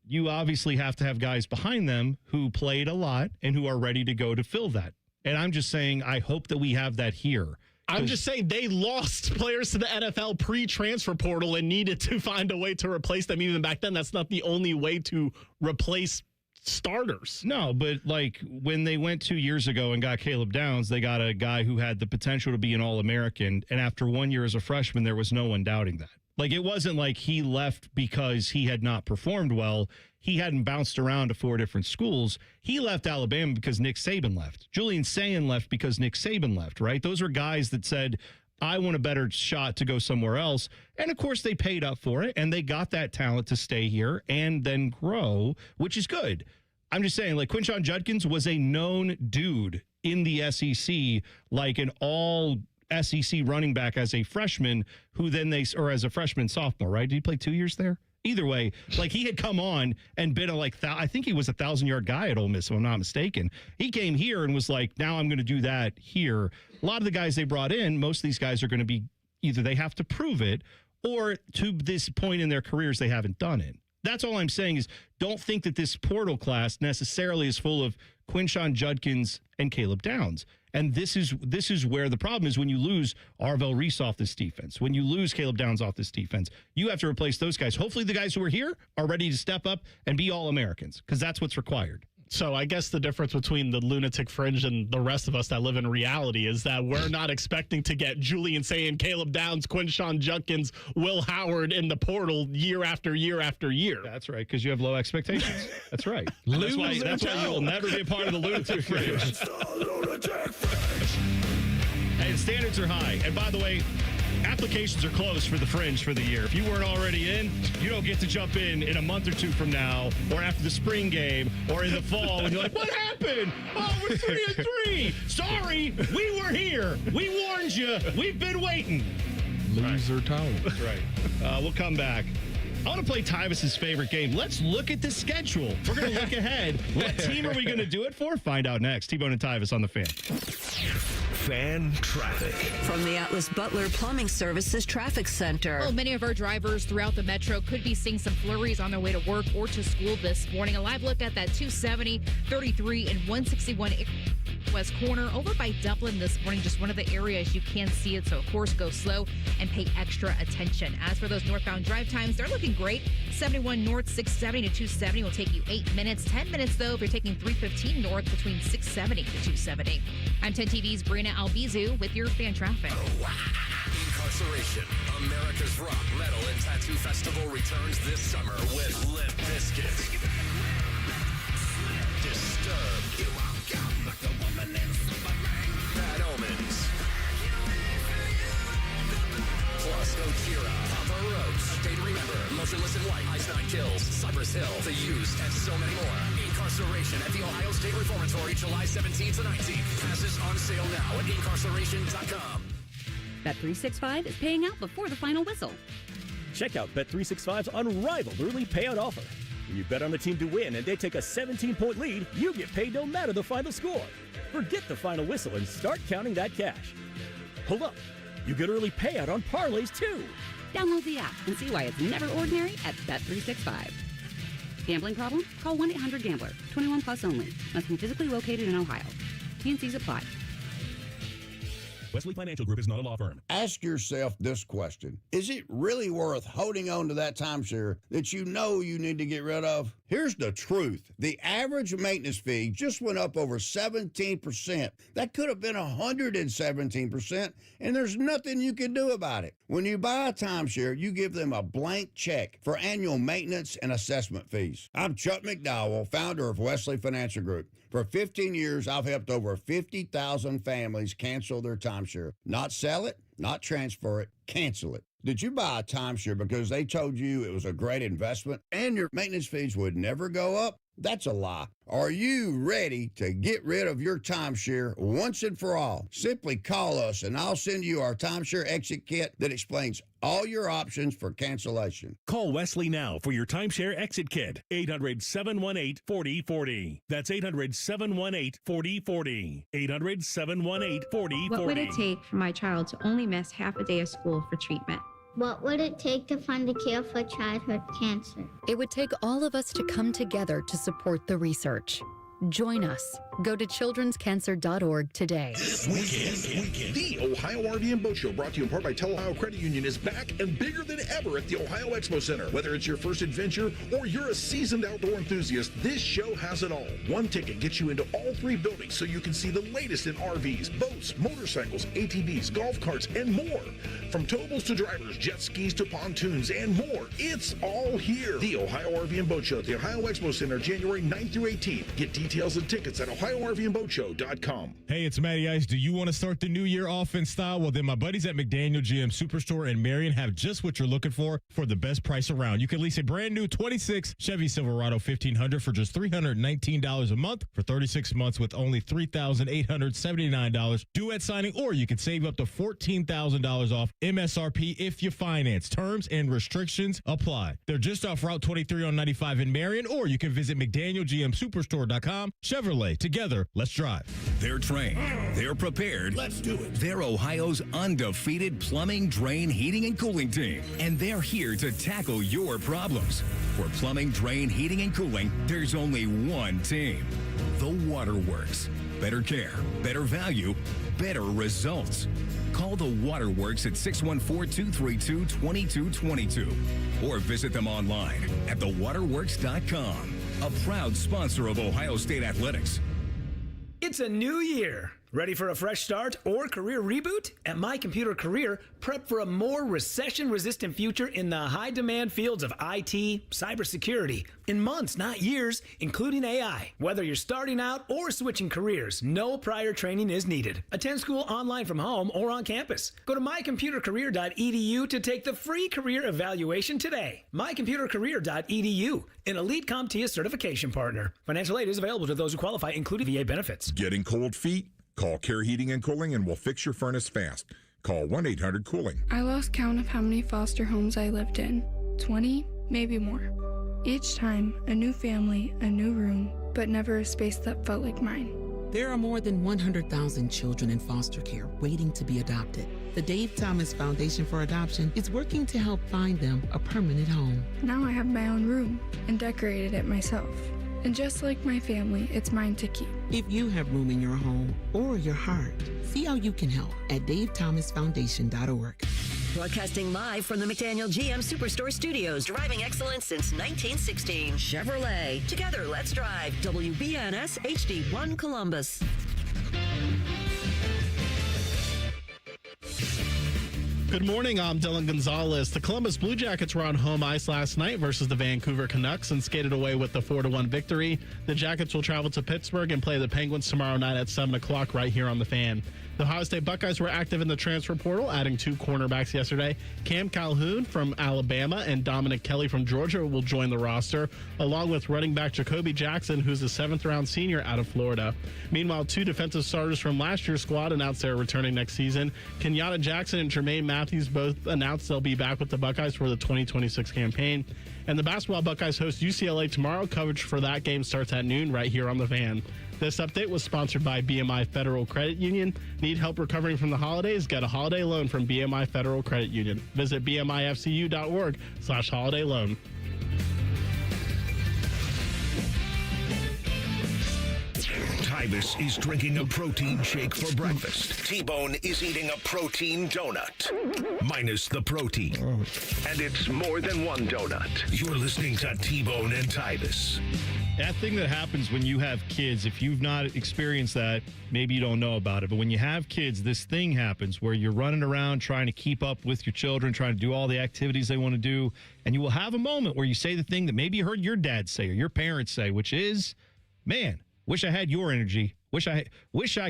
You obviously have to have guys behind them who played a lot and who are ready to go to fill that. And I'm just saying, I hope that we have that here. I'm just saying they lost players to the NFL pre-transfer portal and needed to find a way to replace them even back then. That's not the only way to replace starters. No, but when they went 2 years ago and got Caleb Downs, they got a guy who had the potential to be an All-American. And after 1 year as a freshman, there was no one doubting that. It wasn't like he left because he had not performed well. he hadn't bounced around to 4 different schools. He left Alabama because Nick Saban left. Julian Sayin left because Nick Saban left, right? Those are guys that said, I want a better shot to go somewhere else. And, of course, they paid up for it, and they got that talent to stay here and then grow, which is good. I'm just saying, like, Quinshon Judkins was a known dude in the SEC, like an all SEC running back as a freshman, who then or as a freshman sophomore, right? Did he play 2 years there? Either way, like, he had come on and been I think he was a 1,000-yard guy at Ole Miss, if I'm not mistaken. He came here and was like, now I'm going to do that here. A lot of the guys they brought in, most of these guys are going to be either they have to prove it or to this point in their careers, they haven't done it. That's all I'm saying is don't think that this portal class necessarily is full of Quinshon Judkins and Caleb Downs. And this is where the problem is when you lose Arvell Reese off this defense, when you lose Caleb Downs off this defense, you have to replace those guys. Hopefully the guys who are here are ready to step up and be All-Americans because that's what's required. So I guess the difference between the lunatic fringe and the rest of us that live in reality is that we're not expecting to get Julian Sayin, Caleb Downs, Quinshon Judkins, Will Howard in the portal year after year after year. That's right, because you have low expectations. That's right. That's why you will never be a part of the lunatic fringe. Hey, the standards are high. And by the way, applications are closed for the fringe for the year. If you weren't already in, you don't get to jump in a month or two from now, or after the spring game, or in the fall, and you're like, what happened? Oh, we're 3-3. Sorry, we were here. We warned you. We've been waiting. Loser tolerance. That's right. We'll come back. I want to play Tyvis's favorite game. Let's look at the schedule. We're going to look ahead. What team are we going to do it for? Find out next. T-Bone and Tyvis on the Fan. Fan traffic. From the Atlas Butler Plumbing Services Traffic Center. Well, many of our drivers throughout the metro could be seeing some flurries on their way to work or to school this morning. A live look at that 270, 33, and 161 West Corner over by Dublin this morning. Just one of the areas you can see it. So, of course, go slow and pay extra attention. As for those northbound drive times, they're looking great. 71 north, 670 to 270 will take you 8 minutes. 10 minutes, though, if you're taking 315 north between 670 to 270. I'm 10 TV's Brina Albizu with your fan traffic. Incarceration, America's rock, metal, and tattoo festival returns this summer with Limp Bizkit. Disturbed. You walk out like a woman in Superman. Bad Omens. Plus Gojira, Papa Roach, A Day to Remember, Motionless in White, Ice Nine Kills, Cypress Hill, The Used, and so many more. Incarceration at the Ohio State Reformatory, July 17th to 19th. Passes on sale now at incarceration.com. Bet365 is paying out before the final whistle. Check out Bet365's unrivaled early payout offer. When you bet on the team to win and they take a 17-point lead, you get paid no matter the final score. Forget the final whistle and start counting that cash. Hold up. You get early payout on parlays, too. Download the app and see why it's never ordinary at Bet365. Gambling problem? Call 1-800-GAMBLER. 21 plus only. Must be physically located in Ohio. T&Cs apply. Wesley Financial Group is not a law firm. Ask yourself this question. Is it really worth holding on to that timeshare that you know you need to get rid of? Here's the truth. The average maintenance fee just went up over 17%. That could have been 117%, and there's nothing you can do about it. When you buy a timeshare, you give them a blank check for annual maintenance and assessment fees. I'm Chuck McDowell, founder of Wesley Financial Group. For 15 years, I've helped over 50,000 families cancel their timeshare. Not sell it, not transfer it, cancel it. Did you buy a timeshare because they told you it was a great investment and your maintenance fees would never go up? That's a lie. Are you ready to get rid of your timeshare once and for all? Simply call us and I'll send you our timeshare exit kit that explains all your options for cancellation. Call Wesley now for your timeshare exit kit. 800-718-4040. That's 800-718-4040. 800-718-4040. What would it take for my child to only miss half a day of school for treatment? What would it take to find a cure for childhood cancer? It would take all of us to come together to support the research. Join us. Go to childrenscancer.org today. This weekend, the Ohio RV and Boat Show, brought to you in part by Ohio Credit Union, is back and bigger than ever at the Ohio Expo Center. Whether it's your first adventure or you're a seasoned outdoor enthusiast, this show has it all. One ticket gets you into all three buildings so you can see the latest in RVs, boats, motorcycles, ATVs, golf carts, and more. From towables to drivers, jet skis to pontoons, and more. It's all here. The Ohio RV and Boat Show at the Ohio Expo Center, January 9th through 18th. Get details and tickets at OhioRVandBoatShow.com. Hey, it's Matty Ice. Do you want to start the new year off in style? Well, then my buddies at McDaniel GM Superstore in Marion have just what you're looking for the best price around. You can lease a brand new 26 Chevy Silverado 1500 for just $319 a month for 36 months with only $3,879 due at signing, or you can save up to $14,000 off MSRP if you finance. Terms and restrictions apply. They're just off Route 23 on 95 in Marion, or you can visit McDanielGMSuperstore.com. Chevrolet, together, let's drive. They're trained. They're prepared. Let's do it. They're Ohio's undefeated plumbing, drain, heating, and cooling team. And they're here to tackle your problems. For plumbing, drain, heating, and cooling, there's only one team. The Waterworks. Better care, better value, better results. Call the Waterworks at 614-232-2222 or visit them online at thewaterworks.com. A proud sponsor of Ohio State Athletics. It's a new year. Ready for a fresh start or career reboot? At My Computer Career, prep for a more recession-resistant future in the high-demand fields of IT, cybersecurity, in months, not years, including AI. Whether you're starting out or switching careers, no prior training is needed. Attend school online from home or on campus. Go to mycomputercareer.edu to take the free career evaluation today. mycomputercareer.edu, an elite CompTIA certification partner. Financial aid is available to those who qualify, including VA benefits. Getting cold feet? Call Care Heating and Cooling and we'll fix your furnace fast. Call 1-800-COOLING. I lost count of how many foster homes I lived in. 20, maybe more. Each time, a new family, a new room, but never a space that felt like mine. There are more than 100,000 children in foster care waiting to be adopted. The Dave Thomas Foundation for Adoption is working to help find them a permanent home. Now I have my own room and decorated it myself. And just like my family, it's mine to keep. If you have room in your home or your heart, see how you can help at davethomasfoundation.org. Broadcasting live from the McDaniel GM Superstore Studios. Driving excellence since 1916. Chevrolet. Together, let's drive. WBNS HD1 Columbus. Good morning, I'm Dylan Gonzalez. The Columbus Blue Jackets were on home ice last night versus the Vancouver Canucks and skated away with the 4-1 victory. The Jackets will travel to Pittsburgh and play the Penguins tomorrow night at 7 o'clock right here on the Fan. The Ohio State Buckeyes were active in the transfer portal, adding 2 cornerbacks yesterday. Cam Calhoun from Alabama and Dominic Kelly from Georgia will join the roster, along with running back Jacoby Jackson, who's a 7th-round senior out of Florida. Meanwhile, 2 defensive starters from last year's squad announced they're returning next season. Kenyatta Jackson and Jermaine Matthews both announced they'll be back with the Buckeyes for the 2026 campaign. And the basketball Buckeyes host UCLA tomorrow. Coverage for that game starts at noon right here on the Fan. This update was sponsored by BMI Federal Credit Union. Need help recovering from the holidays? Get a holiday loan from BMI Federal Credit Union. Visit bmifcu.org/holiday loan. Tyvis is drinking a protein shake for breakfast. T-Bone is eating a protein donut, minus the protein. And it's more than one donut. You're listening to T-Bone and Tyvis. That thing that happens when you have kids, if you've not experienced that, maybe you don't know about it. But when you have kids, this thing happens where you're running around trying to keep up with your children, trying to do all the activities they want to do. And you will have a moment where you say the thing that maybe you heard your dad say or your parents say, which is, man, wish I had your energy. Wish I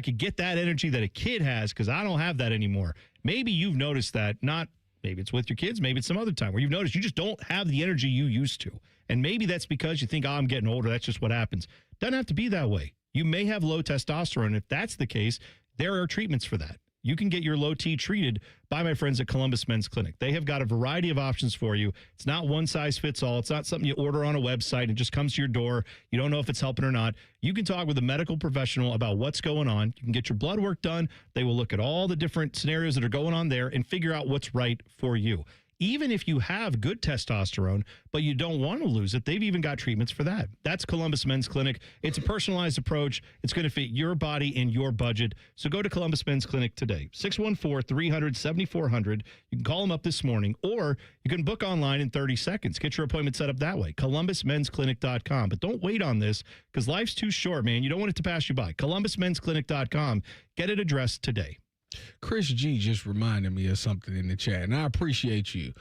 could get that energy that a kid has, because I don't have that anymore. Maybe you've noticed that. Maybe it's with your kids. Maybe it's some other time where you've noticed you just don't have the energy you used to. And maybe that's because you think, I'm getting older. That's just what happens. Doesn't have to be that way. You may have low testosterone. If that's the case, there are treatments for that. You can get your low T treated by my friends at Columbus Men's Clinic. They have got a variety of options for you. It's not one size fits all. It's not something you order on a website and it just comes to your door. You don't know if it's helping or not. You can talk with a medical professional about what's going on. You can get your blood work done. They will look at all the different scenarios that are going on there and figure out what's right for you. even if you have good testosterone, but you don't want to lose it, they've even got treatments for that. That's Columbus Men's Clinic. It's a personalized approach. It's going to fit your body and your budget. So go to Columbus Men's Clinic today. 614-300-7400. You can call them up this morning, or you can book online in 30 seconds. Get your appointment set up that way. ColumbusMen'sClinic.com. But don't wait on this, because life's too short, man. You don't want it to pass you by. ColumbusMen'sClinic.com. Get it addressed today. Chris G just reminded me of something in the chat, and I appreciate you.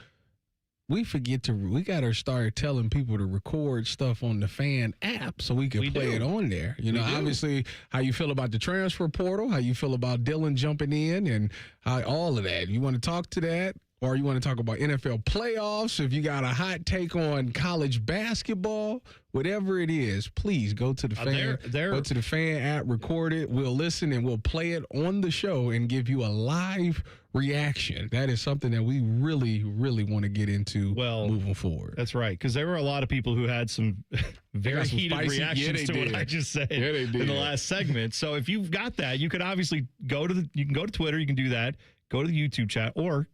We got to start telling people to record stuff on the Fan app so we can play it on there. You know, obviously, how you feel about the transfer portal, how you feel about Dylan jumping in, and how all of that. You want to talk to that? Or you want to talk about NFL playoffs, if you got a hot take on college basketball, whatever it is, please go to the Fan. Go to the Fan app, record it. We'll listen and we'll play it on the show and give you a live reaction. That is something that we really, really want to get into moving forward. That's right, because there were a lot of people who had some very heated reactions to what I just said in the last segment. So if you've got that, you could obviously go to Twitter. You can do that. Go to the YouTube chat, or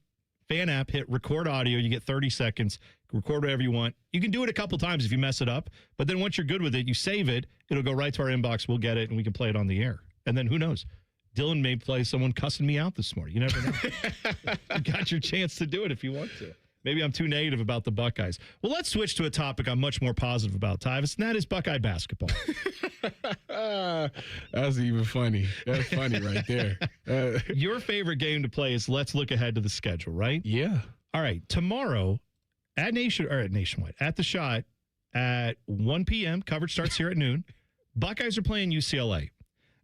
Fan app, hit record audio. You get 30 seconds. Record whatever you want. You can do it a couple times if you mess it up, but then once you're good with it, you save it. It'll go right to our inbox. We'll get it, and we can play it on the air. And then who knows? Dylan may play someone cussing me out this morning. You never know. You got your chance to do it if you want to. Maybe I'm too negative about the Buckeyes. Well, let's switch to a topic I'm much more positive about, Tyvis, and that is Buckeye basketball. That's even funny. That's funny right there. Your favorite game to play is Let's Look Ahead to the Schedule, right? Yeah. All right. Tomorrow at Nationwide, at the Shot at 1 p.m., coverage starts here at noon. Buckeyes are playing UCLA.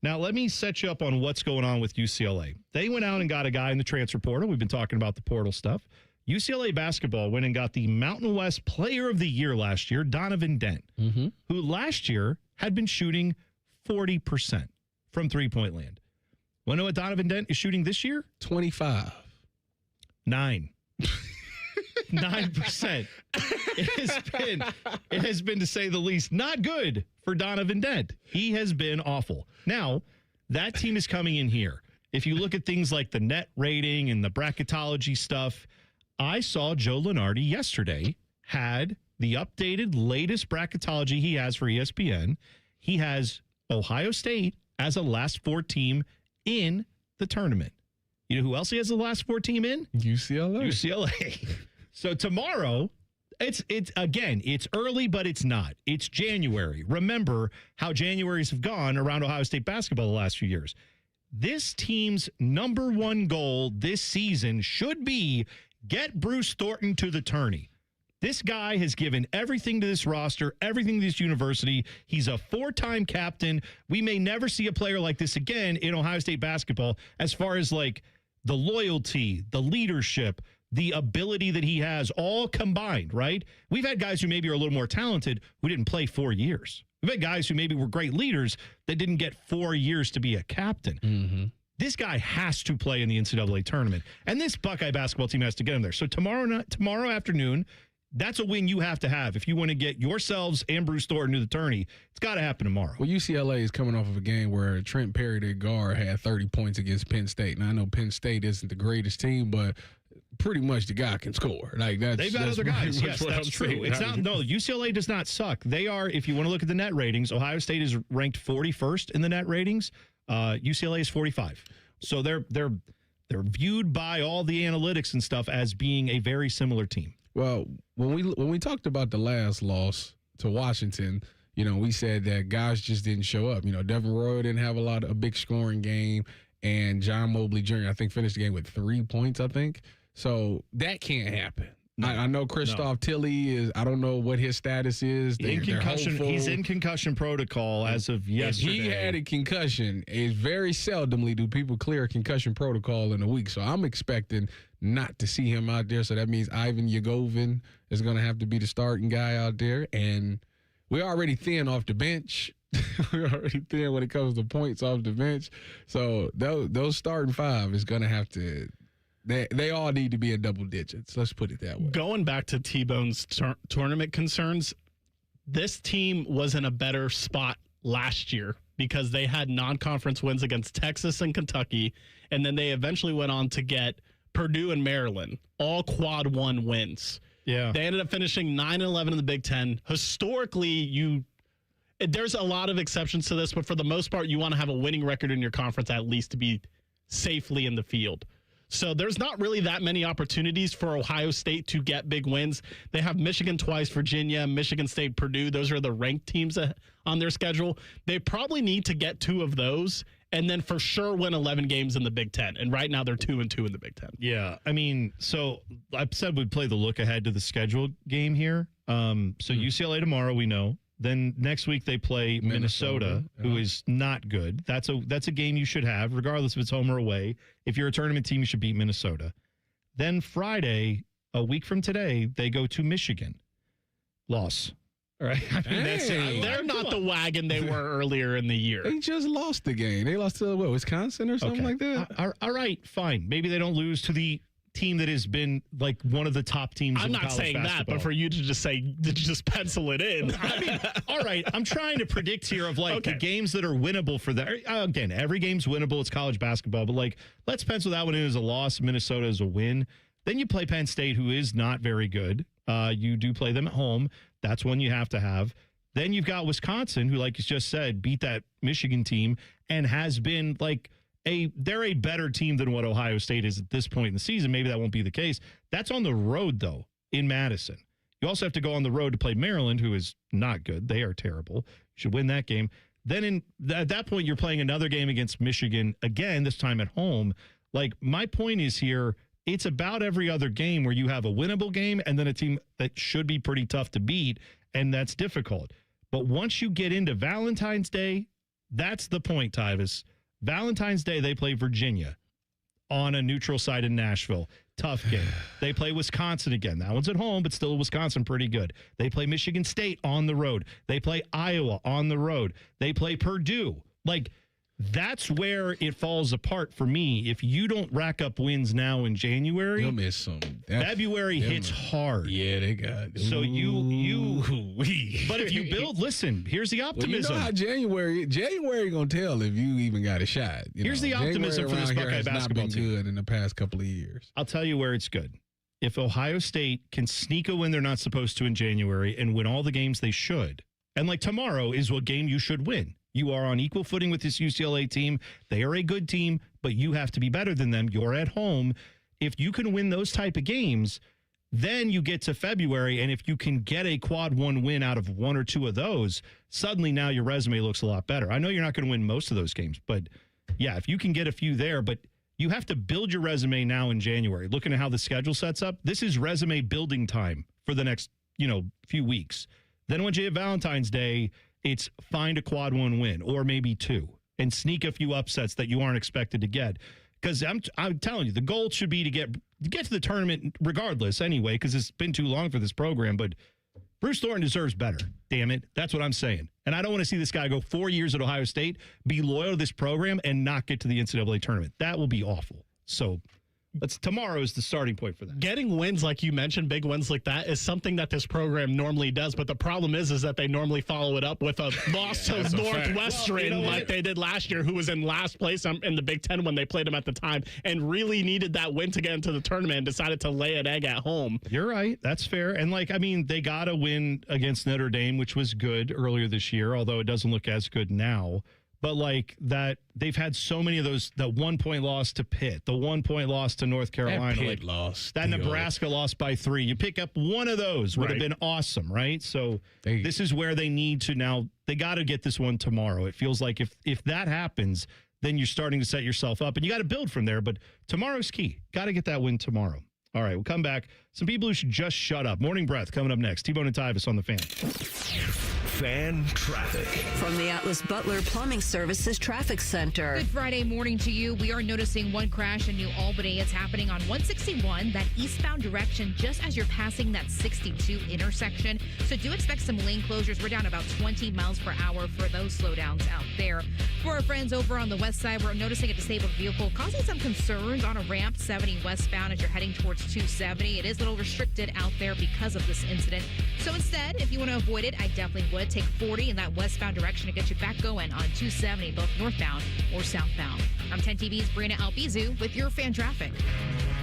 Now, let me set you up on what's going on with UCLA. They went out and got a guy in the transfer portal. We've been talking about the portal stuff. UCLA basketball went and got the Mountain West Player of the Year last year, Donovan Dent, who last year had been shooting 40% from three-point land. Want to know what Donovan Dent is shooting this year? 25. 9%. It has been, to say the least, not good for Donovan Dent. He has been awful. Now, that team is coming in here. If you look at things like the net rating and the bracketology stuff, I saw Joe Lunardi yesterday had the updated latest bracketology he has for ESPN. He has Ohio State as a last four team in the tournament. You know who else he has the last four team in? UCLA. So tomorrow, it's early, but it's not. It's January. Remember how Januaries have gone around Ohio State basketball the last few years. This team's number one goal this season should be get Bruce Thornton to the tourney. This guy has given everything to this roster, everything to this university. He's a four-time captain. We may never see a player like this again in Ohio State basketball as far as like the loyalty, the leadership, the ability that he has all combined, right? We've had guys who maybe are a little more talented who didn't play 4 years. We've had guys who maybe were great leaders that didn't get 4 years to be a captain. This guy has to play in the NCAA tournament, and this Buckeye basketball team has to get him there. So tomorrow afternoon, that's a win you have to have if you want to get yourselves and Bruce Thornton to the tourney. It's got to happen tomorrow. Well, UCLA is coming off of a game where Trent Perry, their guard, had 30 points against Penn State. Now, I know Penn State isn't the greatest team, but pretty much the guy can score. Like they've got other guys. Yes, that's true. It's not. No, UCLA does not suck. They are. If you want to look at the net ratings, Ohio State is ranked 41st in the net ratings. UCLA is 45. So they're viewed by all the analytics and stuff as being a very similar team. Well, when we talked about the last loss to Washington, you know, we said that guys just didn't show up. You know, Devin Roy didn't have a big scoring game, and John Mobley Jr., I think, finished the game with 3 points, I think. So that can't happen. I know Christoph Tilley is, I don't know what his status is. He's in concussion protocol as of yesterday. If he had a concussion, it's very seldomly do people clear a concussion protocol in a week. So I'm expecting not to see him out there. So that means Ivan Yagovin is going to have to be the starting guy out there. And we're already thin off the bench. We're already thin when it comes to points off the bench. So those starting five is going to have to – They all need to be in double digits. Let's put it that way. Going back to T-Bone's tournament concerns, this team was in a better spot last year because they had non-conference wins against Texas and Kentucky, and then they eventually went on to get Purdue and Maryland, all quad 1 wins. Yeah. They ended up finishing 9-11 in the Big Ten. Historically, there's a lot of exceptions to this, but for the most part, you want to have a winning record in your conference at least to be safely in the field. So there's not really that many opportunities for Ohio State to get big wins. They have Michigan twice, Virginia, Michigan State, Purdue. Those are the ranked teams on their schedule. They probably need to get 2 of those and then for sure win 11 games in the Big Ten. And right now they're 2-2 in the Big Ten. Yeah. I mean, so I said we'd play the look ahead to the schedule game here. So UCLA tomorrow, we know. Then next week they play Minnesota, who is not good. That's a game you should have, regardless if it's home or away. If you're a tournament team, you should beat Minnesota. Then Friday, a week from today, they go to Michigan. Loss. All right. I mean, they're not the wagon they were earlier in the year. They just lost the game. They lost to Wisconsin or something like that. All right, fine. Maybe they don't lose to the team that has been like one of the top teams. I'm not saying that, but for you to just pencil it in. I mean, all right. I'm trying to predict here of the games that are winnable for that. Again, every game's winnable. It's college basketball, but let's pencil that one in as a loss. Minnesota as a win. Then you play Penn State, who is not very good. You do play them at home. That's one you have to have. Then you've got Wisconsin, who, like you just said, beat that Michigan team and has been they're a better team than what Ohio State is at this point in the season. Maybe that won't be the case. That's on the road, though, in Madison. You also have to go on the road to play Maryland, who is not good. They are terrible. You should win that game. Then at that point, you're playing another game against Michigan again, this time at home. My point is here, it's about every other game where you have a winnable game and then a team that should be pretty tough to beat, and that's difficult. But once you get into Valentine's Day, that's the point, Tyvis. Valentine's Day, they play Virginia on a neutral site in Nashville. Tough game. They play Wisconsin again. That one's at home, but still Wisconsin pretty good. They play Michigan State on the road. They play Iowa on the road. They play Purdue. That's where it falls apart for me. If you don't rack up wins now in January, you'll miss some. February hits hard. Yeah, they got. So but if you build, listen, here's the optimism. Well, you know how January gonna tell if you even got a shot. Here's the optimism for this Buckeye basketball team. Good in the past couple of years. I'll tell you where it's good. If Ohio State can sneak a win they're not supposed to in January and win all the games they should, and tomorrow is what game you should win. You are on equal footing with this UCLA team. They are a good team, but you have to be better than them. You're at home. If you can win those type of games, then you get to February, and if you can get a quad 1 win out of 1 or 2 of those, suddenly now your resume looks a lot better. I know you're not going to win most of those games, but yeah, if you can get a few there, but you have to build your resume now in January. Looking at how the schedule sets up, this is resume building time for the next, few weeks. Then once you hit Valentine's Day, it's find a quad 1 win or maybe 2 and sneak a few upsets that you aren't expected to get. Because I'm telling you, the goal should be to get to the tournament regardless anyway, because it's been too long for this program. But Bruce Thornton deserves better. Damn it. That's what I'm saying. And I don't want to see this guy go 4 years at Ohio State, be loyal to this program, and not get to the NCAA tournament. That will be awful. So tomorrow is the starting point for that. Getting wins, like you mentioned, big wins like that, is something that this program normally does. But the problem is that they normally follow it up with a loss to Northwestern like they did last year, who was in last place in the Big Ten when they played them at the time and really needed that win to get into the tournament and decided to lay an egg at home. You're right. That's fair. And they got a win against Notre Dame, which was good earlier this year, although it doesn't look as good now. But that they've had so many of those, the 1 point loss to Pitt, the 1 point loss to North Carolina. That Pitt loss. That Nebraska loss by 3. You pick up one of those would have been awesome, right? So this is where they need to now, they got to get this one tomorrow. It feels like if that happens, then you're starting to set yourself up and you got to build from there. But tomorrow's key. Got to get that win tomorrow. All right, we'll come back. Some people who should just shut up. Morning Breath coming up next. T-Bone and Tyvis on the Fan. Fan traffic. From the Atlas Butler Plumbing Services Traffic Center. Good Friday morning to you. We are noticing one crash in New Albany. It's happening on 161, that eastbound direction, just as you're passing that 62 intersection. So do expect some lane closures. We're down about 20 miles per hour for those slowdowns out there. For our friends over on the west side, we're noticing a disabled vehicle causing some concerns on a ramp 70 westbound as you're heading towards 270. It is a little restricted out there because of this incident. So instead, if you want to avoid it, I definitely would take 40 in that westbound direction to get you back going on 270, both northbound or southbound. I'm 10 TV's Brianna Albizu with your fan traffic.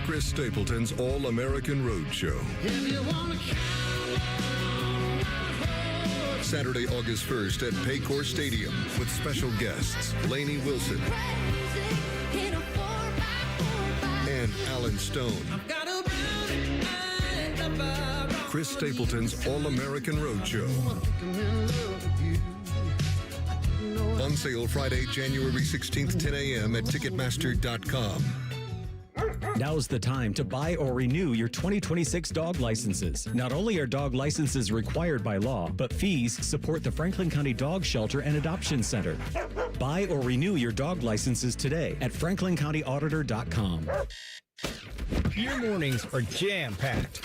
Chris Stapleton's All-American Roadshow. Saturday, August 1st at Paycor Stadium with special guests Lainey Wilson and Alan Stone. Chris Stapleton's All-American Roadshow. On sale Friday, January 16th, 10 a.m. at Ticketmaster.com. Now's the time to buy or renew your 2026 dog licenses. Not only are dog licenses required by law, but fees support the Franklin County Dog Shelter and Adoption Center. Buy or renew your dog licenses today at franklincountyauditor.com. Your mornings are jam-packed.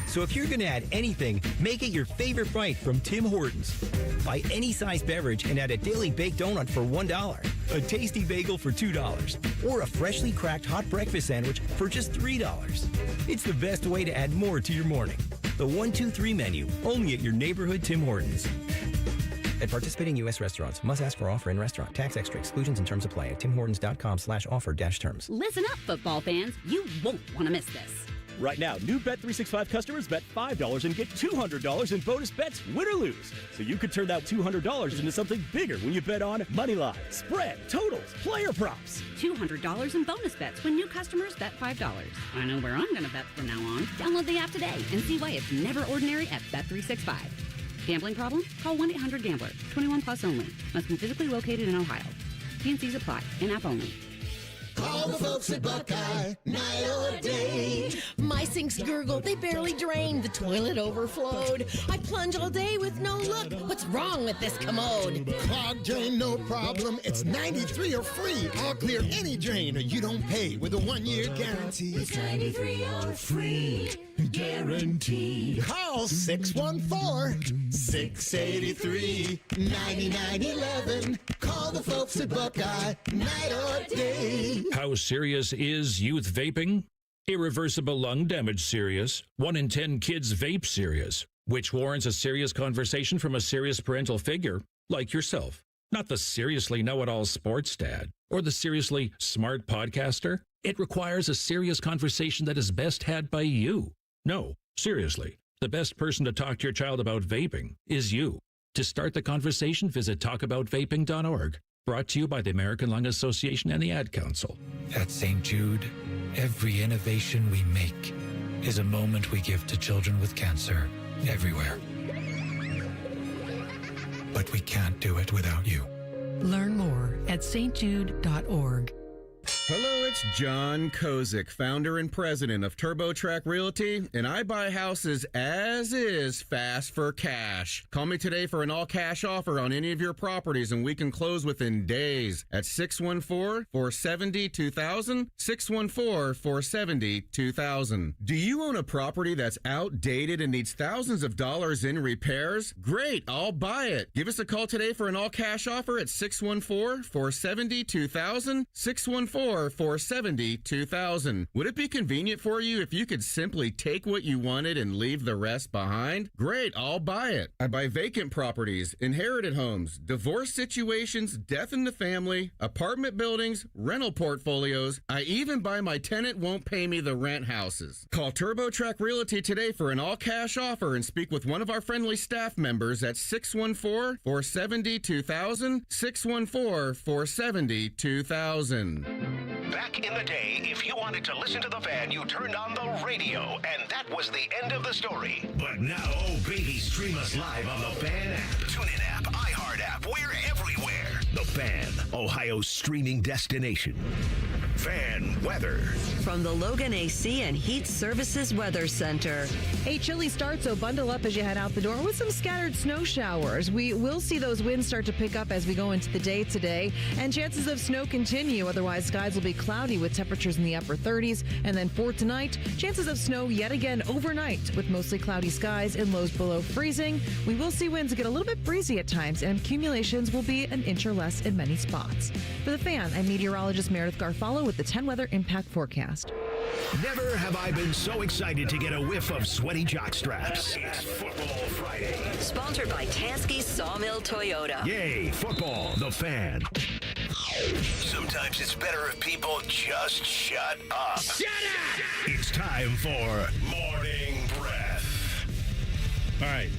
So if you're going to add anything, make it your favorite bite from Tim Hortons. Buy any size beverage and add a daily baked donut for $1, a tasty bagel for $2, or a freshly cracked hot breakfast sandwich for just $3. It's the best way to add more to your morning. The 1-2-3 menu, only at your neighborhood Tim Hortons. At participating U.S. restaurants, must ask for offer in restaurant. Tax extra exclusions and terms apply at timhortons.com/offer-terms. Listen up, football fans. You won't want to miss this. Right now, new Bet365 customers bet $5 and get $200 in bonus bets, win or lose. So you could turn that $200 into something bigger when you bet on money line, spread, totals, player props. $200 in bonus bets when new customers bet $5. I know where I'm going to bet from now on. Download the app today and see why it's never ordinary at Bet365. Gambling problem? Call 1-800-GAMBLER. 21 plus only. Must be physically located in Ohio. T&Cs apply. In-app only. Call the folks at Buckeye, night or day. My sinks gurgle, they barely drain. The toilet overflowed. I plunge all day with no luck. What's wrong with this commode? Clogged drain, no problem. It's 93 or free. I'll clear any drain or you don't pay with a 1-year guarantee. It's 93 or free. Guaranteed. Call 614-683-9911. Call the folks at Buckeye, night or day. How serious is youth vaping? Irreversible lung damage serious. 1 in 10 kids vape serious, which warrants a serious conversation from a serious parental figure like yourself. Not the seriously know-it-all sports dad or the seriously smart podcaster. It requires a serious conversation that is best had by you. No, seriously, the best person to talk to your child about vaping is you. To start the conversation, visit talkaboutvaping.org. Brought to you by the American Lung Association and the Ad Council. At St. Jude, every innovation we make is a moment we give to children with cancer everywhere. But we can't do it without you. Learn more at stjude.org. Hello, it's John Kozik, founder and president of TurboTrack Realty, and I buy houses as is, fast for cash. Call me today for an all-cash offer on any of your properties, and we can close within days at 614-470-2000, 614-470-2000. Do you own a property that's outdated and needs thousands of dollars in repairs? Great, I'll buy it. Give us a call today for an all-cash offer at 614-470-2000, 614-470-2000. Would it be convenient for you if you could simply take what you wanted and leave the rest behind? Great, I'll buy it. I buy vacant properties, inherited homes, divorce situations, death in the family, apartment buildings, rental portfolios. I even buy my tenant won't pay me the rent houses. Call TurboTrack Realty today for an all-cash offer and speak with one of our friendly staff members at 614-470-2000, 614-470-2000. Back in the day, if you wanted to listen to the fan, you turned on the radio, and that was the end of the story. But now, oh baby, stream us live on the Fan app, TuneIn app, iHeart app, we're everywhere. The Fan, Ohio's streaming destination. Fan weather. From the Logan AC and Heat Services Weather Center. A chilly start, so bundle up as you head out the door with some scattered snow showers. We will see those winds start to pick up as we go into the day today, and chances of snow continue. Otherwise, skies will be cloudy with temperatures in the upper 30s. And then for tonight, chances of snow yet again overnight with mostly cloudy skies and lows below freezing. We will see winds get a little bit breezy at times, and accumulations will be an inch or less in many spots. For the Fan, I'm meteorologist Meredith Garfalo with the 10 Weather Impact Forecast. Never have I been so excited to get a whiff of sweaty jock straps. It's Football Friday. Sponsored by Tansky Sawmill Toyota. Yay, football, the Fan. Sometimes it's better if people just shut up. Shut up! It's time for Morning Breath. All right.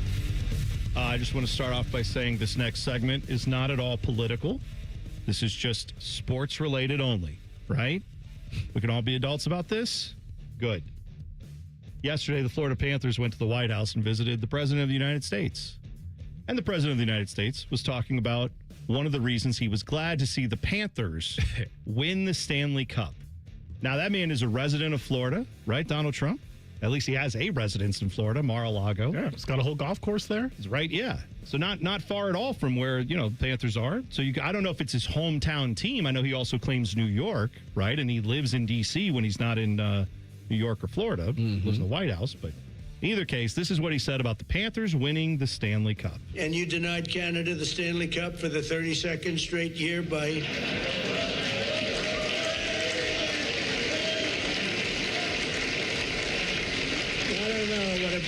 I just want to start off by saying this next segment is not at all political. This is just sports related only, right? We can all be adults about this? Good. Yesterday, the Florida Panthers went to the White House and visited the President of the United States. And the President of the United States was talking about one of the reasons he was glad to see the Panthers win the Stanley Cup. Now, that man is a resident of Florida, right, Donald Trump? At least he has a residence in Florida, Mar-a-Lago. Yeah, it's got a whole golf course there. That's right, yeah. So not far at all from where, the Panthers are. So I don't know if it's his hometown team. I know he also claims New York, right? And he lives in D.C. when he's not in New York or Florida. Lives in the White House. But in either case, this is what he said about the Panthers winning the Stanley Cup. And you denied Canada the Stanley Cup for the 32nd straight year by...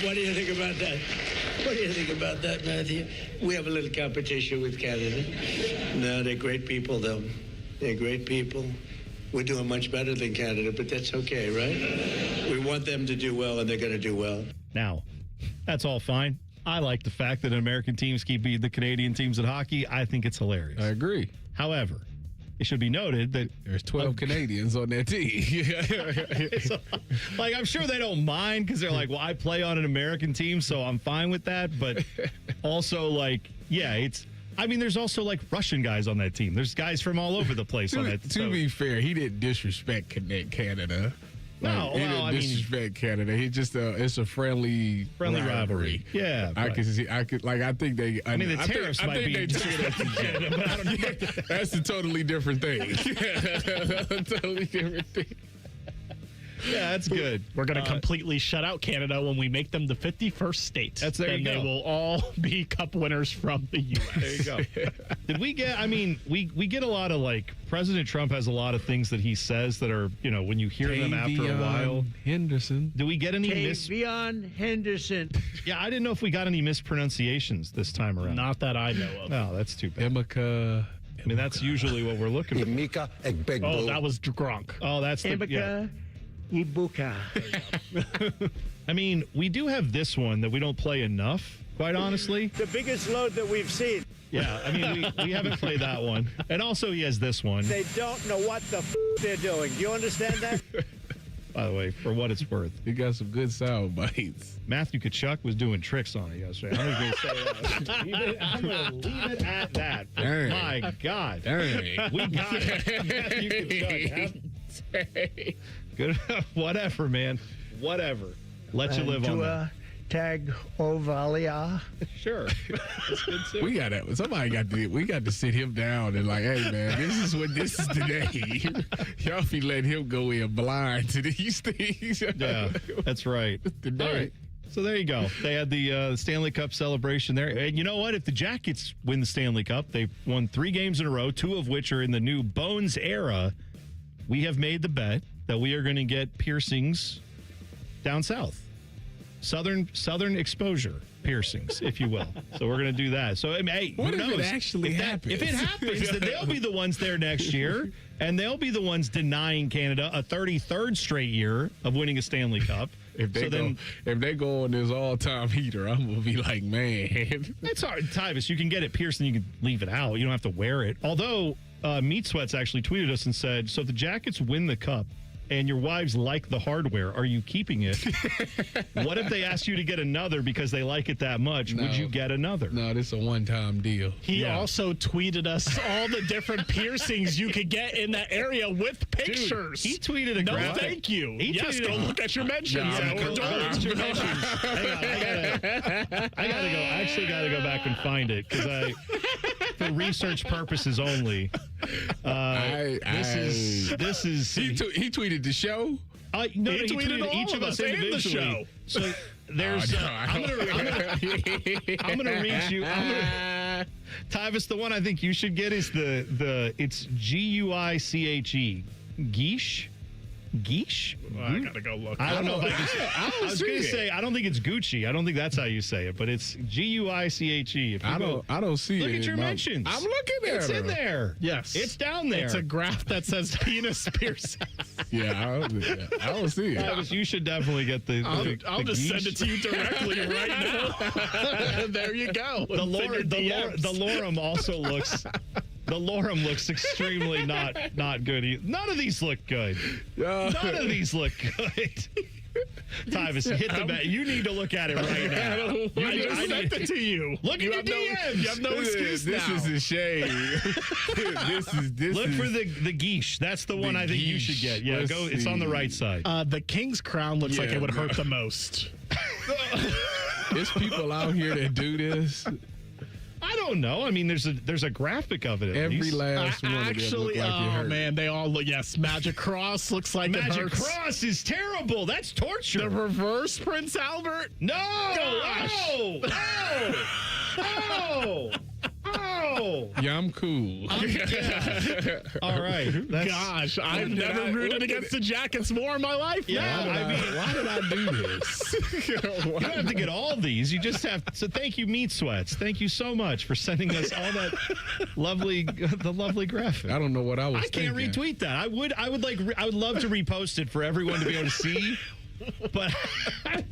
What do you think about that? What do you think about that, Matthew? We have a little competition with Canada. No, they're great people, though. They're great people. We're doing much better than Canada, but that's okay, right? We want them to do well, and they're going to do well. Now, that's all fine. I like the fact that American teams keep beating the Canadian teams at hockey. I think it's hilarious. I agree. However, it should be noted that there's 12 Canadians on that team. So, I'm sure they don't mind because they're like, well, I play on an American team, so I'm fine with that. But also, there's also Russian guys on that team. There's guys from all over the place on that. To be fair, he didn't disrespect Canada. He didn't disrespect Canada. He just it's a friendly rivalry. Yeah, I think they. The tariffs might be. Canada, but I don't know. That's a totally different thing. Totally different thing. Yeah, that's good. We're going to completely shut out Canada when we make them the 51st state. There you go. They will all be cup winners from the U.S. There you go. Did we get, we get a lot of President Trump has a lot of things that he says that are, when you hear them after a while. Henderson. Do we get any Tavion Henderson. Yeah, I didn't know if we got any mispronunciations this time around. Not that I know of. No, that's too bad. Emeka. That's usually what we're looking for. Oh, that was Gronk. Oh, that's the... Emeka Ibuka. We do have this one that we don't play enough, quite honestly. The biggest load that we've seen. Yeah, we haven't played that one. And also he has this one. They don't know what the they're doing. Do you understand that? By the way, for what it's worth. He got some good sound bites. Matthew Tkachuk was doing tricks on it yesterday. I'm going to say that. I'm going to leave it at that. My God. Dang. We got it. Matthew Tkachuk. Good. Whatever, man. Whatever. Let you live on that. Tag Ovalia. Sure. That's good too. We got to sit him down and hey man, this is today. Y'all be letting him go in blind to these things. Yeah, that's right. Today. All right. So there you go. They had the Stanley Cup celebration there. And you know what? If the Jackets win the Stanley Cup, they've won 3 games in a row, 2 of which are in the new Bones era. We have made the bet that we are going to get piercings down south. Southern exposure piercings, if you will. So we're going to do that. So, hey, what who if knows? it actually happens? If it happens, then they'll be the ones there next year, and they'll be the ones denying Canada a 33rd straight year of winning a Stanley Cup. If they go on this all-time heater, I'm going to be like, man. It's hard. Tyvis, you can get it pierced and you can leave it out. You don't have to wear it. Although, Meat Sweats actually tweeted us and said, so if the Jackets win the cup, and your wives like the hardware, are you keeping it? What if they ask you to get another because they like it that much? Would you get another? No, this is a one-time deal. He also tweeted us all the different piercings you could get in that area with pictures. Dude, he tweeted a graphic. No, thank you. Yes, go look at your mentions. I gotta go. I actually gotta go back and find it because for research purposes only. This is. He tweeted the show. No, he tweeted each of us individually. The show. So there's. I'm gonna read you. Tyvis, the one I think you should get is it's Guiche. Guiche. Geesh? I gotta go look. I don't know. I was going to say, I don't think it's Gucci. I don't think that's how you say it, but it's Guiche. I don't see look it. Look at your mentions. I'm looking at it. It's in there. Yes. It's down there. It's a graph that says penis piercing. Yeah, I don't see it. Travis, you should definitely get the I'll just send it to you directly right now. There you go. The lorem also looks... The lorem looks extremely not good. None of these look good. None of these look good. Tyvis, hit the bet. You need to look at it right now. I sent it to you. Look at your DMs. You have no excuse This now. is a shame. Look for the Geesh. That's the one I think you should get. Yeah, go. It's on the right side. The King's Crown looks like it would hurt the most. There's people out here that do this. I don't know. I mean, there's a graphic of it. Every last one actually, of them look like it hurt. Man, they all look. Yes, Magic Cross looks like Magic it hurts. Cross is terrible. That's torture. The reverse Prince Albert. No. Gosh. Oh. Yeah, I'm cool. All right. Gosh, I've never rooted against the Jackets more in my life. Why did I do this? You don't have to get all these. You just have to. So thank you, Meat Sweats. Thank you so much for sending us all that lovely graphic. I don't know what I was. I can't retweet that. I would love to repost it for everyone to be able to see. But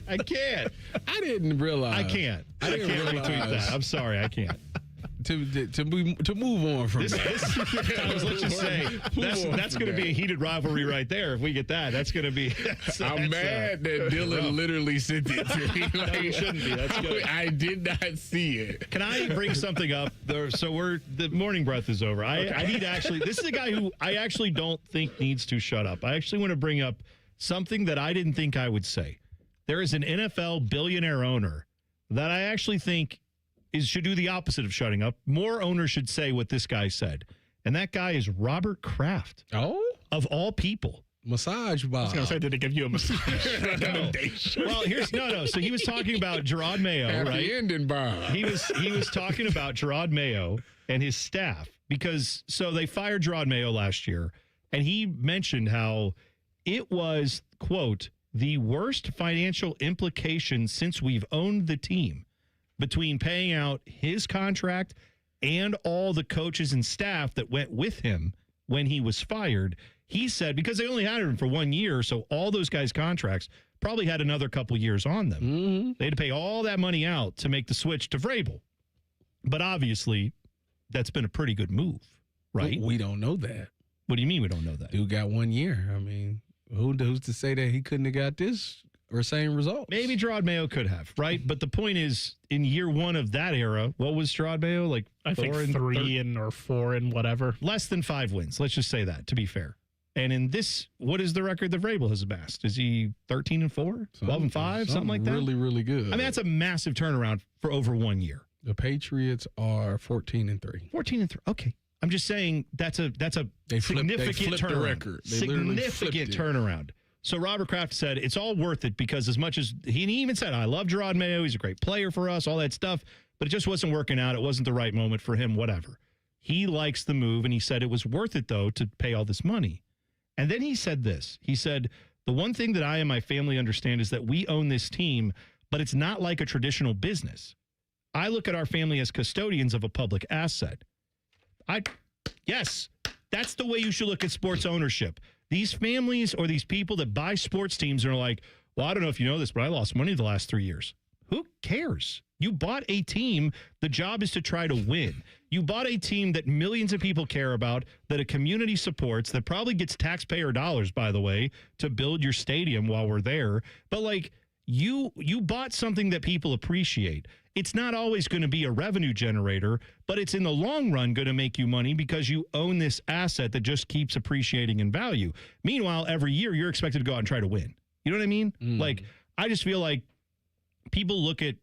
I can't. I didn't realize. I can't retweet that. I'm sorry, I can't. To move on from that. Let's just say that's going to be a heated rivalry right there. If we get that, that's going to be. I'm mad that Dylan literally sent it to me. No, you shouldn't be. That's good. I did not see it. Can I bring something up? So the morning breath is over. I need to actually. This is a guy who I actually don't think needs to shut up. I actually want to bring up something that I didn't think I would say. There is an NFL billionaire owner that I actually think should do the opposite of shutting up. More owners should say what this guy said. And that guy is Robert Kraft. Oh? Of all people. Massage Bob. I was going to say, did he give you a massage recommendation? Well, no. So he was talking about Gerard Mayo, Happy right? ending, Bob. He was talking about Gerard Mayo and his staff because they fired Gerard Mayo last year, and he mentioned how it was, quote, the worst financial implication since we've owned the team, between paying out his contract and all the coaches and staff that went with him when he was fired. He said, because they only had him for 1 year, so all those guys' contracts probably had another couple years on them. Mm-hmm. They had to pay all that money out to make the switch to Vrabel. But obviously, that's been a pretty good move, right? We don't know that. What do you mean we don't know that? Dude got 1 year. I mean, who's to say that he couldn't have got this or same results? Maybe Gerard Mayo could have, right? But the point is, in year one of that era, what was Gerard Mayo? Like I think 3 or 4 and whatever. Less than 5 wins. Let's just say that, to be fair. And in this, what is the record that Vrabel has amassed? Is he 13-4, 12-5, something like that? Really, really good. I mean, that's a massive turnaround for over 1 year. The Patriots are 14-3. 14-3. Okay. I'm just saying that's a significant turnaround. The record. Significant turnaround. So Robert Kraft said it's all worth it because as much as he even said, I love Gerard Mayo, he's a great player for us, all that stuff, but it just wasn't working out. It wasn't the right moment for him, whatever. He likes the move, and he said it was worth it, though, to pay all this money. And then he said this. He said, the one thing that I and my family understand is that we own this team, but it's not like a traditional business. I look at our family as custodians of a public asset. Yes, that's the way you should look at sports ownership. These families or these people that buy sports teams are like, well, I don't know if you know this, but I lost money the last 3 years. Who cares? You bought a team. The job is to try to win. You bought a team that millions of people care about, that a community supports, that probably gets taxpayer dollars, by the way, to build your stadium while we're there. But like you bought something that people appreciate. It's not always going to be a revenue generator, but it's in the long run going to make you money because you own this asset that just keeps appreciating in value. Meanwhile, every year you're expected to go out and try to win. You know what I mean? Like, I just feel like people look at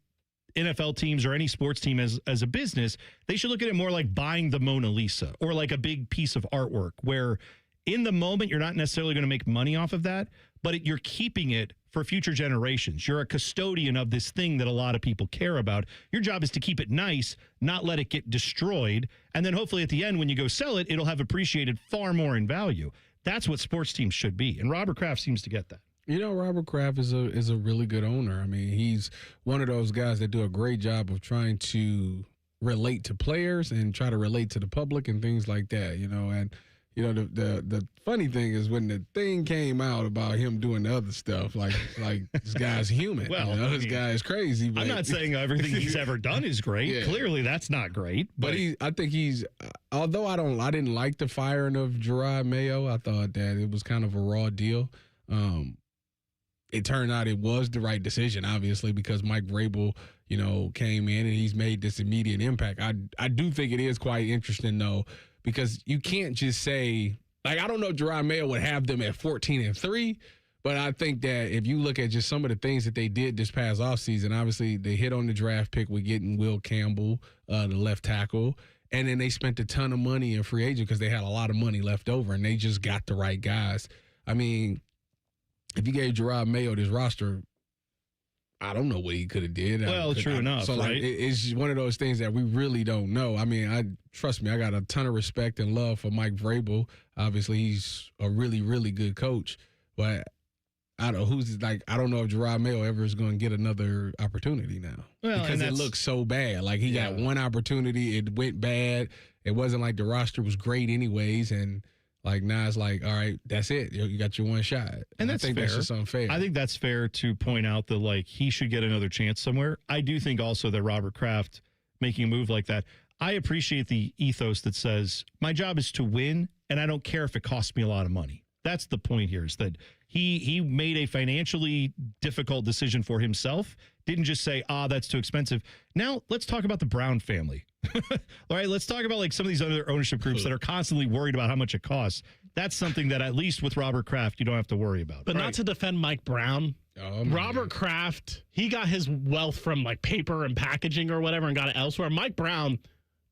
NFL teams or any sports team as a business. They should look at it more like buying the Mona Lisa or like a big piece of artwork where in the moment you're not necessarily going to make money off of that, but you're keeping it for future generations. You're a custodian of this thing that a lot of people care about. Your job is to keep it nice, not let it get destroyed. And then hopefully at the end, when you go sell it, it'll have appreciated far more in value. That's what sports teams should be. And Robert Kraft seems to get that. You know, Robert Kraft is a really good owner. I mean, he's one of those guys that do a great job of trying to relate to players and try to relate to the public and things like that, you know. And, you know, the funny thing is when the thing came out about him doing the other stuff, like this guy's human. Well, you know, this guy is crazy. But I'm not saying everything he's ever done is great. Yeah. Clearly, that's not great. But I think he's, although I didn't like the firing of Gerard Mayo. I thought that it was kind of a raw deal. It turned out it was the right decision, obviously, because Mike Vrabel, you know, came in and he's made this immediate impact. I do think it is quite interesting, though, because you can't just say, like, I don't know if Gerard Mayo would have them at 14-3, but I think that if you look at just some of the things that they did this past offseason, obviously they hit on the draft pick with getting Will Campbell, the left tackle, and then they spent a ton of money in free agent because they had a lot of money left over, and they just got the right guys. I mean, if you gave Gerard Mayo this roster, I don't know what he could have did. Well, true enough, so, right? Like, it's one of those things that we really don't know. I mean, trust me, I got a ton of respect and love for Mike Vrabel. Obviously, he's a really, really good coach. But I don't know if Gerard Mayo ever is going to get another opportunity now. Well, because it looks so bad. Like, he got one opportunity, it went bad. It wasn't like the roster was great anyways, and like now it's like, all right, that's it. You got your one shot. And that's I think fair. that's just unfair. I think that's fair to point out that, like, he should get another chance somewhere. I do think also that Robert Kraft making a move like that, I appreciate the ethos that says, my job is to win, and I don't care if it costs me a lot of money. That's the point here, is that he made a financially difficult decision for himself, didn't just say, that's too expensive. Now, let's talk about the Brown family. All right, let's talk about like some of these other ownership groups that are constantly worried about how much it costs. That's something that at least with Robert Kraft, you don't have to worry about. But not to defend Mike Brown. Robert Kraft, he got his wealth from like paper and packaging or whatever and got it elsewhere. Mike Brown,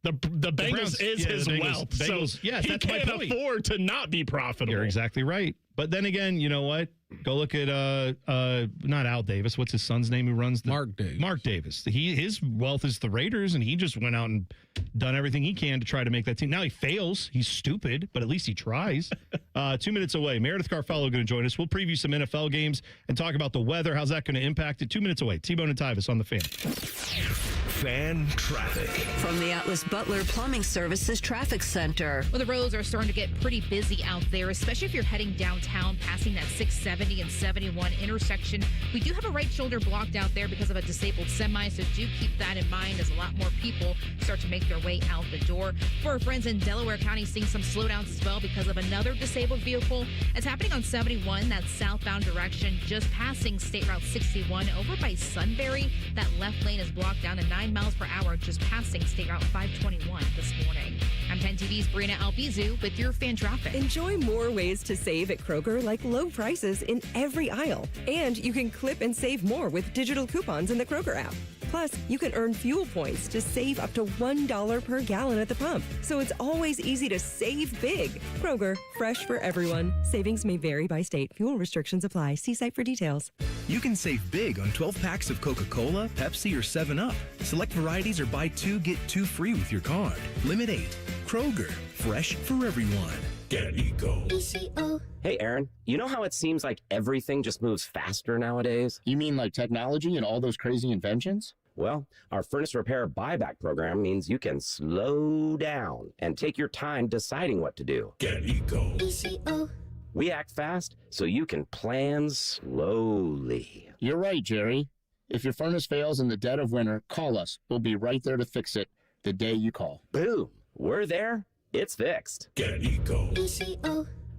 the Bengals is his wealth. Bengals, yes, he that's my can't point. afford to not be profitable. You're exactly right. But then again, you know what? Go look at not Al Davis. What's his son's name who runs the Mark Davis. Mark Davis. His wealth is the Raiders, and he just went out and done everything he can to try to make that team. Now he fails. He's stupid, but at least he tries. 2 minutes away. Meredith Garfalo going to join us. We'll preview some NFL games and talk about the weather. How's that going to impact it? 2 minutes away. T-Bone and Tyvis on the Fan. Fan traffic. From the Atlas Butler Plumbing Services Traffic Center. Well, the roads are starting to get pretty busy out there, especially if you're heading downtown, passing that 670 and 71 intersection. We do have a right shoulder blocked out there because of a disabled semi, so do keep that in mind as a lot more people start to make their way out the door. For our friends in Delaware County, seeing some slowdowns as well because of another disabled vehicle. It's happening on 71, that southbound direction, just passing State Route 61 over by Sunbury. That left lane is blocked down to 9 miles per hour, just passing State Route 521 this morning. I'm 10 TV's Brina Albizu with your fan traffic. Enjoy more ways to save at Kroger, like low prices in every aisle. And you can clip and save more with digital coupons in the Kroger app. Plus, you can earn fuel points to save up to $1 per gallon at the pump. So it's always easy to save big. Kroger, fresh for everyone. Savings may vary by state. Fuel restrictions apply. See site for details. You can save big on 12 packs of Coca-Cola, Pepsi, or 7-Up. Select varieties or buy 2, get 2 free with your card. Limit 8. Kroger, fresh for everyone. Get Eco. Hey, Aaron, you know how it seems like everything just moves faster nowadays? You mean like technology and all those crazy inventions? Well, our furnace repair buyback program means you can slow down and take your time deciding what to do. Get Eco. We act fast so you can plan slowly. You're right, Jerry. If your furnace fails in the dead of winter, call us. We'll be right there to fix it the day you call. Boom. We're there. It's fixed. Get Eco.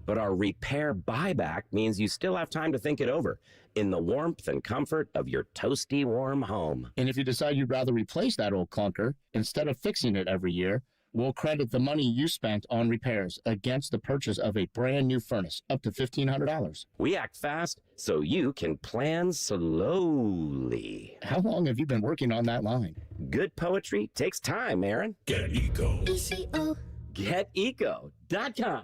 But our repair buyback means you still have time to think it over in the warmth and comfort of your toasty warm home. And if you decide you'd rather replace that old clunker instead of fixing it every year, we'll credit the money you spent on repairs against the purchase of a brand new furnace, up to $1,500. We act fast so you can plan slowly. How long have you been working on that line? Good poetry takes time, Aaron. Get Eco. GetEco.com.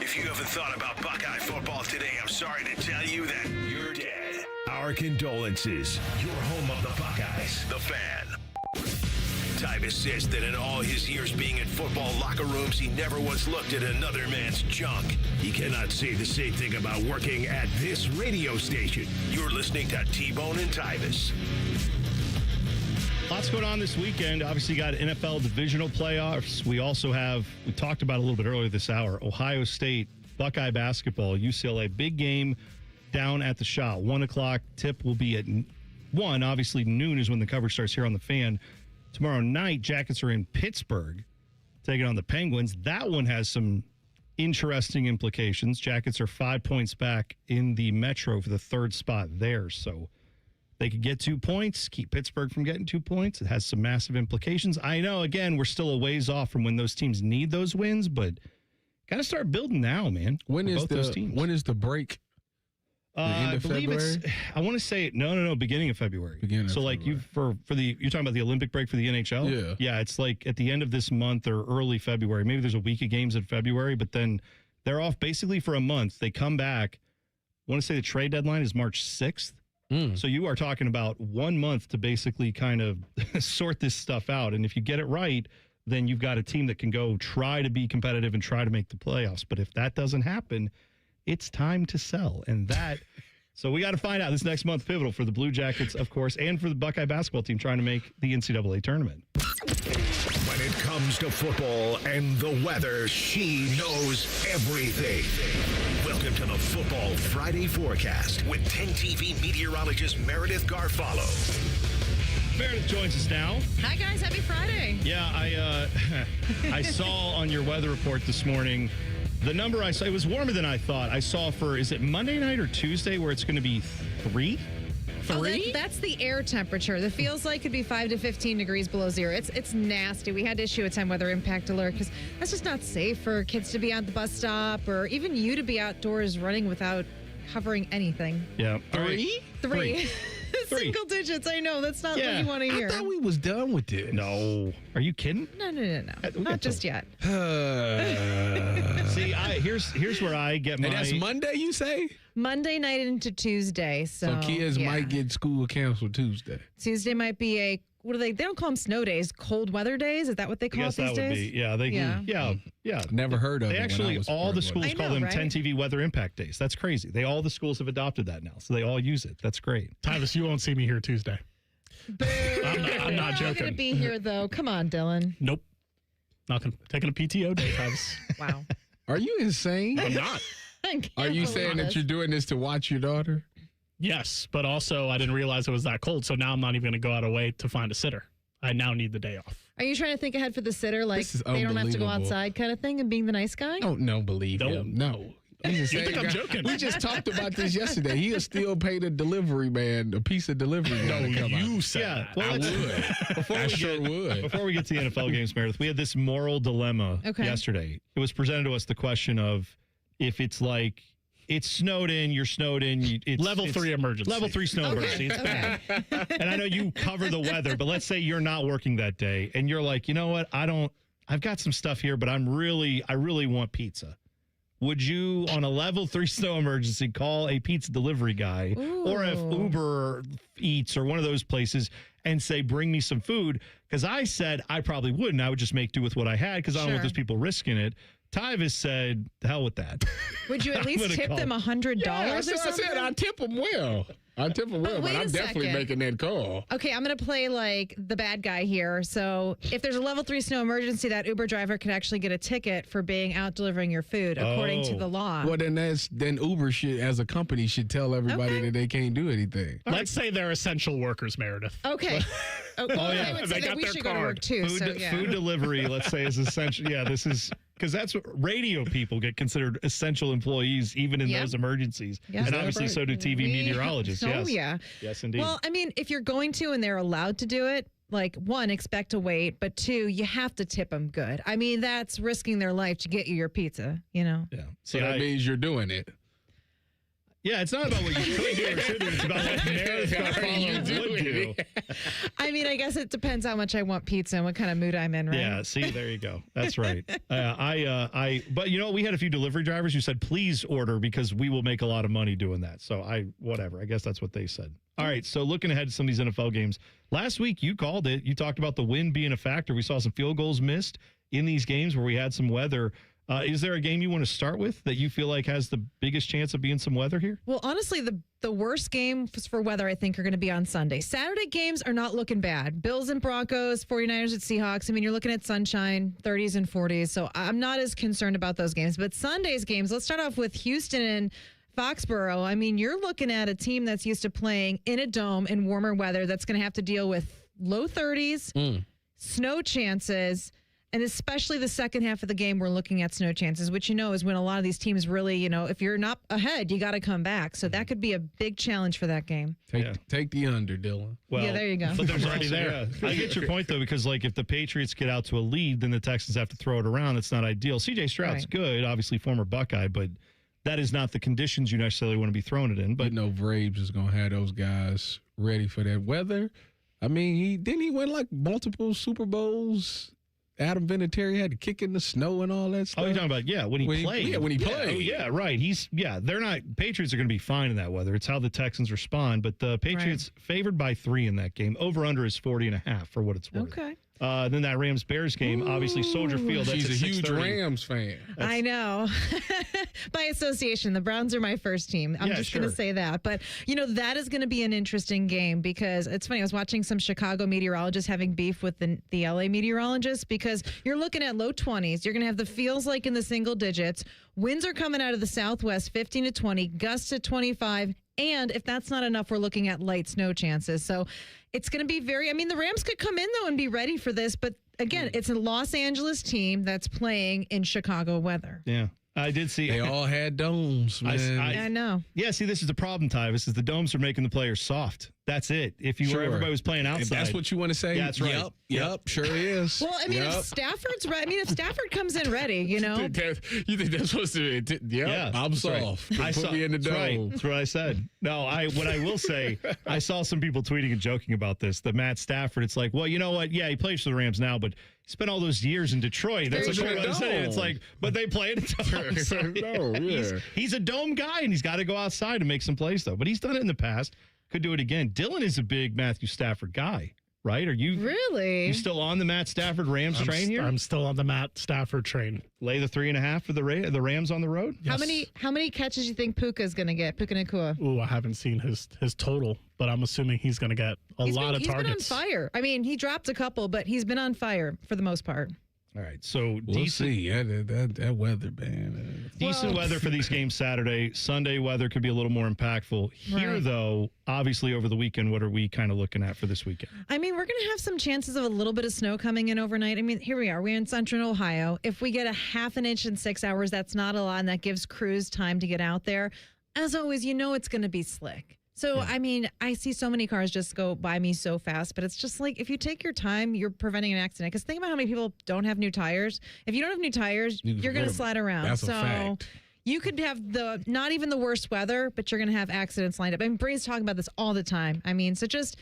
If you haven't thought about Buckeye football today, I'm sorry to tell you that you're dead. Our condolences. Your home of the Buckeyes, the Fan. Tyvis says that in all his years being in football locker rooms, he never once looked at another man's junk. He cannot say the same thing about working at this radio station. You're listening to T-Bone and Tyvis. Lots going on this weekend. Obviously, got NFL divisional playoffs. We also have, we talked about a little bit earlier this hour, Ohio State, Buckeye basketball, UCLA. Big game down at the Shot. 1 o'clock. Tip will be at 1. Obviously, noon is when the coverage starts here on the Fan. Tomorrow night, Jackets are in Pittsburgh, taking on the Penguins. That one has some interesting implications. Jackets are 5 points back in the Metro for the third spot there. So they could get 2 points, keep Pittsburgh from getting 2 points. It has some massive implications. I know, again, we're still a ways off from when those teams need those wins, but got to start building now, man. When is the break? The end I of believe February? I want to say no, beginning of February. So like you're talking about the Olympic break for the NHL? Yeah, it's like at the end of this month or early February. Maybe there's a week of games in February, but then they're off basically for a month. They come back. I want to say the trade deadline is March 6th. So you are talking about 1 month to basically kind of sort this stuff out. And if you get it right, then you've got a team that can go try to be competitive and try to make the playoffs. But if that doesn't happen, it's time to sell. And that, so we got to find out this next month, pivotal for the Blue Jackets, of course, and for the Buckeye basketball team trying to make the NCAA tournament. When it comes to football and the weather, she knows everything. Welcome to the Football Friday Forecast with 10 TV meteorologist Meredith Garfalo. Meredith joins us now. Hi, guys. Happy Friday. Yeah, I saw on your weather report this morning, the number I saw, it was warmer than I thought. I saw for, is it Monday night or Tuesday where it's going to be 3? That's the air temperature. The feels like could be 5 to 15 degrees below zero. It's nasty. We had to issue a 10 weather impact alert because that's just not safe for kids to be at the bus stop or even you to be outdoors running without covering anything. Yeah. 3? 3. Single digits. I know. That's not what you want to hear. I thought we was done with this. No. Are you kidding? No. Not just yet. See, here's where I get my... And that's Monday, you say? Monday night into Tuesday. So kids might get school canceled Tuesday. Tuesday might be a... What do they don't call them snow days, cold weather days? Is that what they call it these days? Yeah. Never heard of they it. Actually, all the schools call them right? 10 TV weather impact days. That's crazy. All the schools have adopted that now, so they all use it. That's great. Tyvis, you won't see me here Tuesday. I'm not joking. I'm going to be here, though. Come on, Dylan. Nope. Taking a PTO day, Tyvis. Wow. Are you insane? I'm not. Are you saying that you're doing this to watch your daughter? Yes, but also I didn't realize it was that cold, so now I'm not even going to go out of way to find a sitter. I now need the day off. Are you trying to think ahead for the sitter, like they don't have to go outside kind of thing and being the nice guy? I don't believe him. No. He's You think I'm joking? We just talked about this yesterday. He'll still pay the delivery man a piece of delivery. No, you said that. Well, I would. I sure would. Before we get to the NFL games, Meredith, we had this moral dilemma yesterday. It was presented to us the question of if it's like, it's snowed in, you're snowed in. It's level 3 emergency. Level 3 snow emergency. It's bad. And I know you cover the weather, but let's say you're not working that day and you're like, you know what? I've got some stuff here, but I really want pizza. Would you, on a level 3 snow emergency, call a pizza delivery guy or if Uber Eats or one of those places and say, bring me some food? Because I said I probably wouldn't. I would just make do with what I had because I don't want those people risking it. Tyvis said, the hell with that. Would you at least tip them $100 Yeah, or something? I said I tip them well. But I'm definitely making that call. Okay, I'm going to play like the bad guy here. So if there's a level 3 snow emergency, that Uber driver can actually get a ticket for being out delivering your food according to the law. Well, then Uber should, as a company, should tell everybody that they can't do anything. Let's say they're essential workers, Meredith. Okay. Yeah. Would say that we should go to work too. Food delivery, let's say, is essential. Yeah, this is... Because that's what radio people get considered essential employees, even in those emergencies. Yes. And obviously so do TV meteorologists. Yes. Yeah. Yes, indeed. Well, I mean, if you're going to and they're allowed to do it, like, 1, expect to wait, but 2, you have to tip them good. I mean, that's risking their life to get you your pizza, you know? Yeah. So that means you're doing it. Yeah, it's not about what you could do or should do. It's about what Meredith's going to follow would do. I mean, I guess it depends how much I want pizza and what kind of mood I'm in, right? Yeah, see, there you go. That's right. But you know, we had a few delivery drivers who said, please order because we will make a lot of money doing that. So whatever. I guess that's what they said. All right, so looking ahead to some of these NFL games. Last week, you called it. You talked about the wind being a factor. We saw some field goals missed in these games where we had some weather. Is there a game you want to start with that you feel like has the biggest chance of being some weather here? Well, honestly, the worst games for weather, I think, are going to be on Sunday. Saturday games are not looking bad. Bills and Broncos, 49ers at Seahawks. I mean, you're looking at sunshine, 30s and 40s. So I'm not as concerned about those games. But Sunday's games, let's start off with Houston and Foxborough. I mean, you're looking at a team that's used to playing in a dome in warmer weather that's going to have to deal with low 30s, snow chances. And especially the second half of the game, we're looking at snow chances, which is when a lot of these teams really, if you're not ahead, you got to come back. So that could be a big challenge for that game. Take the under, Dylan. Well, yeah, there you go. But there's already there. I get your point, though, because if the Patriots get out to a lead, then the Texans have to throw it around. That's not ideal. C.J. Stroud's good, obviously former Buckeye, but that is not the conditions you necessarily want to be throwing it in. But Braves is going to have those guys ready for that weather. I mean, he win multiple Super Bowls. Adam Vinatieri had to kick in the snow and all that stuff. Oh, you're talking about, when he played. When he played. Yeah, right. They're not, Patriots are going to be fine in that weather. It's how the Texans respond. But the Patriots favored by 3 in that game. Over-under is 40.5 for what it's worth. Okay. Then that Rams-Bears game, obviously Soldier Field. That's She's a huge 6:30. Rams fan. I know. By association, the Browns are my first team. I'm just going to say that. But, that is going to be an interesting game because it's funny. I was watching some Chicago meteorologists having beef with the LA meteorologists because you're looking at low 20s. You're going to have the feels like in the single digits. Winds are coming out of the southwest, 15 to 20, gusts to 25. And if that's not enough, we're looking at light snow chances. So it's going to be the Rams could come in, though, and be ready for this. But again, it's a Los Angeles team that's playing in Chicago weather. Yeah. I did see. They all had domes, man. I know. Yeah, see, this is the problem, Tyvis, is the domes are making the players soft. That's it. If everybody was playing outside. If that's what you want to say? Yeah, that's right. Yep, sure is. Well, if Stafford's ready, if Stafford comes in ready, You think that's supposed to be? Yeah, I'm soft. Right. Put me in the dome. That's right. That's what I said. No, what I will say, I saw some people tweeting and joking about this. The Matt Stafford, it's like, well, you know what? Yeah, he plays for the Rams now, but he spent all those years in Detroit. That's what I'm saying. It's like, but they play in a dome. So he's a dome guy, and he's got to go outside and make some plays, though. But he's done it in the past. Could do it again. Dylan is a big Matthew Stafford guy, right? Are you really? You still on the Matt Stafford Rams train here? I'm still on the Matt Stafford train. Lay the 3.5 for the Rams on the road. Yes. How many catches do you think Puka's going to get? Puka Nacua. Ooh, I haven't seen his total, but I'm assuming he's going to get a lot of targets. He's been on fire. I mean, he dropped a couple, but he's been on fire for the most part. All right, so we'll see. Yeah, that weather, man. Decent weather for these games Saturday. Sunday weather could be a little more impactful. Here, though, obviously over the weekend, what are we kind of looking at for this weekend? I mean, we're going to have some chances of a little bit of snow coming in overnight. I mean, here we are. We're in central Ohio. If we get a half an inch in 6 hours, that's not a lot, and that gives crews time to get out there. As always, it's going to be slick. So, I mean, I see so many cars just go by me so fast, but it's just like if you take your time, you're preventing an accident. Because think about how many people don't have new tires. If you don't have new tires, you're going to slide around. That's a fact. You could have not even the worst weather, but you're going to have accidents lined up. I mean, Bray's talking about this all the time. I mean, so just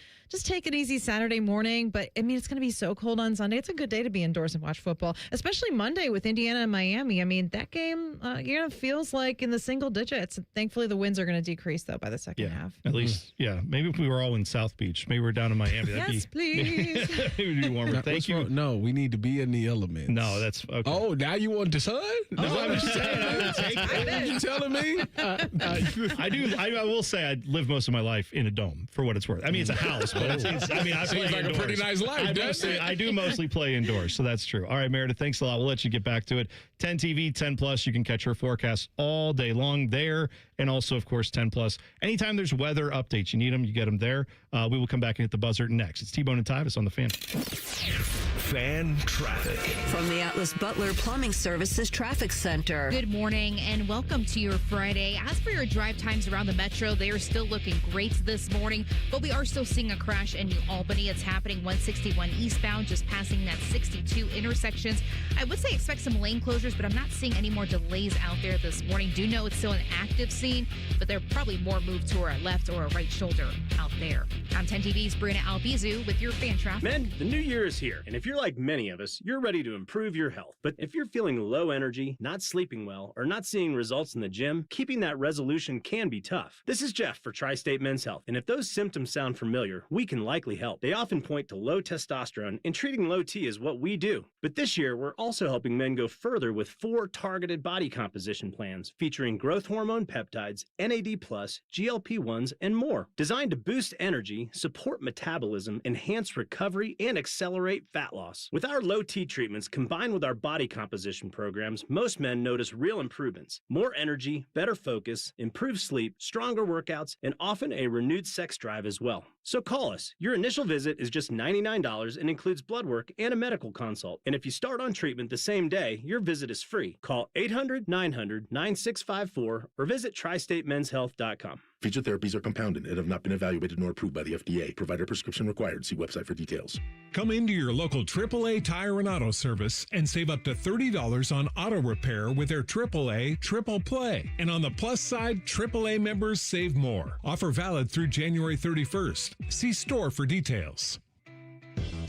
take it easy Saturday morning. But, I mean, it's going to be so cold on Sunday. It's a good day to be indoors and watch football, especially Monday with Indiana and Miami. I mean, that game, feels like in the single digits. Thankfully, the winds are going to decrease, though, by the second half. At least, maybe if we were all in South Beach. Maybe we're down in Miami. Yes, please. It would be warmer. Thank you. No, we need to be in the elements. No, that's okay. Oh, now you want the sun? No, I'm just saying. I would take that. You telling me? I do. I will say I lived most of my life in a dome, for what it's worth. I mean, it's a house, but I play like indoors. a pretty nice life, doesn't it? I do mostly play indoors, so that's true. All right, Meredith, thanks a lot. We'll let you get back to it. 10 TV, 10 Plus. You can catch her forecast all day long there, and also, of course, 10 Plus. Anytime there's weather updates, you need them, you get them there. We will come back and hit the buzzer next. It's T-Bone and Tyvis on the Fan. Fan traffic. From the Atlas Butler Plumbing Services Traffic Center. Good morning and welcome to your Friday. As for your drive times around the metro, they are still looking great this morning, but we are still seeing a crash in New Albany. It's happening 161 eastbound, just passing that 62 intersections. I would say expect some lane closures closures, but I'm not seeing any more delays out there this morning. Do know it's still an active scene, but there are probably more move to our left or our right shoulder out there. I'm 10 TV's Brina Albizu with your fan traffic. Men, the new year is here, and if you're like many of us, you're ready to improve your health. But if you're feeling low energy, not sleeping well, or not seeing results in the gym, keeping that resolution can be tough. This is Jeff for Tri-State Men's Health, and if those symptoms sound familiar, we can likely help. They often point to low testosterone, and treating low T is what we do. But this year, we're also helping men go further with 4 targeted body composition plans featuring growth hormone peptides, NAD+, GLP-1s, and more. Designed to boost energy, support metabolism, enhance recovery, and accelerate fat loss. With our low T treatments combined with our body composition programs, most men notice real improvements. More energy, better focus, improved sleep, stronger workouts, and often a renewed sex drive as well. So call us. Your initial visit is just $99 and includes blood work and a medical consult. And if you start on treatment the same day, your visit is free. Call 800-900-9654 or visit tristatemenshealth.com. Featured therapies are compounded and have not been evaluated nor approved by the FDA. Provider prescription required. See website for details. Come into your local AAA Tire and Auto Service and save up to $30 on auto repair with their AAA Triple Play. And on the plus side, AAA members save more. Offer valid through January 31st. See store for details.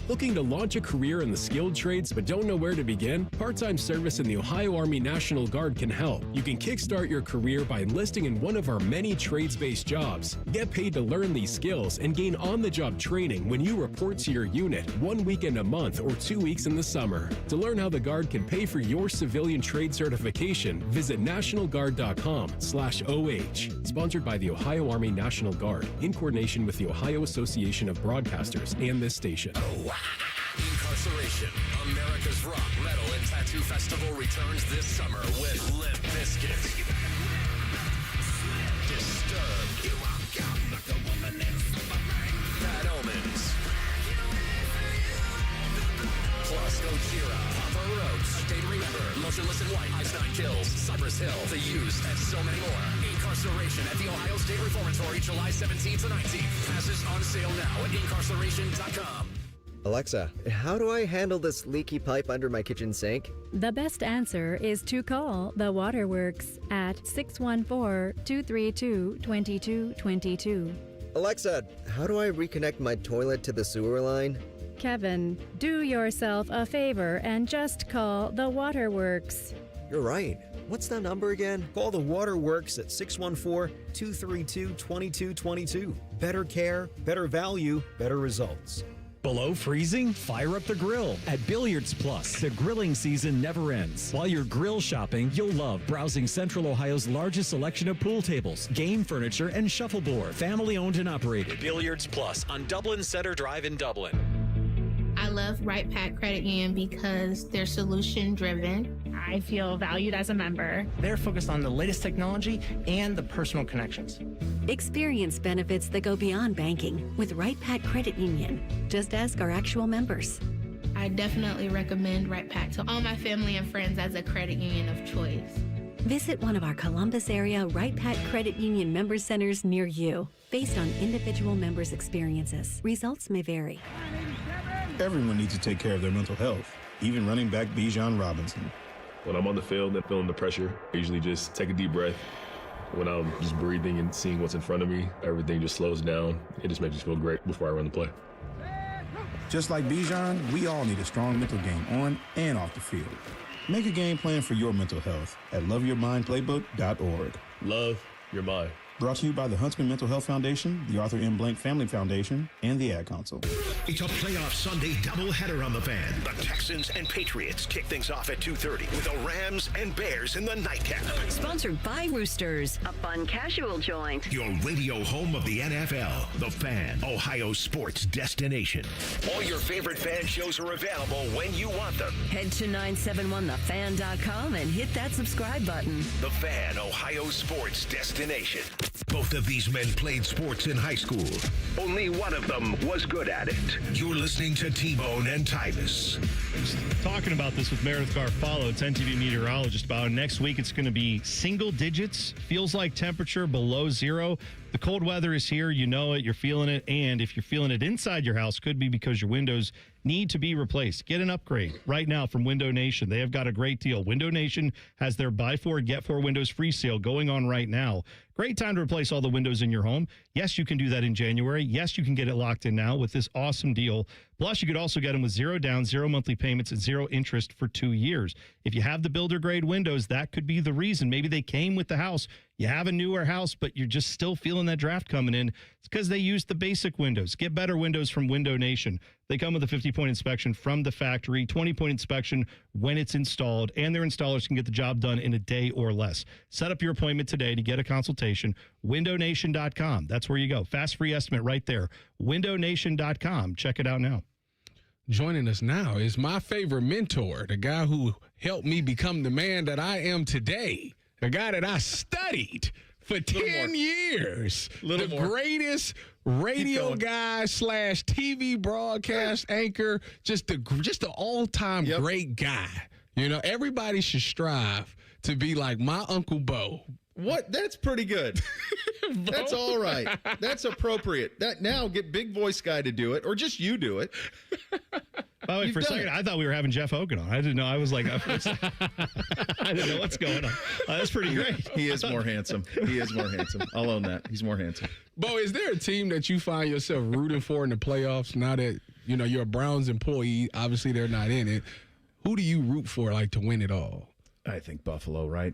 Looking to launch a career in the skilled trades but don't know where to begin? Part-time service in the Ohio Army National Guard can help. You can kickstart your career by enlisting in one of our many trades-based jobs. Get paid to learn these skills and gain on-the-job training when you report to your unit 1 weekend a month or 2 weeks in the summer. To learn how the Guard can pay for your civilian trade certification, visit nationalguard.com/OH. Sponsored by the Ohio Army National Guard in coordination with the Ohio Association of Broadcasters and this station. Incarceration, America's rock, metal, and tattoo festival returns this summer with Limp Bizkit, Disturbed, Bad Omens, plus Gojira, Papa Roach, Day to Remember, Motionless in White, Ice Nine Kills, Cypress Hill, The Used, and so many more. Incarceration at the Ohio State Reformatory, July 17th to 19th. Passes on sale now at incarceration.com. Alexa, how do I handle this leaky pipe under my kitchen sink? The best answer is to call the Waterworks at 614-232-2222. Alexa, how do I reconnect my toilet to the sewer line? Kevin, do yourself a favor and just call the Waterworks. You're right. What's that number again? Call the Waterworks at 614-232-2222. Better care, better value, better results. Below freezing? Fire up the grill at Billiards Plus. The grilling season never ends. While you're grill shopping, you'll love browsing Central Ohio's largest selection of pool tables, game furniture, and shuffleboard. Family owned and operated. Billiards Plus on Dublin Center Drive in Dublin. I love Right Pack Credit Union because they're solution driven. I feel valued as a member. They're focused on the latest technology and the personal connections. Experience benefits that go beyond banking with Right Pack Credit Union. Just ask our actual members. I definitely recommend Right Pack to all my family and friends as a credit union of choice. Visit one of our Columbus area Right Pack Credit Union member centers near you. Based on individual members' experiences, results may vary. Everyone needs to take care of their mental health, even running back Bijan Robinson. When I'm on the field and feeling the pressure, I usually just take a deep breath. When I'm just breathing and seeing what's in front of me, everything just slows down. It just makes me feel great before I run the play. Just like Bijan, we all need a strong mental game on and off the field. Make a game plan for your mental health at loveyourmindplaybook.org. Love your mind. Brought to you by the Huntsman Mental Health Foundation, the Arthur M. Blank Family Foundation, and the Ad Council. It's a playoff Sunday doubleheader on the Fan. The Texans and Patriots kick things off at 2:30 with the Rams and Bears in the nightcap. Sponsored by Roosters, a fun casual joint. Your radio home of the NFL, The Fan, Ohio sports destination. All your favorite fan shows are available when you want them. Head to 971thefan.com and hit that subscribe button. The Fan, Ohio sports destination. Both of these men played sports in high school. Only one of them was good at it. You're listening to T-Bone and Tyvis. Talking about this with Meredith Garfalo, 10 TV meteorologist, about next week it's going to be single digits, feels like temperature below zero. The cold weather is here. You know it. You're feeling it. And if you're feeling it inside your house, could be because your windows need to be replaced. Get an upgrade right now from Window Nation. They have got a great deal. Window Nation has their buy 4, get 4 windows free sale going on right now. Great time to replace all the windows in your home. Yes, you can do that in January. Yes, you can get it locked in now with this awesome deal. Plus, you could also get them with 0 down, 0 monthly payments, and 0 interest for 2 years. If you have the builder grade windows, that could be the reason. Maybe they came with the house. You have a newer house, but you're just still feeling that draft coming in. It's because they used the basic windows. Get better windows from Window Nation. They come with a 50-point inspection from the factory, 20-point inspection when it's installed, and their installers can get the job done in a day or less. Set up your appointment today to get a consultation. WindowNation.com. That's where you go. Fast free estimate right there. WindowNation.com. Check it out now. Joining us now is my favorite mentor, the guy who helped me become the man that I am today, the guy that I studied for 10 years, the greatest radio guy / TV broadcast anchor, just the all-time great guy. You know, everybody should strive to be like my Uncle Bo. What? That's pretty good. That's all right. That's appropriate. That now get Big Voice Guy to do it, or just you do it. By the way, for a second, I thought we were having Jeff Hogan on. I didn't know. I was like, I didn't know what's going on. That's pretty great. He is more handsome. He is more handsome. I'll own that. He's more handsome. Bo, is there a team that you find yourself rooting for in the playoffs now that, you know, you're a Browns employee? Obviously, they're not in it. Who do you root for, like, to win it all? I think Buffalo, right?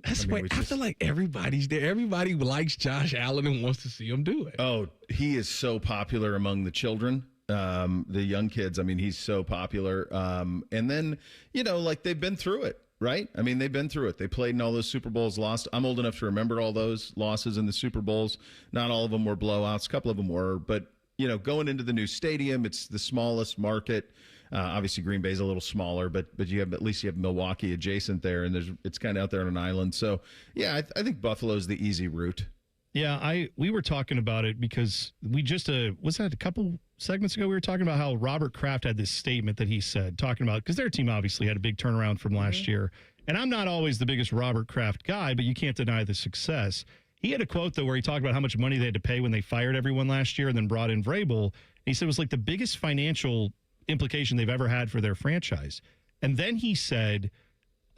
I feel like everybody's there. Everybody likes Josh Allen and wants to see him do it. Oh, he is so popular among the children, the young kids. I mean, he's so popular. And then, you know, like they've been through it, right? I mean, they've been through it. They played in all those Super Bowls, lost. I'm old enough to remember all those losses in the Super Bowls. Not all of them were blowouts. A couple of them were. But, you know, going into the new stadium, it's the smallest market. Obviously, Green Bay's a little smaller, but you have at least you have Milwaukee adjacent there, and it's kind of out there on an island. So, yeah, I think Buffalo's the easy route. Yeah, we were talking about it because we just was that a couple segments ago? We were talking about how Robert Kraft had this statement that he said, talking about because their team obviously had a big turnaround from last year, and I'm not always the biggest Robert Kraft guy, but you can't deny the success. He had a quote though where he talked about how much money they had to pay when they fired everyone last year and then brought in Vrabel. And he said it was like the biggest financial implication they've ever had for their franchise. And then he said,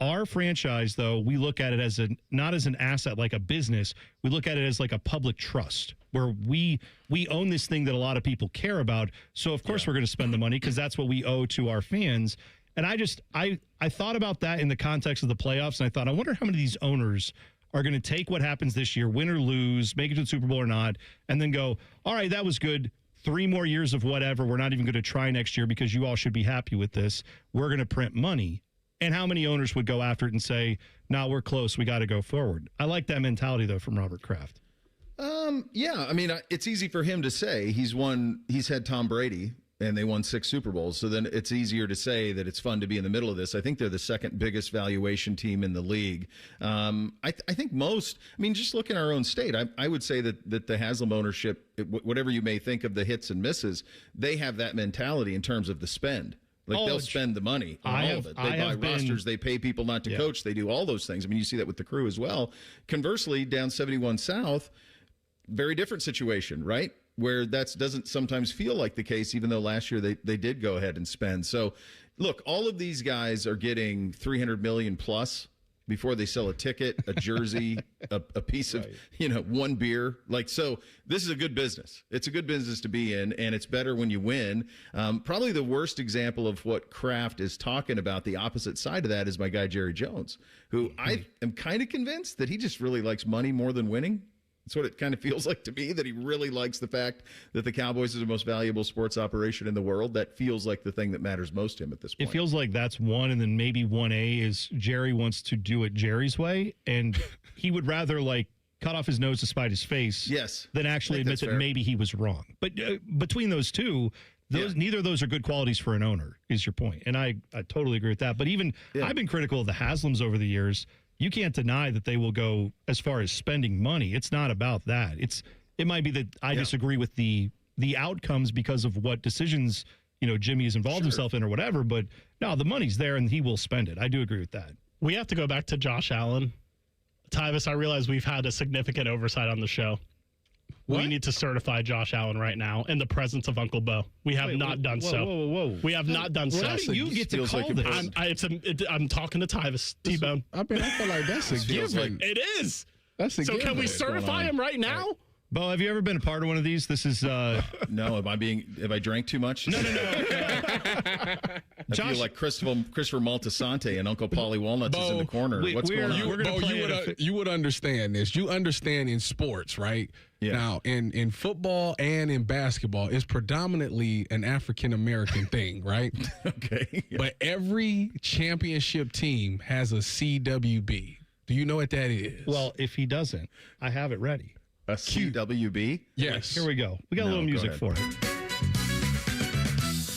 our franchise, though, we look at it as not as an asset like a business. We look at it as like a public trust where we own this thing that a lot of people care about. So, of course, we're going to spend the money because that's what we owe to our fans. And I thought about that in the context of the playoffs. And I thought, I wonder how many of these owners are going to take what happens this year, win or lose, make it to the Super Bowl or not, and then go, all right, that was good. 3 more years of whatever. We're not even going to try next year because you all should be happy with this. We're going to print money. And how many owners would go after it and say, no, we're close. We got to go forward. I like that mentality, though, from Robert Kraft. Yeah. I mean, it's easy for him to say. He's had Tom Brady, and they won 6 Super Bowls. So then it's easier to say that it's fun to be in the middle of this. I think they're the second biggest valuation team in the league. I think most, I mean, just look in our own state, I would say that the Haslam ownership, whatever you may think of the hits and misses, they have that mentality in terms of the spend. Like they'll spend the money on all of it. They buy rosters, they pay people not to coach, they do all those things. I mean, you see that with the Crew as well. Conversely, down 71 South, very different situation, right? Where that doesn't sometimes feel like the case, even though last year they did go ahead and spend. So, look, all of these guys are getting $300 million plus before they sell a ticket, a jersey, a piece of, one beer. Like, so this is a good business. It's a good business to be in, and it's better when you win. Probably the worst example of what Kraft is talking about, the opposite side of that, is my guy Jerry Jones, who I am kind of convinced that he just really likes money more than winning. That's what it kind of feels like to me, that he really likes the fact that the Cowboys is the most valuable sports operation in the world. That feels like the thing that matters most to him at this point. It feels like that's one, and then maybe 1A is Jerry wants to do it Jerry's way, and he would rather, like, cut off his nose to spite his face than actually admit that maybe he was wrong. But between those two, neither of those are good qualities for an owner, is your point. And I totally agree with that. But even I've been critical of the Haslams over the years. You can't deny that they will go as far as spending money. It's not about that. It might be that I disagree with the outcomes because of what decisions, Jimmy has involved himself in or whatever. But No, the money's there, and he will spend it. I do agree with that. We have to go back to Josh Allen. Tyvis, I realize we've had a significant oversight on the show. What? We need to certify Josh Allen right now in the presence of Uncle Bo. We have not done so. Whoa. We have not done so. How do you get to call this? I'm talking to Tyvis, T-Bone. I feel like that's a given. It is. That's a so given. can we certify him right now? Bo, have you ever been a part of one of these? This is No, have I drank too much? No. I feel like Christopher Maltasante and Uncle Polly Walnuts is in the corner. What's going on? You would understand this. You understand in sports, right? Yeah. Now, in football and in basketball, it's predominantly an African-American thing, right? Okay. Yeah. But every championship team has a CWB. Do you know what that is? Well, if he doesn't, I have it ready. A CWB? Yes. Here we go. We got a little music for it.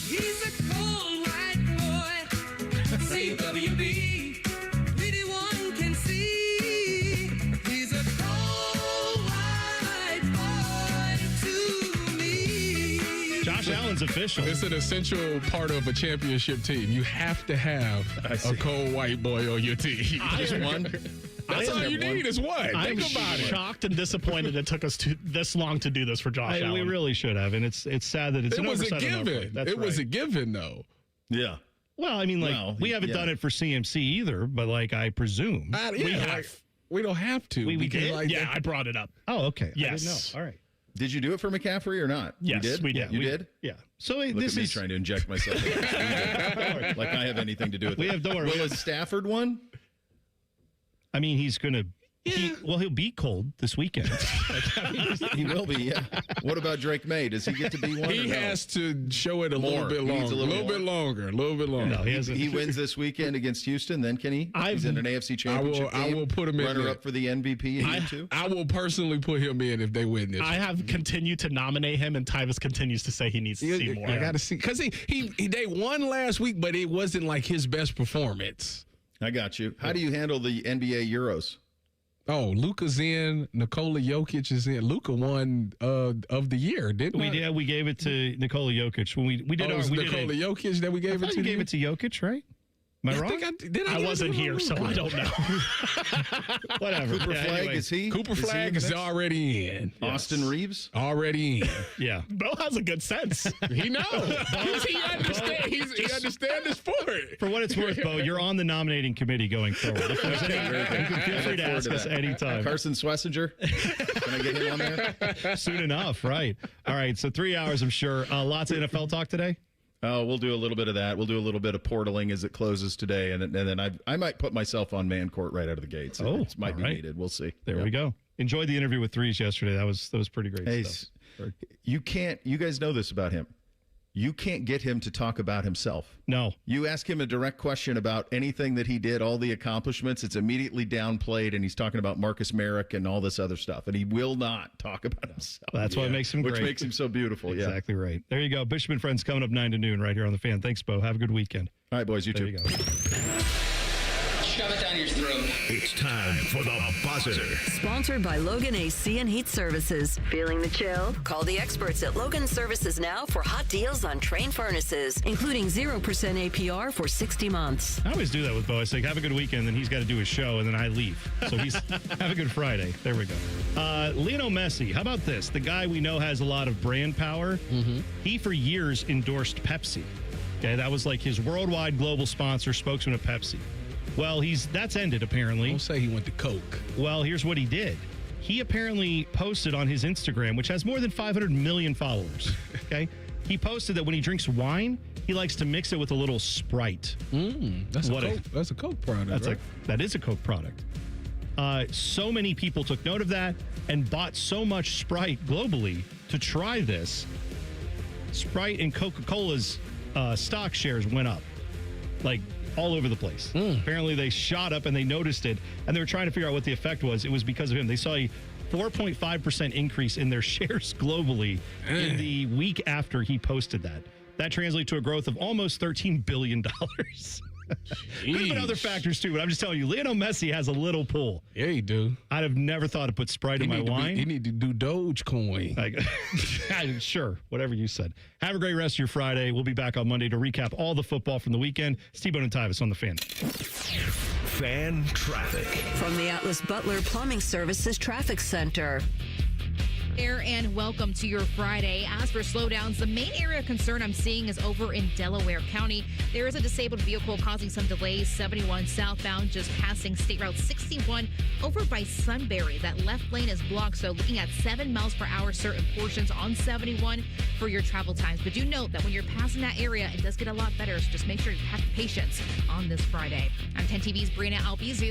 He's a cold white boy. CWB. Anyone can see. He's a cold white boy to me. Josh Allen's official. It's an essential part of a championship team. You have to have a cold white boy on your team. Just one? That's all you need is one. I'm Think about it. shocked and disappointed it took us this long to do this for Josh Allen. We really should have, and it's sad that it's It an was a oversight on our given. part. That's It was a right. given, though. Yeah. Well, I mean, like, Well, we haven't done it for CMC either, but, like, I presume. We don't have to. We because, did? like, Yeah, I brought it up. Oh, okay. Yes. I didn't know. All right. Did you do it for McCaffrey or not? Yes, you did? we did. You did? Yeah. So Look this at me is trying to inject myself. Like I have anything to do with it. Don't worry. Will a Stafford one? I mean, he's going to. He'll be cold this weekend. He will be, yeah. What about Drake May? Does he get to be one? He has to show it a little bit He needs longer. A little bit longer. No, he hasn't. He wins this weekend against Houston, then can he? He's in an AFC championship I will put him in runner there. up for the MVP in year two. I will personally put him in if they win this. I have continued to nominate him, and Tyvis continues to say he needs to see more. I got to see because they won last week, but it wasn't like his best performance. I got you. How do you handle the NBA Euros? Oh, Luka's in. Nikola Jokic is in. Luka won of the year, didn't we? Yeah, we gave it to Nikola Jokic when we did it was Nikola Jokic that we gave it to. You gave it to Jokic, right? Am I wrong? I wasn't here, so I don't know. Whatever. Cooper Flagg, is he? Cooper Flagg is already in. Austin Reeves? Already in. Yeah. Bo has a good sense. He knows. He understands the sport. For what it's worth, Bo, you're on the nominating committee going forward. If there's any, you can feel free to ask us anytime. Carson Schlesinger? Can I get him on there? Soon enough, right. All right, so 3 hours, I'm sure. Lots of NFL talk today? Oh, we'll do a little bit of that. We'll do a little bit of portaling as it closes today, and then I might put myself on man court right out of the gates. It might be needed. We'll see. There we go. Enjoyed the interview with Threes yesterday. That was pretty great stuff. You guys know this about him. You can't get him to talk about himself. No. You ask him a direct question about anything that he did, all the accomplishments, it's immediately downplayed, and he's talking about Marcus Merrick and all this other stuff, and he will not talk about himself. That's what makes him great. Which makes him so beautiful. Exactly right. There you go. Bishop and Friends coming up 9 to noon right here on The Fan. Thanks, Bo. Have a good weekend. All right, boys. You too. There you go. Shove it down your throat. It's time for the buzzer. Sponsored by Logan AC and Heat Services. Feeling the chill? Call the experts at Logan Services now for hot deals on Train furnaces, including 0% APR for 60 months. I always do that with Bo. I say, have a good weekend, then he's got to do his show, and then I leave. So he's have a good Friday. There we go. Lionel Messi, how about this? The guy we know has a lot of brand power. Mm-hmm. He, for years, endorsed Pepsi. Okay, that was like his worldwide global sponsor, spokesman of Pepsi. Well, that's ended, apparently. Don't say he went to Coke. Well, here's what he did. He apparently posted on his Instagram, which has more than 500 million followers, okay? He posted that when he drinks wine, he likes to mix it with a little Sprite. That's a Coke product, That is a Coke product. So many people took note of that and bought so much Sprite globally to try this. Sprite and Coca-Cola's stock shares went up, like, all over the place. Apparently they shot up and they noticed it, and they were trying to figure out what the effect was. It was because of him. They saw a 4.5% increase in their shares globally in the week after he posted that. That translates to a growth of almost $13 billion. Could have been other factors too, but I'm just telling you, Lionel Messi has a little pull. Yeah, he do. I'd have never thought to put Sprite in my wine. He need to do Dogecoin. Sure, whatever you said. Have a great rest of your Friday. We'll be back on Monday to recap all the football from the weekend. T-Bone and Tyvis on the Fan. Fan traffic. From the Atlas Butler Plumbing Services Traffic Center. And welcome to your Friday. As for slowdowns, the main area of concern I'm seeing is over in Delaware County. There is a disabled vehicle causing some delays. 71 southbound, just passing State Route 61 over by Sunbury. That left lane is blocked, so looking at 7 miles per hour certain portions on 71 for your travel times. But do note that when you're passing that area, it does get a lot better, so just make sure you have patience on this Friday. I'm 10 TV's Brina Albizu.